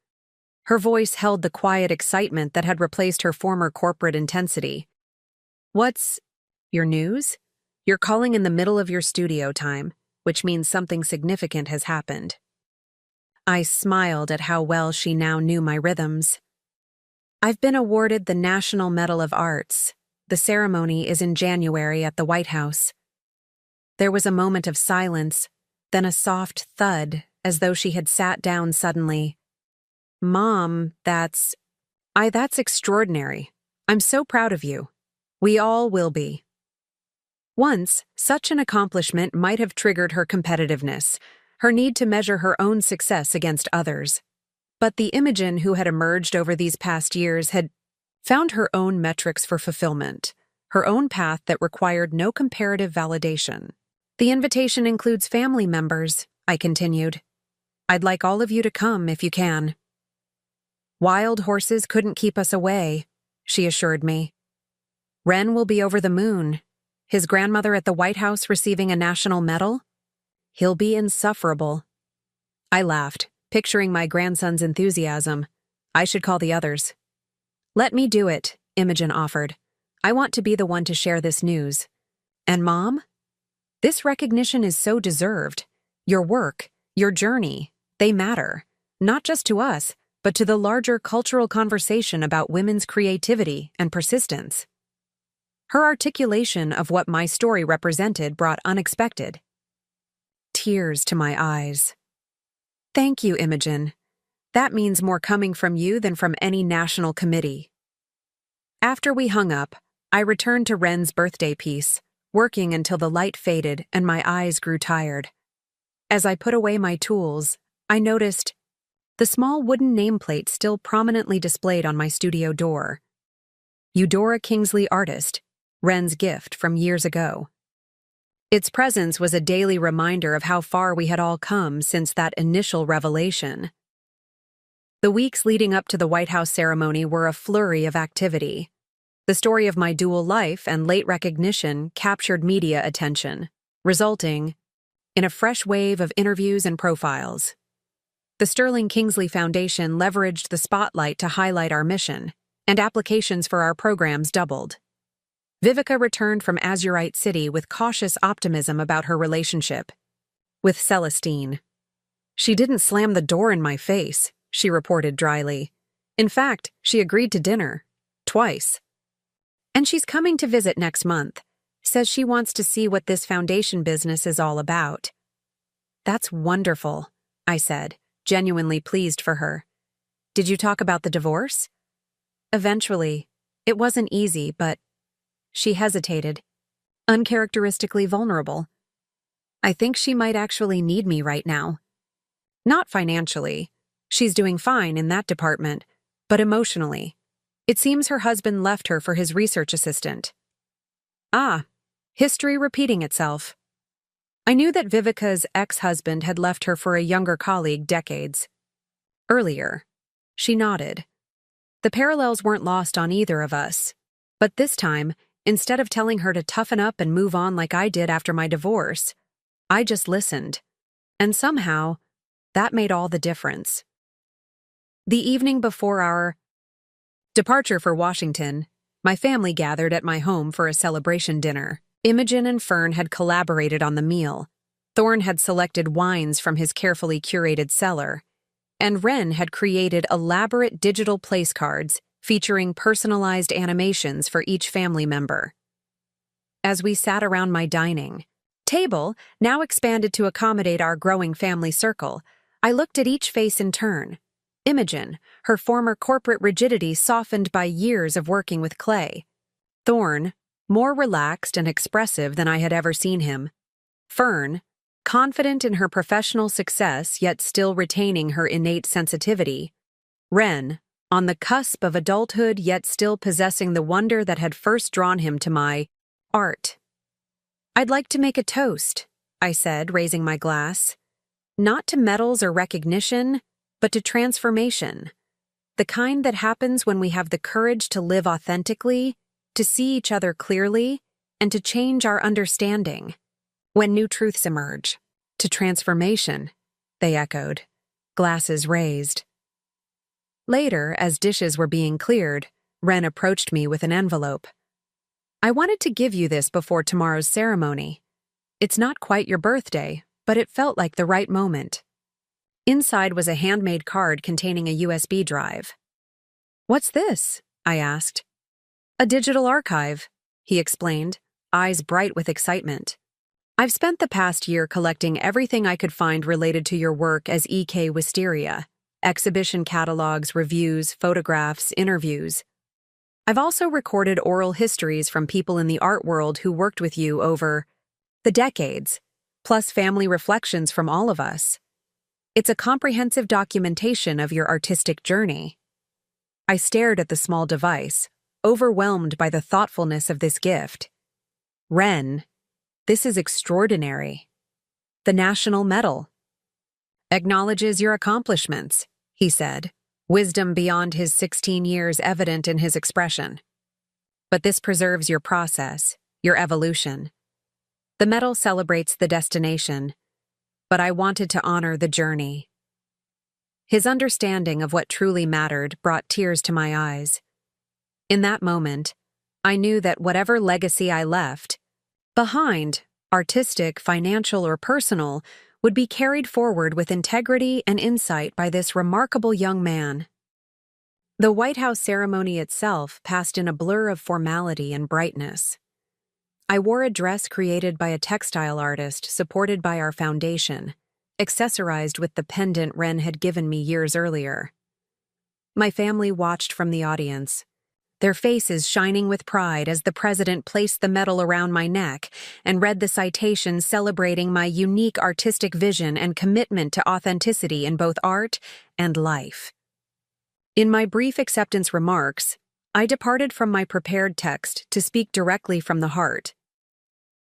Her voice held the quiet excitement that had replaced her former corporate intensity. What's your news? You're calling in the middle of your studio time, which means something significant has happened. I smiled at how well she now knew my rhythms. I've been awarded the National Medal of Arts. The ceremony is in January at the White House. There was a moment of silence, then a soft thud, as though she had sat down suddenly. Mom, that's extraordinary. I'm so proud of you. We all will be. Once, such an accomplishment might have triggered her competitiveness, her need to measure her own success against others. But the Imogen who had emerged over these past years had found her own metrics for fulfillment, her own path that required no comparative validation. The invitation includes family members, I continued. I'd like all of you to come if you can. Wild horses couldn't keep us away, she assured me. Ren will be over the moon. His grandmother at the White House receiving a national medal? He'll be insufferable. I laughed, picturing my grandson's enthusiasm. I should call the others. Let me do it, Imogen offered. I want to be the one to share this news. And Mom? This recognition is so deserved. Your work, your journey, they matter. Not just to us, but to the larger cultural conversation about women's creativity and persistence. Her articulation of what my story represented brought unexpected tears to my eyes. Thank you, Imogen. That means more coming from you than from any national committee. After we hung up, I returned to Ren's birthday piece, working until the light faded and my eyes grew tired. As I put away my tools, I noticed the small wooden nameplate still prominently displayed on my studio door. Eudora Kingsley Artist, Ren's gift from years ago. Its presence was a daily reminder of how far we had all come since that initial revelation. The weeks leading up to the White House ceremony were a flurry of activity. The story of my dual life and late recognition captured media attention, resulting in a fresh wave of interviews and profiles. The Sterling Kingsley Foundation leveraged the spotlight to highlight our mission, and applications for our programs doubled. Vivica returned from Azurite City with cautious optimism about her relationship with Celestine. She didn't slam the door in my face, she reported dryly. In fact, she agreed to dinner. Twice. And she's coming to visit next month. Says she wants to see what this foundation business is all about. That's wonderful, I said, genuinely pleased for her. Did you talk about the divorce? Eventually. It wasn't easy, but... She hesitated, uncharacteristically vulnerable. I think she might actually need me right now. Not financially. She's doing fine in that department, but emotionally. It seems her husband left her for his research assistant. Ah, history repeating itself. I knew that Vivica's ex-husband had left her for a younger colleague decades earlier. She nodded. The parallels weren't lost on either of us. But this time, instead of telling her to toughen up and move on like I did after my divorce, I just listened. And somehow, that made all the difference. The evening before our departure for Washington, my family gathered at my home for a celebration dinner. Imogen and Fern had collaborated on the meal. Thorne had selected wines from his carefully curated cellar, and Ren had created elaborate digital place cards featuring personalized animations for each family member. As we sat around my dining table, now expanded to accommodate our growing family circle, I looked at each face in turn. Imogen, her former corporate rigidity softened by years of working with clay. Thorne, more relaxed and expressive than I had ever seen him. Fern, confident in her professional success yet still retaining her innate sensitivity. Ren, on the cusp of adulthood yet still possessing the wonder that had first drawn him to my art. I'd like to make a toast, I said, raising my glass. Not to medals or recognition, but to transformation. The the kind that happens when we have the courage to live authentically, to see each other clearly, and to change our understanding. When new truths emerge. To transformation, they echoed, glasses raised. Later, as dishes were being cleared, Ren approached me with an envelope. I wanted to give you this before tomorrow's ceremony. It's not quite your birthday, but it felt like the right moment. Inside was a handmade card containing a USB drive. What's this? I asked. A digital archive, he explained, eyes bright with excitement. I've spent the past year collecting everything I could find related to your work as E.K. Wisteria, exhibition catalogs, reviews, photographs, interviews. I've also recorded oral histories from people in the art world who worked with you over the decades, plus family reflections from all of us. It's a comprehensive documentation of your artistic journey. I stared at the small device, overwhelmed by the thoughtfulness of this gift. Ren, this is extraordinary. The National Medal acknowledges your accomplishments, he said, wisdom beyond his 16 years evident in his expression. But this preserves your process, your evolution. The medal celebrates the destination, but I wanted to honor the journey. His understanding of what truly mattered brought tears to my eyes. In that moment, I knew that whatever legacy I left behind, artistic, financial, or personal, would be carried forward with integrity and insight by this remarkable young man. The White House ceremony itself passed in a blur of formality and brightness. I wore a dress created by a textile artist supported by our foundation, accessorized with the pendant Ren had given me years earlier. My family watched from the audience, their faces shining with pride as the president placed the medal around my neck and read the citation celebrating my unique artistic vision and commitment to authenticity in both art and life. In my brief acceptance remarks, I departed from my prepared text to speak directly from the heart.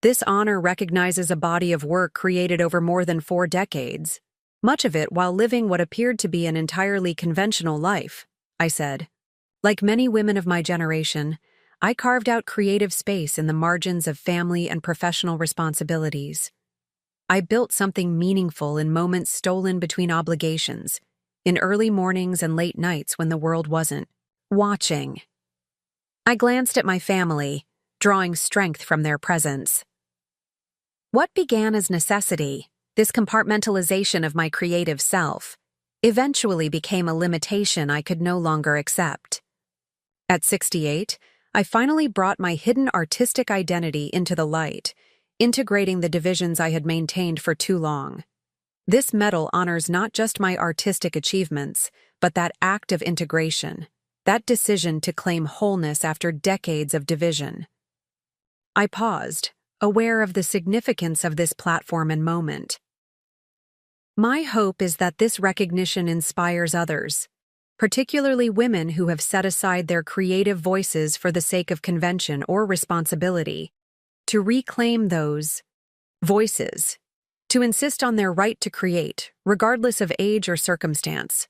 This honor recognizes a body of work created over more than 4 decades, much of it while living what appeared to be an entirely conventional life, I said. Like many women of my generation, I carved out creative space in the margins of family and professional responsibilities. I built something meaningful in moments stolen between obligations, in early mornings and late nights when the world wasn't watching. I glanced at my family, drawing strength from their presence. What began as necessity, this compartmentalization of my creative self, eventually became a limitation I could no longer accept. At 68, I finally brought my hidden artistic identity into the light, integrating the divisions I had maintained for too long. This medal honors not just my artistic achievements, but that act of integration, that decision to claim wholeness after decades of division. I paused, aware of the significance of this platform and moment. My hope is that this recognition inspires others, particularly women who have set aside their creative voices for the sake of convention or responsibility, to reclaim those voices, to insist on their right to create, regardless of age or circumstance.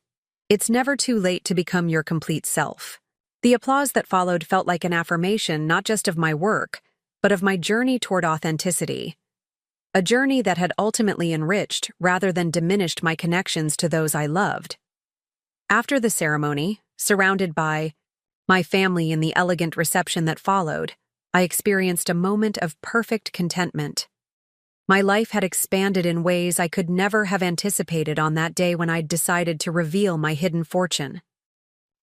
It's never too late to become your complete self. The applause that followed felt like an affirmation not just of my work, but of my journey toward authenticity. A journey that had ultimately enriched rather than diminished my connections to those I loved. After the ceremony, surrounded by my family in the elegant reception that followed, I experienced a moment of perfect contentment. My life had expanded in ways I could never have anticipated on that day when I'd decided to reveal my hidden fortune.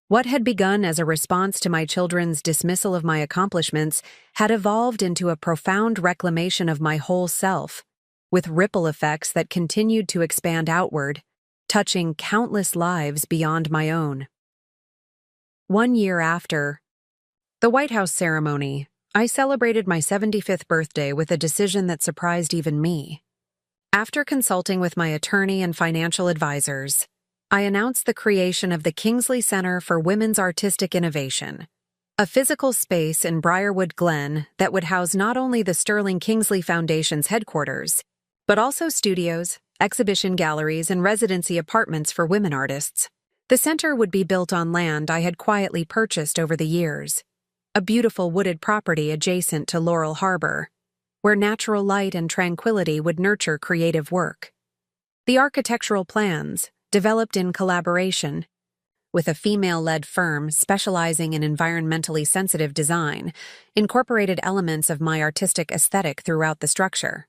What had begun as a response to my children's dismissal of my accomplishments had evolved into a profound reclamation of my whole self, with ripple effects that continued to expand outward, touching countless lives beyond my own. 1 year after the White House ceremony, I celebrated my 75th birthday with a decision that surprised even me. After consulting with my attorney and financial advisors, I announced the creation of the Kingsley Center for Women's Artistic Innovation, a physical space in Briarwood Glen that would house not only the Sterling Kingsley Foundation's headquarters, but also studios, exhibition galleries, and residency apartments for women artists. The center would be built on land I had quietly purchased over the years, a beautiful wooded property adjacent to Laurel Harbor, where natural light and tranquility would nurture creative work. The architectural plans, developed in collaboration with a female-led firm specializing in environmentally sensitive design, incorporated elements of my artistic aesthetic throughout the structure.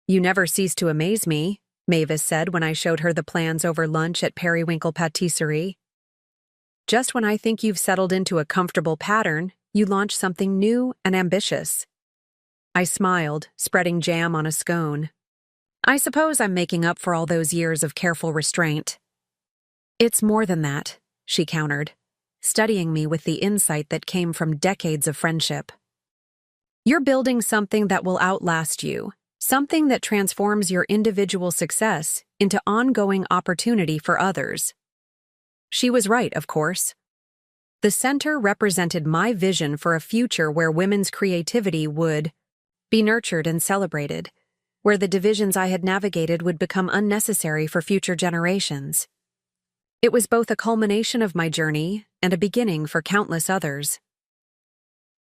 "You never cease to amaze me," Mavis said when I showed her the plans over lunch at Periwinkle Patisserie. "Just when I think you've settled into a comfortable pattern, you launch something new and ambitious." I smiled, spreading jam on a scone. "I suppose I'm making up for all those years of careful restraint." "It's more than that," she countered, studying me with the insight that came from decades of friendship. "You're building something that will outlast you, something that transforms your individual success into ongoing opportunity for others." She was right, of course. The center represented my vision for a future where women's creativity would be nurtured and celebrated, where the divisions I had navigated would become unnecessary for future generations. It was both a culmination of my journey and a beginning for countless others.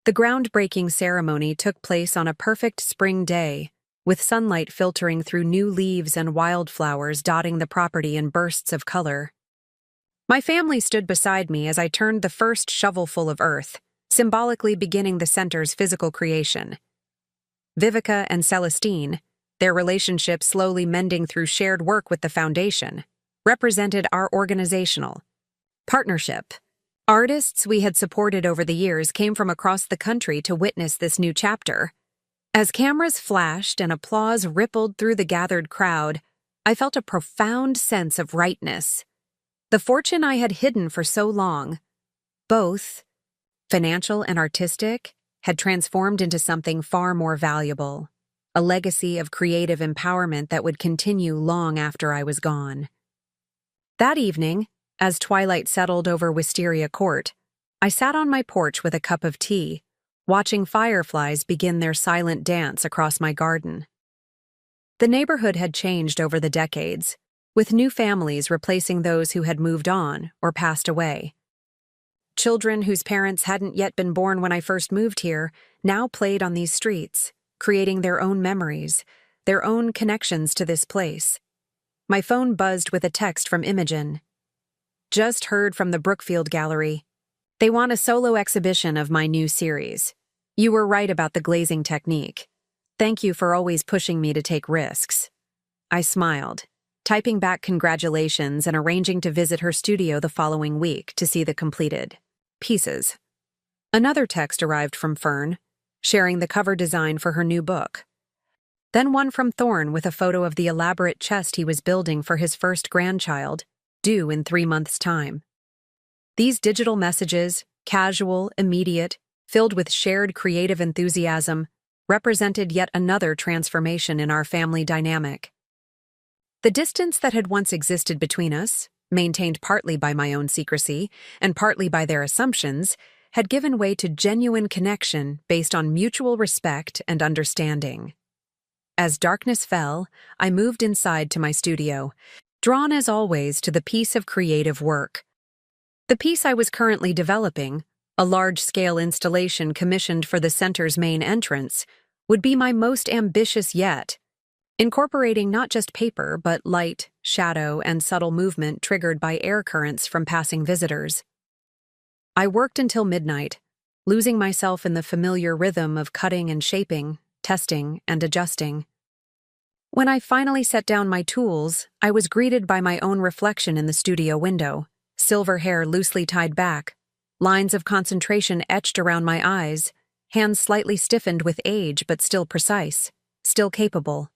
The groundbreaking ceremony took place on a perfect spring day, with sunlight filtering through new leaves and wildflowers dotting the property in bursts of color. My family stood beside me as I turned the first shovelful of earth, symbolically beginning the center's physical creation. Vivica and Celestine, their relationship slowly mending through shared work with the foundation, represented our organizational partnership. Artists we had supported over the years came from across the country to witness this new chapter. As cameras flashed and applause rippled through the gathered crowd, I felt a profound sense of rightness. The fortune I had hidden for so long, both financial and artistic, had transformed into something far more valuable, a legacy of creative empowerment that would continue long after I was gone. That evening, as twilight settled over Wisteria Court, I sat on my porch with a cup of tea, watching fireflies begin their silent dance across my garden. The neighborhood had changed over the decades, with new families replacing those who had moved on or passed away. Children whose parents hadn't yet been born when I first moved here now played on these streets, creating their own memories, their own connections to this place. My phone buzzed with a text from Imogen. "Just heard from the Brookfield Gallery. They want a solo exhibition of my new series. You were right about the glazing technique. Thank you for always pushing me to take risks." I smiled, typing back congratulations and arranging to visit her studio the following week to see the completed pieces. Another text arrived from Fern, sharing the cover design for her new book. Then one from Thorne with a photo of the elaborate chest he was building for his first grandchild, due in 3 months' time. These digital messages, casual, immediate, filled with shared creative enthusiasm, represented yet another transformation in our family dynamic. The distance that had once existed between us, maintained partly by my own secrecy and partly by their assumptions, had given way to genuine connection based on mutual respect and understanding. As darkness fell, I moved inside to my studio, drawn as always to the piece of creative work. The piece I was currently developing, a large-scale installation commissioned for the center's main entrance, would be my most ambitious yet, incorporating not just paper but light, shadow, and subtle movement triggered by air currents from passing visitors. I worked until midnight, losing myself in the familiar rhythm of cutting and shaping, testing and adjusting. When I finally set down my tools, I was greeted by my own reflection in the studio window, silver hair loosely tied back, lines of concentration etched around my eyes, hands slightly stiffened with age but still precise, still capable.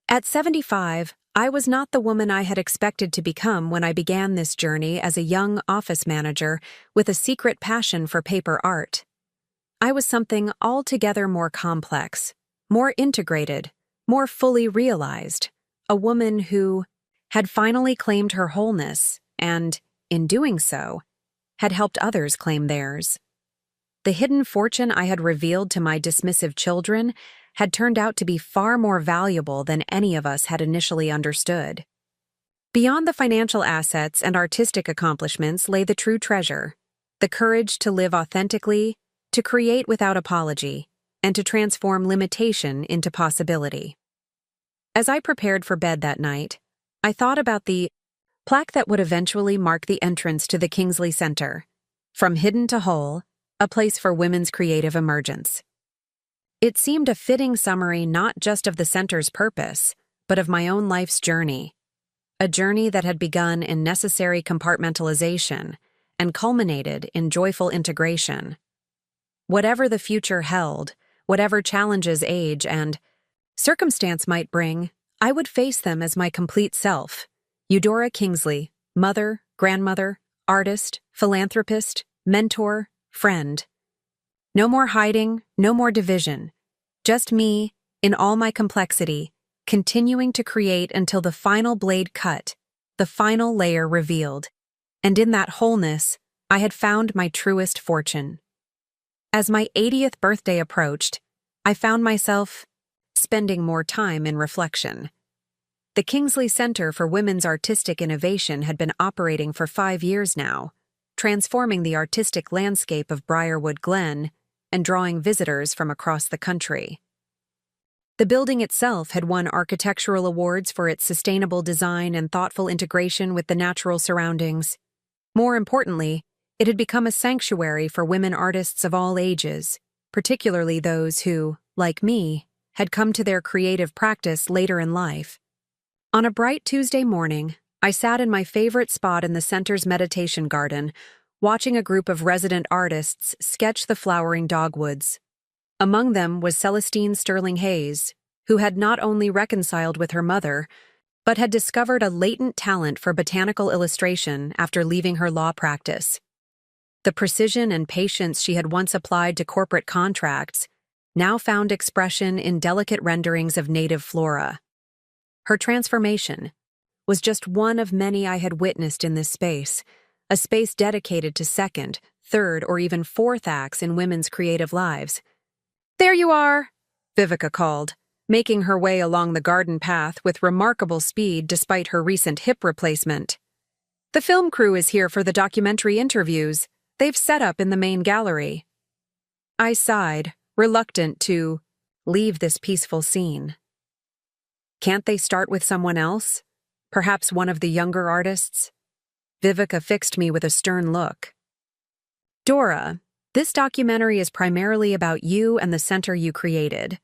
At 75, I was not the woman I had expected to become when I began this journey as a young office manager with a secret passion for paper art. I was something altogether more complex, more integrated, more fully realized, a woman who had finally claimed her wholeness and, in doing so, had helped others claim theirs. The hidden fortune I had revealed to my dismissive children had turned out to be far more valuable than any of us had initially understood. Beyond the financial assets and artistic accomplishments lay the true treasure, the courage to live authentically, to create without apology, and to transform limitation into possibility. As I prepared for bed that night, I thought about the plaque that would eventually mark the entrance to the Kingsley Center, from hidden to whole, a place for women's creative emergence. It seemed a fitting summary not just of the center's purpose, but of my own life's journey, a journey that had begun in necessary compartmentalization and culminated in joyful integration. Whatever the future held, whatever challenges age and circumstance might bring, I would face them as my complete self. Eudora Kingsley, mother, grandmother, artist, philanthropist, mentor, friend. No more hiding, no more division. Just me, in all my complexity, continuing to create until the final blade cut, the final layer revealed. And in that wholeness, I had found my truest fortune. As my 80th birthday approached, I found myself spending more time in reflection. The Kingsley Center for Women's Artistic Innovation had been operating for 5 years now, transforming the artistic landscape of Briarwood Glen and drawing visitors from across the country. The building itself had won architectural awards for its sustainable design and thoughtful integration with the natural surroundings. More importantly, it had become a sanctuary for women artists of all ages, particularly those who, like me, had come to their creative practice later in life. On a bright Tuesday morning, I sat in my favorite spot in the center's meditation garden, watching a group of resident artists sketch the flowering dogwoods. Among them was Celestine Sterling Hayes, who had not only reconciled with her mother, but had discovered a latent talent for botanical illustration after leaving her law practice. The precision and patience she had once applied to corporate contracts now found expression in delicate renderings of native flora. Her transformation was just one of many I had witnessed in this space, a space dedicated to second, third, or even fourth acts in women's creative lives. "There you are," Vivica called, making her way along the garden path with remarkable speed despite her recent hip replacement. "The film crew is here for the documentary interviews. They've set up in the main gallery." I sighed, reluctant to leave this peaceful scene. "Can't they start with someone else? Perhaps one of the younger artists?" Vivica fixed me with a stern look. "Dora, this documentary is primarily about you and the center you created.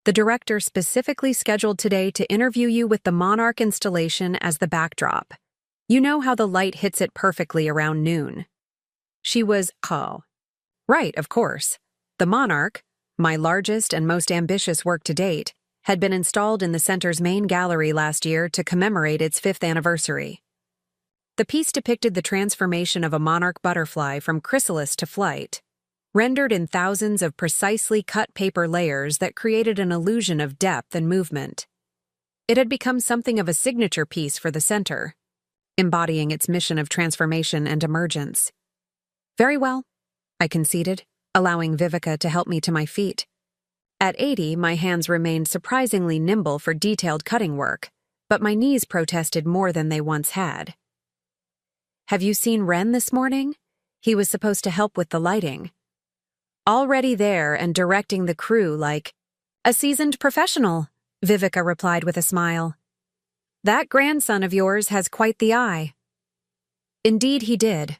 The director specifically scheduled today to interview you with the Monarch installation as the backdrop. You know how the light hits it perfectly around noon." She was, "Oh. Right, of course. The Monarch, my largest and most ambitious work to date, had been installed in the center's main gallery last year to commemorate its 5th anniversary. The piece depicted the transformation of a monarch butterfly from chrysalis to flight, rendered in thousands of precisely cut paper layers that created an illusion of depth and movement. It had become something of a signature piece for the center, embodying its mission of transformation and emergence. "Very well," I conceded, allowing Vivica to help me to my feet. At 80, my hands remained surprisingly nimble for detailed cutting work, but my knees protested more than they once had. "Have you seen Ren this morning? He was supposed to help with the lighting." "Already there and directing the crew like a seasoned professional," Vivica replied with a smile. "That grandson of yours has quite the eye." Indeed he did.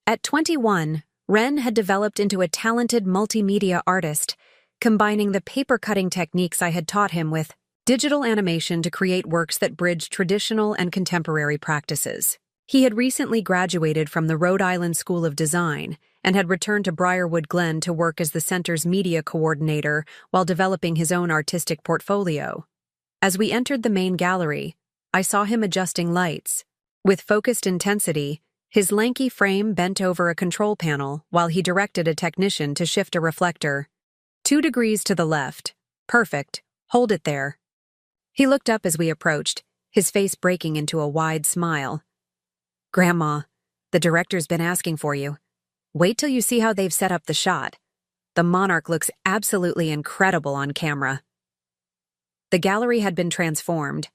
At 21, Ren had developed into a talented multimedia artist, combining the paper-cutting techniques I had taught him with digital animation to create works that bridged traditional and contemporary practices. He had recently graduated from the Rhode Island School of Design and had returned to Briarwood Glen to work as the center's media coordinator while developing his own artistic portfolio. As we entered the main gallery, I saw him adjusting lights. With focused intensity, his lanky frame bent over a control panel while he directed a technician to shift a reflector. 2 degrees to the left. Perfect. Hold it there. He looked up as we approached, his face breaking into a wide smile. "Grandma, the director's been asking for you. Wait till you see how they've set up the shot. The Monarch looks absolutely incredible on camera." The gallery had been transformed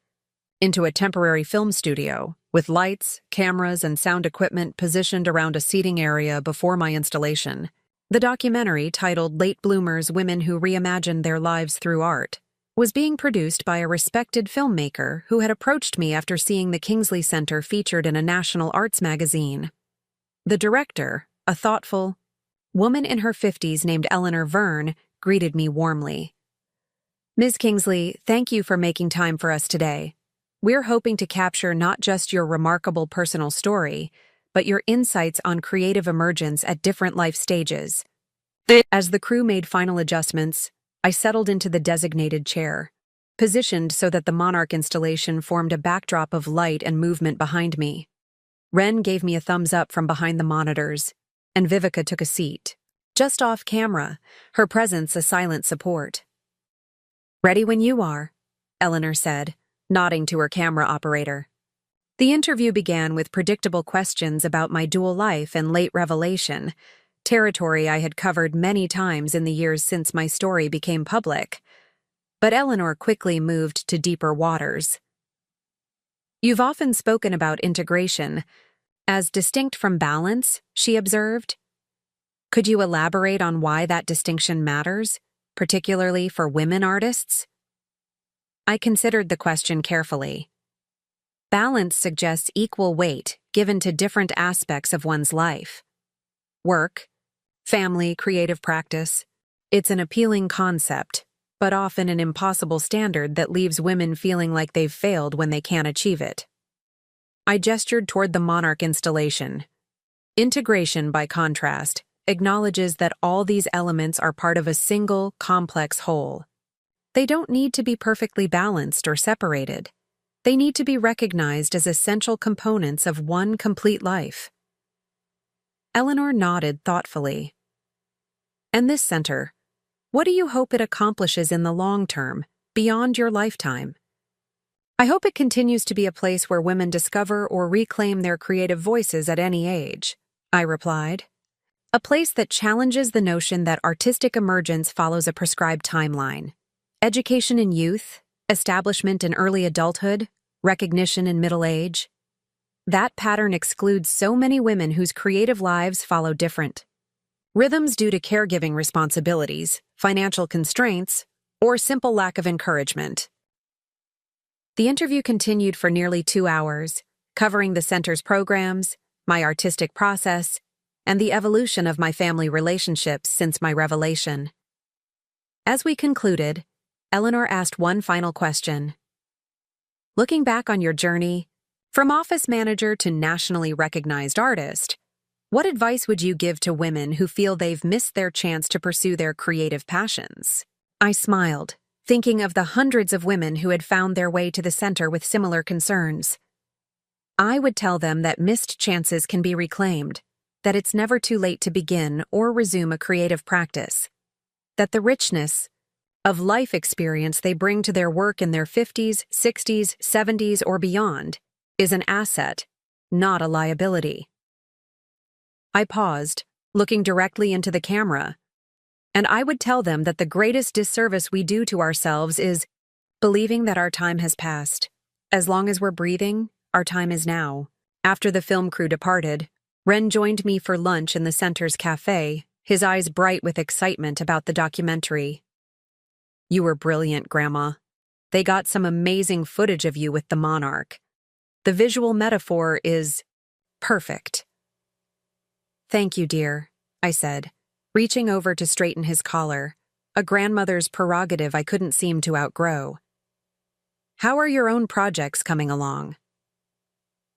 into a temporary film studio, with lights, cameras, and sound equipment positioned around a seating area before my installation. The documentary, titled Late Bloomers: Women Who Reimagined Their Lives Through Art, was being produced by a respected filmmaker who had approached me after seeing the Kingsley Center featured in a national arts magazine. The director, a thoughtful woman in her 50s named Eleanor Verne, greeted me warmly. "Ms. Kingsley, thank you for making time for us today. We're hoping to capture not just your remarkable personal story, but your insights on creative emergence at different life stages." As the crew made final adjustments, I settled into the designated chair, positioned so that the monarch installation formed a backdrop of light and movement behind me. Ren gave me a thumbs up from behind the monitors, and Vivica took a seat, just off camera, her presence a silent support. "Ready when you are," Eleanor said, nodding to her camera operator. The interview began with predictable questions about my dual life and late revelation, territory I had covered many times in the years since my story became public. But Eleanor quickly moved to deeper waters. "You've often spoken about integration as distinct from balance," she observed. "Could you elaborate on why that distinction matters, particularly for women artists?" I considered the question carefully. Balance suggests equal weight given to different aspects of one's life. Work, family, creative practice. It's an appealing concept, but often an impossible standard that leaves women feeling like they've failed when they can't achieve it. I gestured toward the monarch installation. Integration, by contrast, acknowledges that all these elements are part of a single, complex whole. They don't need to be perfectly balanced or separated. They need to be recognized as essential components of one complete life. Eleanor nodded thoughtfully. "And this center, what do you hope it accomplishes in the long term, beyond your lifetime?" "I hope it continues to be a place where women discover or reclaim their creative voices at any age," I replied. "A place that challenges the notion that artistic emergence follows a prescribed timeline. Education in youth, establishment in early adulthood, recognition in middle age. That pattern excludes so many women whose creative lives follow different rhythms due to caregiving responsibilities, financial constraints, or simple lack of encouragement." The interview continued for nearly 2 hours, covering the center's programs, my artistic process, and the evolution of my family relationships since my revelation. As we concluded, Eleanor asked one final question. "Looking back on your journey, from office manager to nationally recognized artist, what advice would you give to women who feel they've missed their chance to pursue their creative passions?" I smiled, thinking of the hundreds of women who had found their way to the center with similar concerns. I would tell them that missed chances can be reclaimed, that it's never too late to begin or resume a creative practice, that the richness of life experience they bring to their work in their 50s, 60s, 70s, or beyond is an asset, not a liability. I paused, looking directly into the camera, and I would tell them that the greatest disservice we do to ourselves is believing that our time has passed. As long as we're breathing, our time is now. After the film crew departed, Ren joined me for lunch in the center's cafe, his eyes bright with excitement about the documentary. "You were brilliant, Grandma. They got some amazing footage of you with the monarch. The visual metaphor is perfect." "Thank you, dear," I said, reaching over to straighten his collar, a grandmother's prerogative I couldn't seem to outgrow. "How are your own projects coming along?"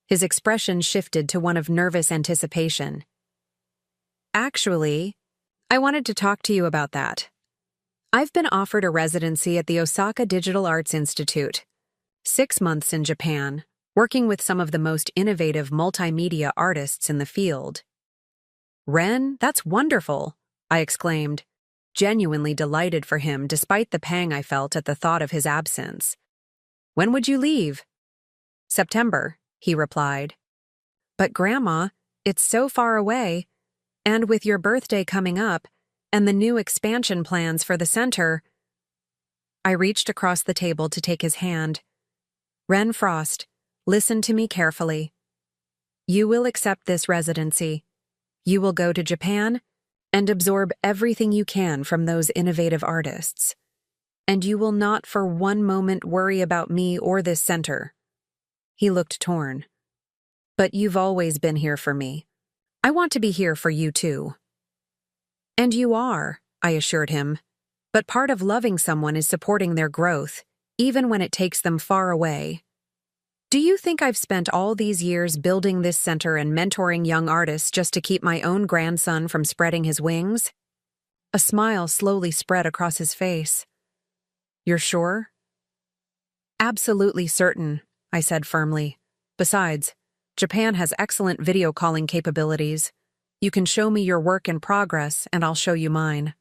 His expression shifted to one of nervous anticipation. "Actually, I wanted to talk to you about that. I've been offered a residency at the Osaka Digital Arts Institute, 6 months in Japan, working with some of the most innovative multimedia artists in the field." "Ren, that's wonderful," I exclaimed, genuinely delighted for him despite the pang I felt at the thought of his absence. "When would you leave?" "September," he replied. "But Grandma, it's so far away, and with your birthday coming up, and the new expansion plans for the center." I reached across the table to take his hand. "Ren Frost, Listen to me carefully. You will accept this residency. You will go to Japan and absorb everything you can from those innovative artists. And you will not for one moment worry about me or this center. He looked torn. But you've always been here for me. I want to be here for you too. And you are, I assured him. But part of loving someone is supporting their growth, even when it takes them far away. Do you think I've spent all these years building this center and mentoring young artists just to keep my own grandson from spreading his wings? A smile slowly spread across his face. You're sure? Absolutely certain, I said firmly. Besides, Japan has excellent video calling capabilities. You can show me your work in progress, and I'll show you mine.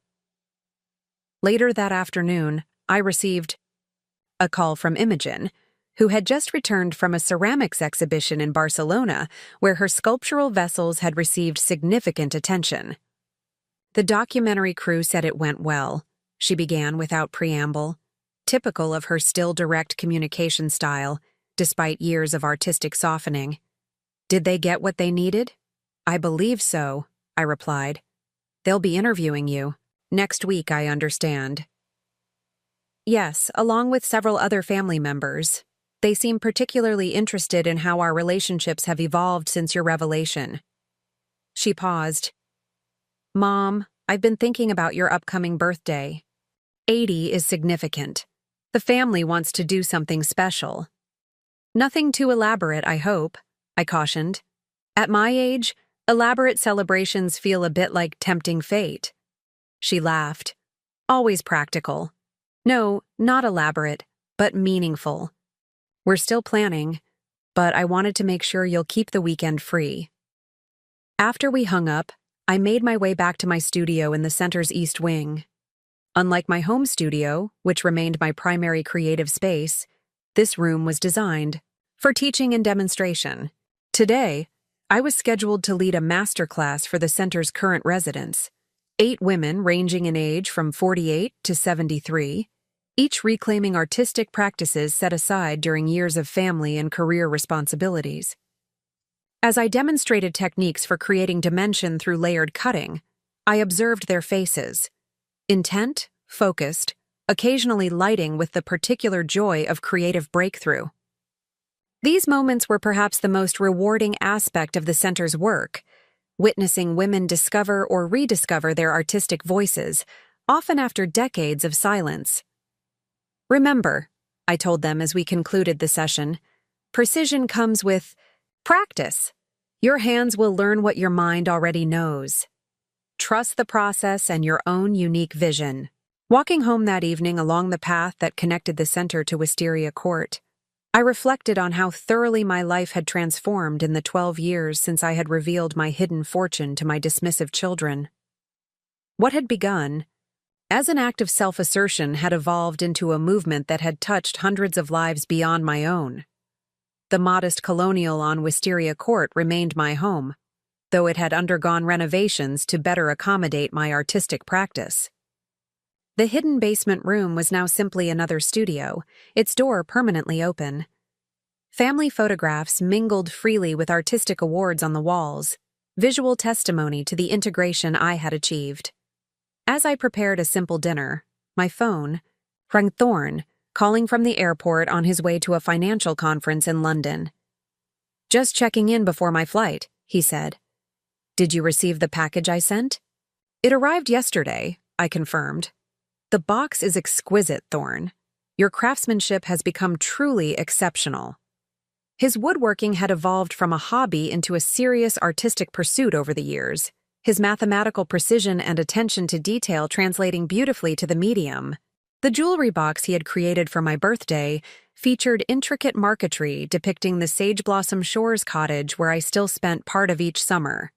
Later that afternoon, I received a call from Imogen, who had just returned from a ceramics exhibition in Barcelona where her sculptural vessels had received significant attention. The documentary crew said it went well, she began without preamble, typical of her still direct communication style, despite years of artistic softening. Did they get what they needed? I believe so, I replied. They'll be interviewing you. Next week, I understand. Yes, along with several other family members. They seem particularly interested in how our relationships have evolved since your revelation. She paused. Mom, I've been thinking about your upcoming birthday. 80 is significant. The family wants to do something special. Nothing too elaborate, I hope, I cautioned. At my age, elaborate celebrations feel a bit like tempting fate. She laughed. Always practical. No, not elaborate, but meaningful. We're still planning, but I wanted to make sure you'll keep the weekend free. After we hung up, I made my way back to my studio in the center's east wing. Unlike my home studio, which remained my primary creative space, this room was designed for teaching and demonstration. Today, I was scheduled to lead a masterclass for the center's current residents, 8 women ranging in age from 48 to 73, each reclaiming artistic practices set aside during years of family and career responsibilities. As I demonstrated techniques for creating dimension through layered cutting, I observed their faces, intent, focused, occasionally lighting with the particular joy of creative breakthrough. These moments were perhaps the most rewarding aspect of the center's work, witnessing women discover or rediscover their artistic voices, often after decades of silence. Remember, I told them as we concluded the session, precision comes with practice. Your hands will learn what your mind already knows. Trust the process and your own unique vision. Walking home that evening along the path that connected the center to Wisteria Court, I reflected on how thoroughly my life had transformed in the 12 years since I had revealed my hidden fortune to my dismissive children. What had begun as an act of self-assertion had evolved into a movement that had touched hundreds of lives beyond my own. The modest colonial on Wisteria Court remained my home, though it had undergone renovations to better accommodate my artistic practice. The hidden basement room was now simply another studio, its door permanently open. Family photographs mingled freely with artistic awards on the walls, visual testimony to the integration I had achieved. As I prepared a simple dinner, my phone rang. Thorne, calling from the airport on his way to a financial conference in London. Just checking in before my flight, he said. Did you receive the package I sent? It arrived yesterday, I confirmed. The box is exquisite, Thorne. Your craftsmanship has become truly exceptional. His woodworking had evolved from a hobby into a serious artistic pursuit over the years, his mathematical precision and attention to detail translating beautifully to the medium. The jewelry box he had created for my birthday featured intricate marquetry depicting the Sage Blossom Shores cottage where I still spent part of each summer.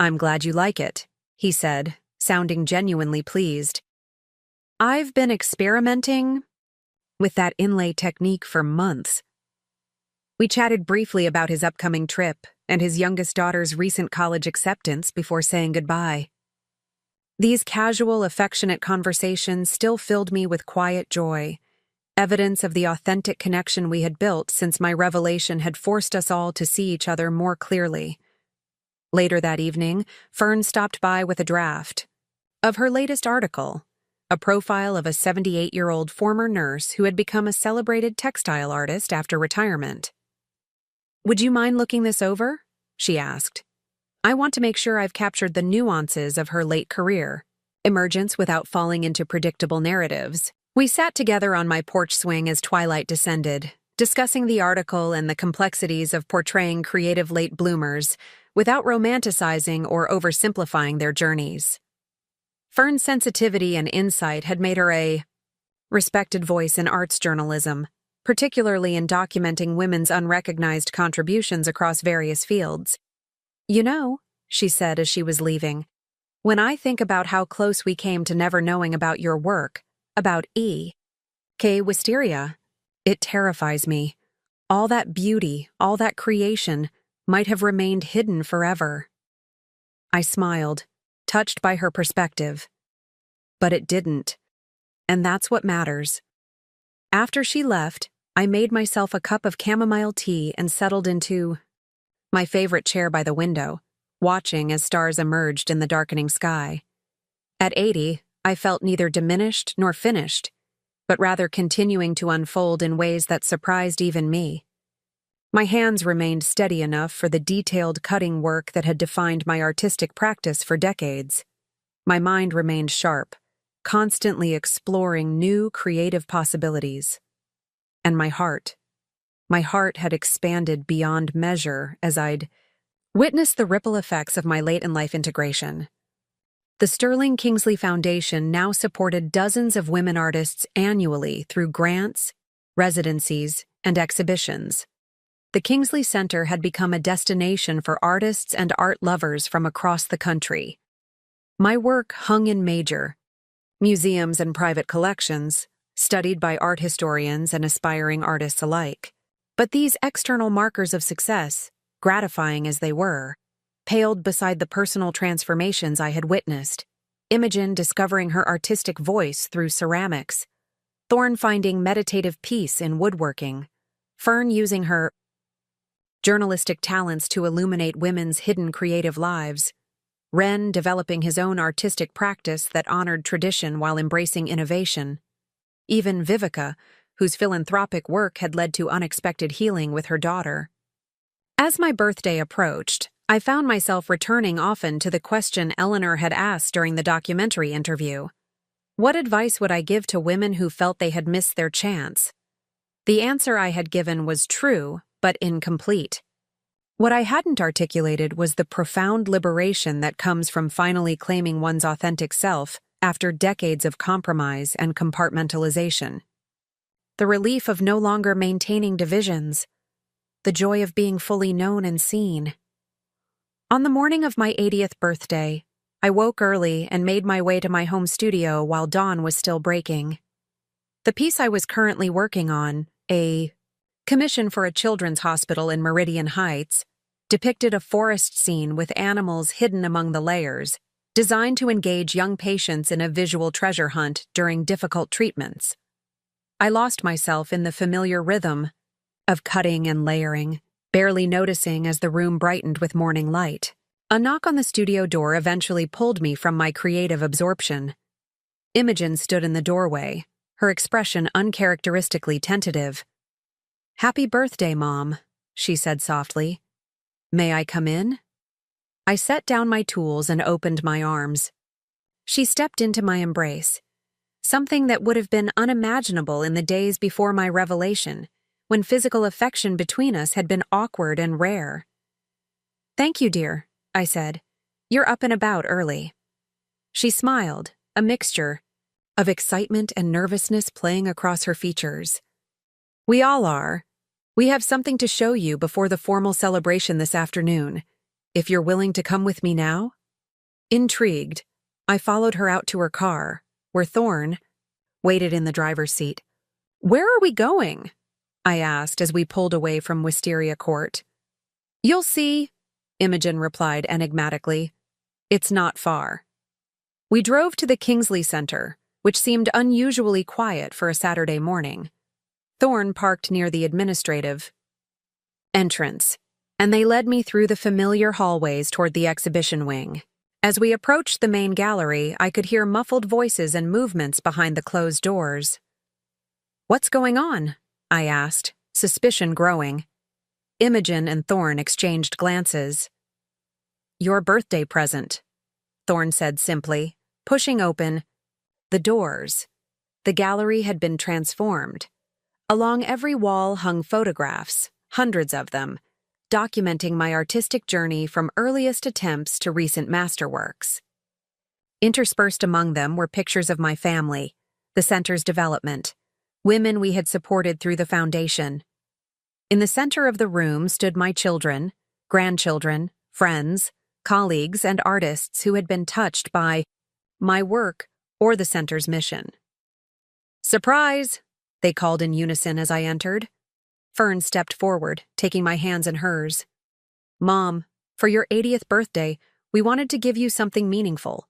I'm glad you like it, he said, sounding genuinely pleased. I've been experimenting with that inlay technique for months. We chatted briefly about his upcoming trip and his youngest daughter's recent college acceptance before saying goodbye. These casual, affectionate conversations still filled me with quiet joy, evidence of the authentic connection we had built since my revelation had forced us all to see each other more clearly. Later that evening, Fern stopped by with a draft of her latest article, a profile of a 78-year-old former nurse who had become a celebrated textile artist after retirement. "Would you mind looking this over?" she asked. "I want to make sure I've captured the nuances of her late career, emergence without falling into predictable narratives." We sat together on my porch swing as twilight descended, discussing the article and the complexities of portraying creative late bloomers without romanticizing or oversimplifying their journeys. Fern's sensitivity and insight had made her a respected voice in arts journalism, particularly in documenting women's unrecognized contributions across various fields. "You know," she said as she was leaving, "when I think about how close we came to never knowing about your work, about E.K. Wisteria, it terrifies me. All that beauty, all that creation, might have remained hidden forever." I smiled, touched by her perspective. But it didn't. And that's what matters. After she left, I made myself a cup of chamomile tea and settled into my favorite chair by the window, watching as stars emerged in the darkening sky. At 80, I felt neither diminished nor finished, but rather continuing to unfold in ways that surprised even me. My hands remained steady enough for the detailed cutting work that had defined my artistic practice for decades. My mind remained sharp, constantly exploring new creative possibilities. And my heart had expanded beyond measure as I'd witnessed the ripple effects of my late-in-life integration. The Sterling Kingsley Foundation now supported dozens of women artists annually through grants, residencies, and exhibitions. The Kingsley Center had become a destination for artists and art lovers from across the country. My work hung in major museums and private collections, studied by art historians and aspiring artists alike. But these external markers of success, gratifying as they were, paled beside the personal transformations I had witnessed. Imogen discovering her artistic voice through ceramics, Thorne finding meditative peace in woodworking, Fern using her journalistic talents to illuminate women's hidden creative lives, Wren developing his own artistic practice that honored tradition while embracing innovation, even Vivica, whose philanthropic work had led to unexpected healing with her daughter. As my birthday approached, I found myself returning often to the question Eleanor had asked during the documentary interview. What advice would I give to women who felt they had missed their chance? The answer I had given was true, but incomplete. What I hadn't articulated was the profound liberation that comes from finally claiming one's authentic self after decades of compromise and compartmentalization. The relief of no longer maintaining divisions. The joy of being fully known and seen. On the morning of my 80th birthday, I woke early and made my way to my home studio while dawn was still breaking. The piece I was currently working on, a commission for a children's hospital in Meridian Heights, depicted a forest scene with animals hidden among the layers, designed to engage young patients in a visual treasure hunt during difficult treatments. I lost myself in the familiar rhythm of cutting and layering, barely noticing as the room brightened with morning light. A knock on the studio door eventually pulled me from my creative absorption. Imogen stood in the doorway, her expression uncharacteristically tentative. "Happy birthday, Mom," she said softly. "May I come in?" I set down my tools and opened my arms. She stepped into my embrace, something that would have been unimaginable in the days before my revelation, when physical affection between us had been awkward and rare. "Thank you, dear," I said. "You're up and about early." She smiled, a mixture of excitement and nervousness playing across her features. "We all are. We have something to show you before the formal celebration this afternoon. If you're willing to come with me now?" Intrigued, I followed her out to her car, where Thorne waited in the driver's seat. "Where are we going?" I asked as we pulled away from Wisteria Court. "You'll see," Imogen replied enigmatically. "It's not far." We drove to the Kingsley Center, which seemed unusually quiet for a Saturday morning. Thorne parked near the administrative entrance, and they led me through the familiar hallways toward the exhibition wing. As we approached the main gallery, I could hear muffled voices and movements behind the closed doors. "What's going on?" I asked, suspicion growing. Imogen and Thorne exchanged glances. "Your birthday present," Thorne said simply, pushing open the doors. The gallery had been transformed. Along every wall hung photographs, hundreds of them, documenting my artistic journey from earliest attempts to recent masterworks. Interspersed among them were pictures of my family, the center's development, women we had supported through the foundation. In the center of the room stood my children, grandchildren, friends, colleagues, and artists who had been touched by my work or the center's mission. "Surprise!" they called in unison as I entered. Fern stepped forward, taking my hands in hers. "Mom, for your 80th birthday, we wanted to give you something meaningful.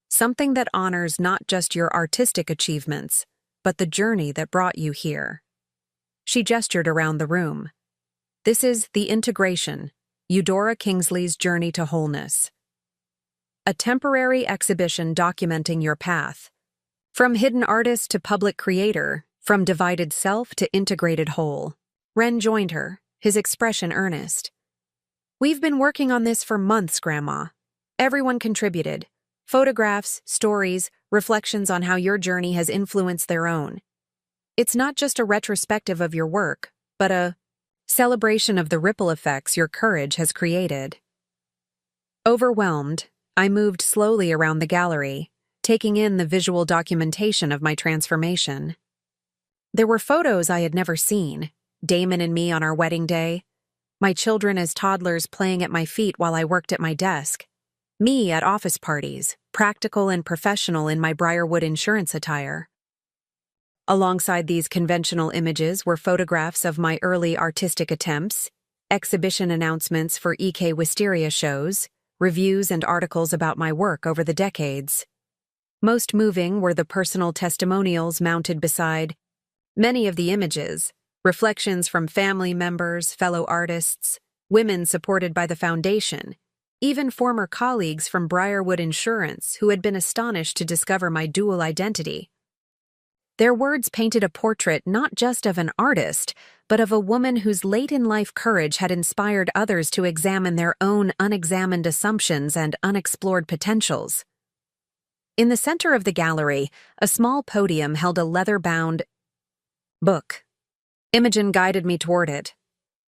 Something that honors not just your artistic achievements, but the journey that brought you here." She gestured around the room. "This is The Integration, Eudora Kingsley's Journey to Wholeness. A temporary exhibition documenting your path. From hidden artist to public creator, from divided self to integrated whole." Ren joined her, his expression earnest. "We've been working on this for months, Grandma. Everyone contributed. Photographs, stories, reflections on how your journey has influenced their own. It's not just a retrospective of your work, but a celebration of the ripple effects your courage has created." Overwhelmed, I moved slowly around the gallery, taking in the visual documentation of my transformation. There were photos I had never seen. Damon and me on our wedding day, my children as toddlers playing at my feet while I worked at my desk, me at office parties, practical and professional in my Briarwood insurance attire. Alongside these conventional images were photographs of my early artistic attempts, exhibition announcements for EK Wisteria shows, reviews and articles about my work over the decades. Most moving were the personal testimonials mounted beside many of the images, reflections from family members, fellow artists, women supported by the foundation, even former colleagues from Briarwood Insurance who had been astonished to discover my dual identity. Their words painted a portrait not just of an artist, but of a woman whose late-in-life courage had inspired others to examine their own unexamined assumptions and unexplored potentials. In the center of the gallery, a small podium held a leather-bound book. Imogen guided me toward it.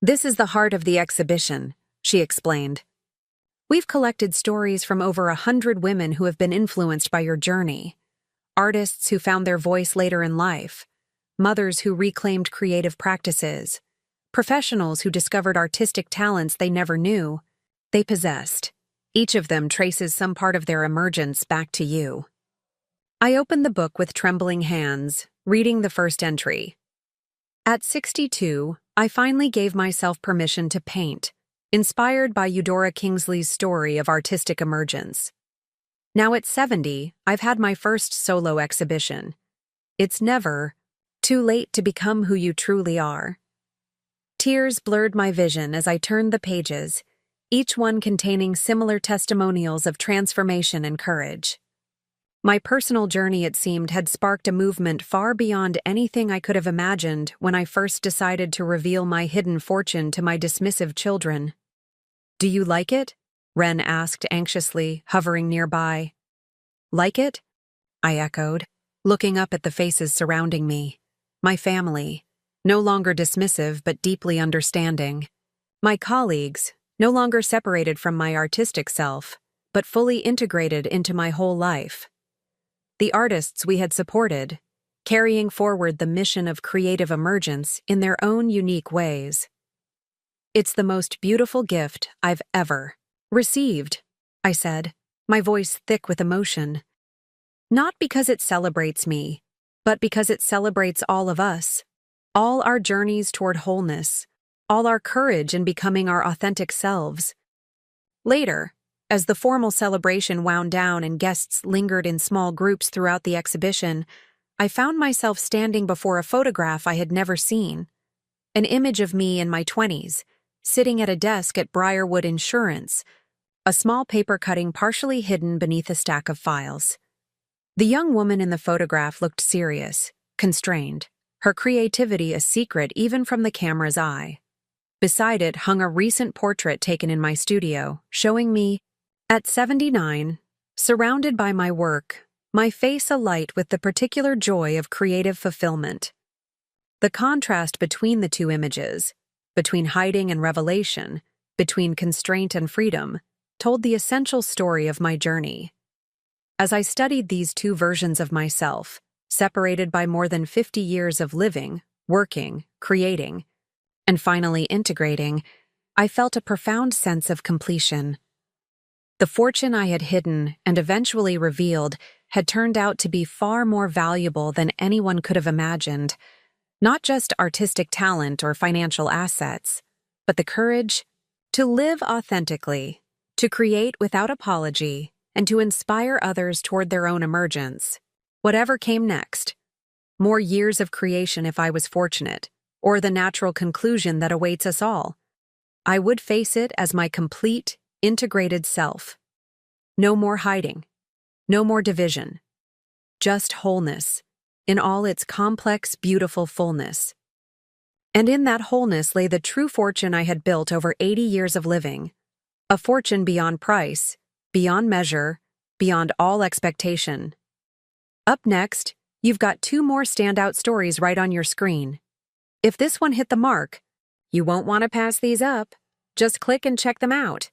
"This is the heart of the exhibition," she explained. "We've collected stories from over 100 women who have been influenced by your journey. Artists who found their voice later in life, mothers who reclaimed creative practices, professionals who discovered artistic talents they never knew they possessed. Each of them traces some part of their emergence back to you." I opened the book with trembling hands, reading the first entry. At 62, I finally gave myself permission to paint, inspired by Eudora Kingsley's story of artistic emergence. Now at 70, I've had my first solo exhibition. It's never too late to become who you truly are. Tears blurred my vision as I turned the pages, each one containing similar testimonials of transformation and courage. My personal journey, it seemed, had sparked a movement far beyond anything I could have imagined when I first decided to reveal my hidden fortune to my dismissive children. "Do you like it?" Ren asked anxiously, hovering nearby. "Like it?" I echoed, looking up at the faces surrounding me. My family, no longer dismissive but deeply understanding. My colleagues, no longer separated from my artistic self, but fully integrated into my whole life. The artists we had supported, carrying forward the mission of creative emergence in their own unique ways. "It's the most beautiful gift I've ever received," I said, my voice thick with emotion. "Not because it celebrates me, but because it celebrates all of us, all our journeys toward wholeness, all our courage in becoming our authentic selves." Later, as the formal celebration wound down and guests lingered in small groups throughout the exhibition, I found myself standing before a photograph I had never seen. An image of me in my 20s, sitting at a desk at Briarwood Insurance, a small paper cutting partially hidden beneath a stack of files. The young woman in the photograph looked serious, constrained, her creativity a secret even from the camera's eye. Beside it hung a recent portrait taken in my studio, showing me, at 79, surrounded by my work, my face alight with the particular joy of creative fulfillment. The contrast between the two images, between hiding and revelation, between constraint and freedom, told the essential story of my journey. As I studied these two versions of myself, separated by more than 50 years of living, working, creating, and finally integrating, I felt a profound sense of completion. The fortune I had hidden and eventually revealed had turned out to be far more valuable than anyone could have imagined. Not just artistic talent or financial assets, but the courage to live authentically, to create without apology, and to inspire others toward their own emergence. Whatever came next, more years of creation if I was fortunate, or the natural conclusion that awaits us all, I would face it as my complete, integrated self. No more hiding, no more division, just wholeness, in all its complex, beautiful fullness. And in that wholeness lay the true fortune I had built over 80 years of living, a fortune beyond price, beyond measure, beyond all expectation. Up next, you've got 2 more standout stories right on your screen. If this one hit the mark, you won't want to pass these up. Just click and check them out.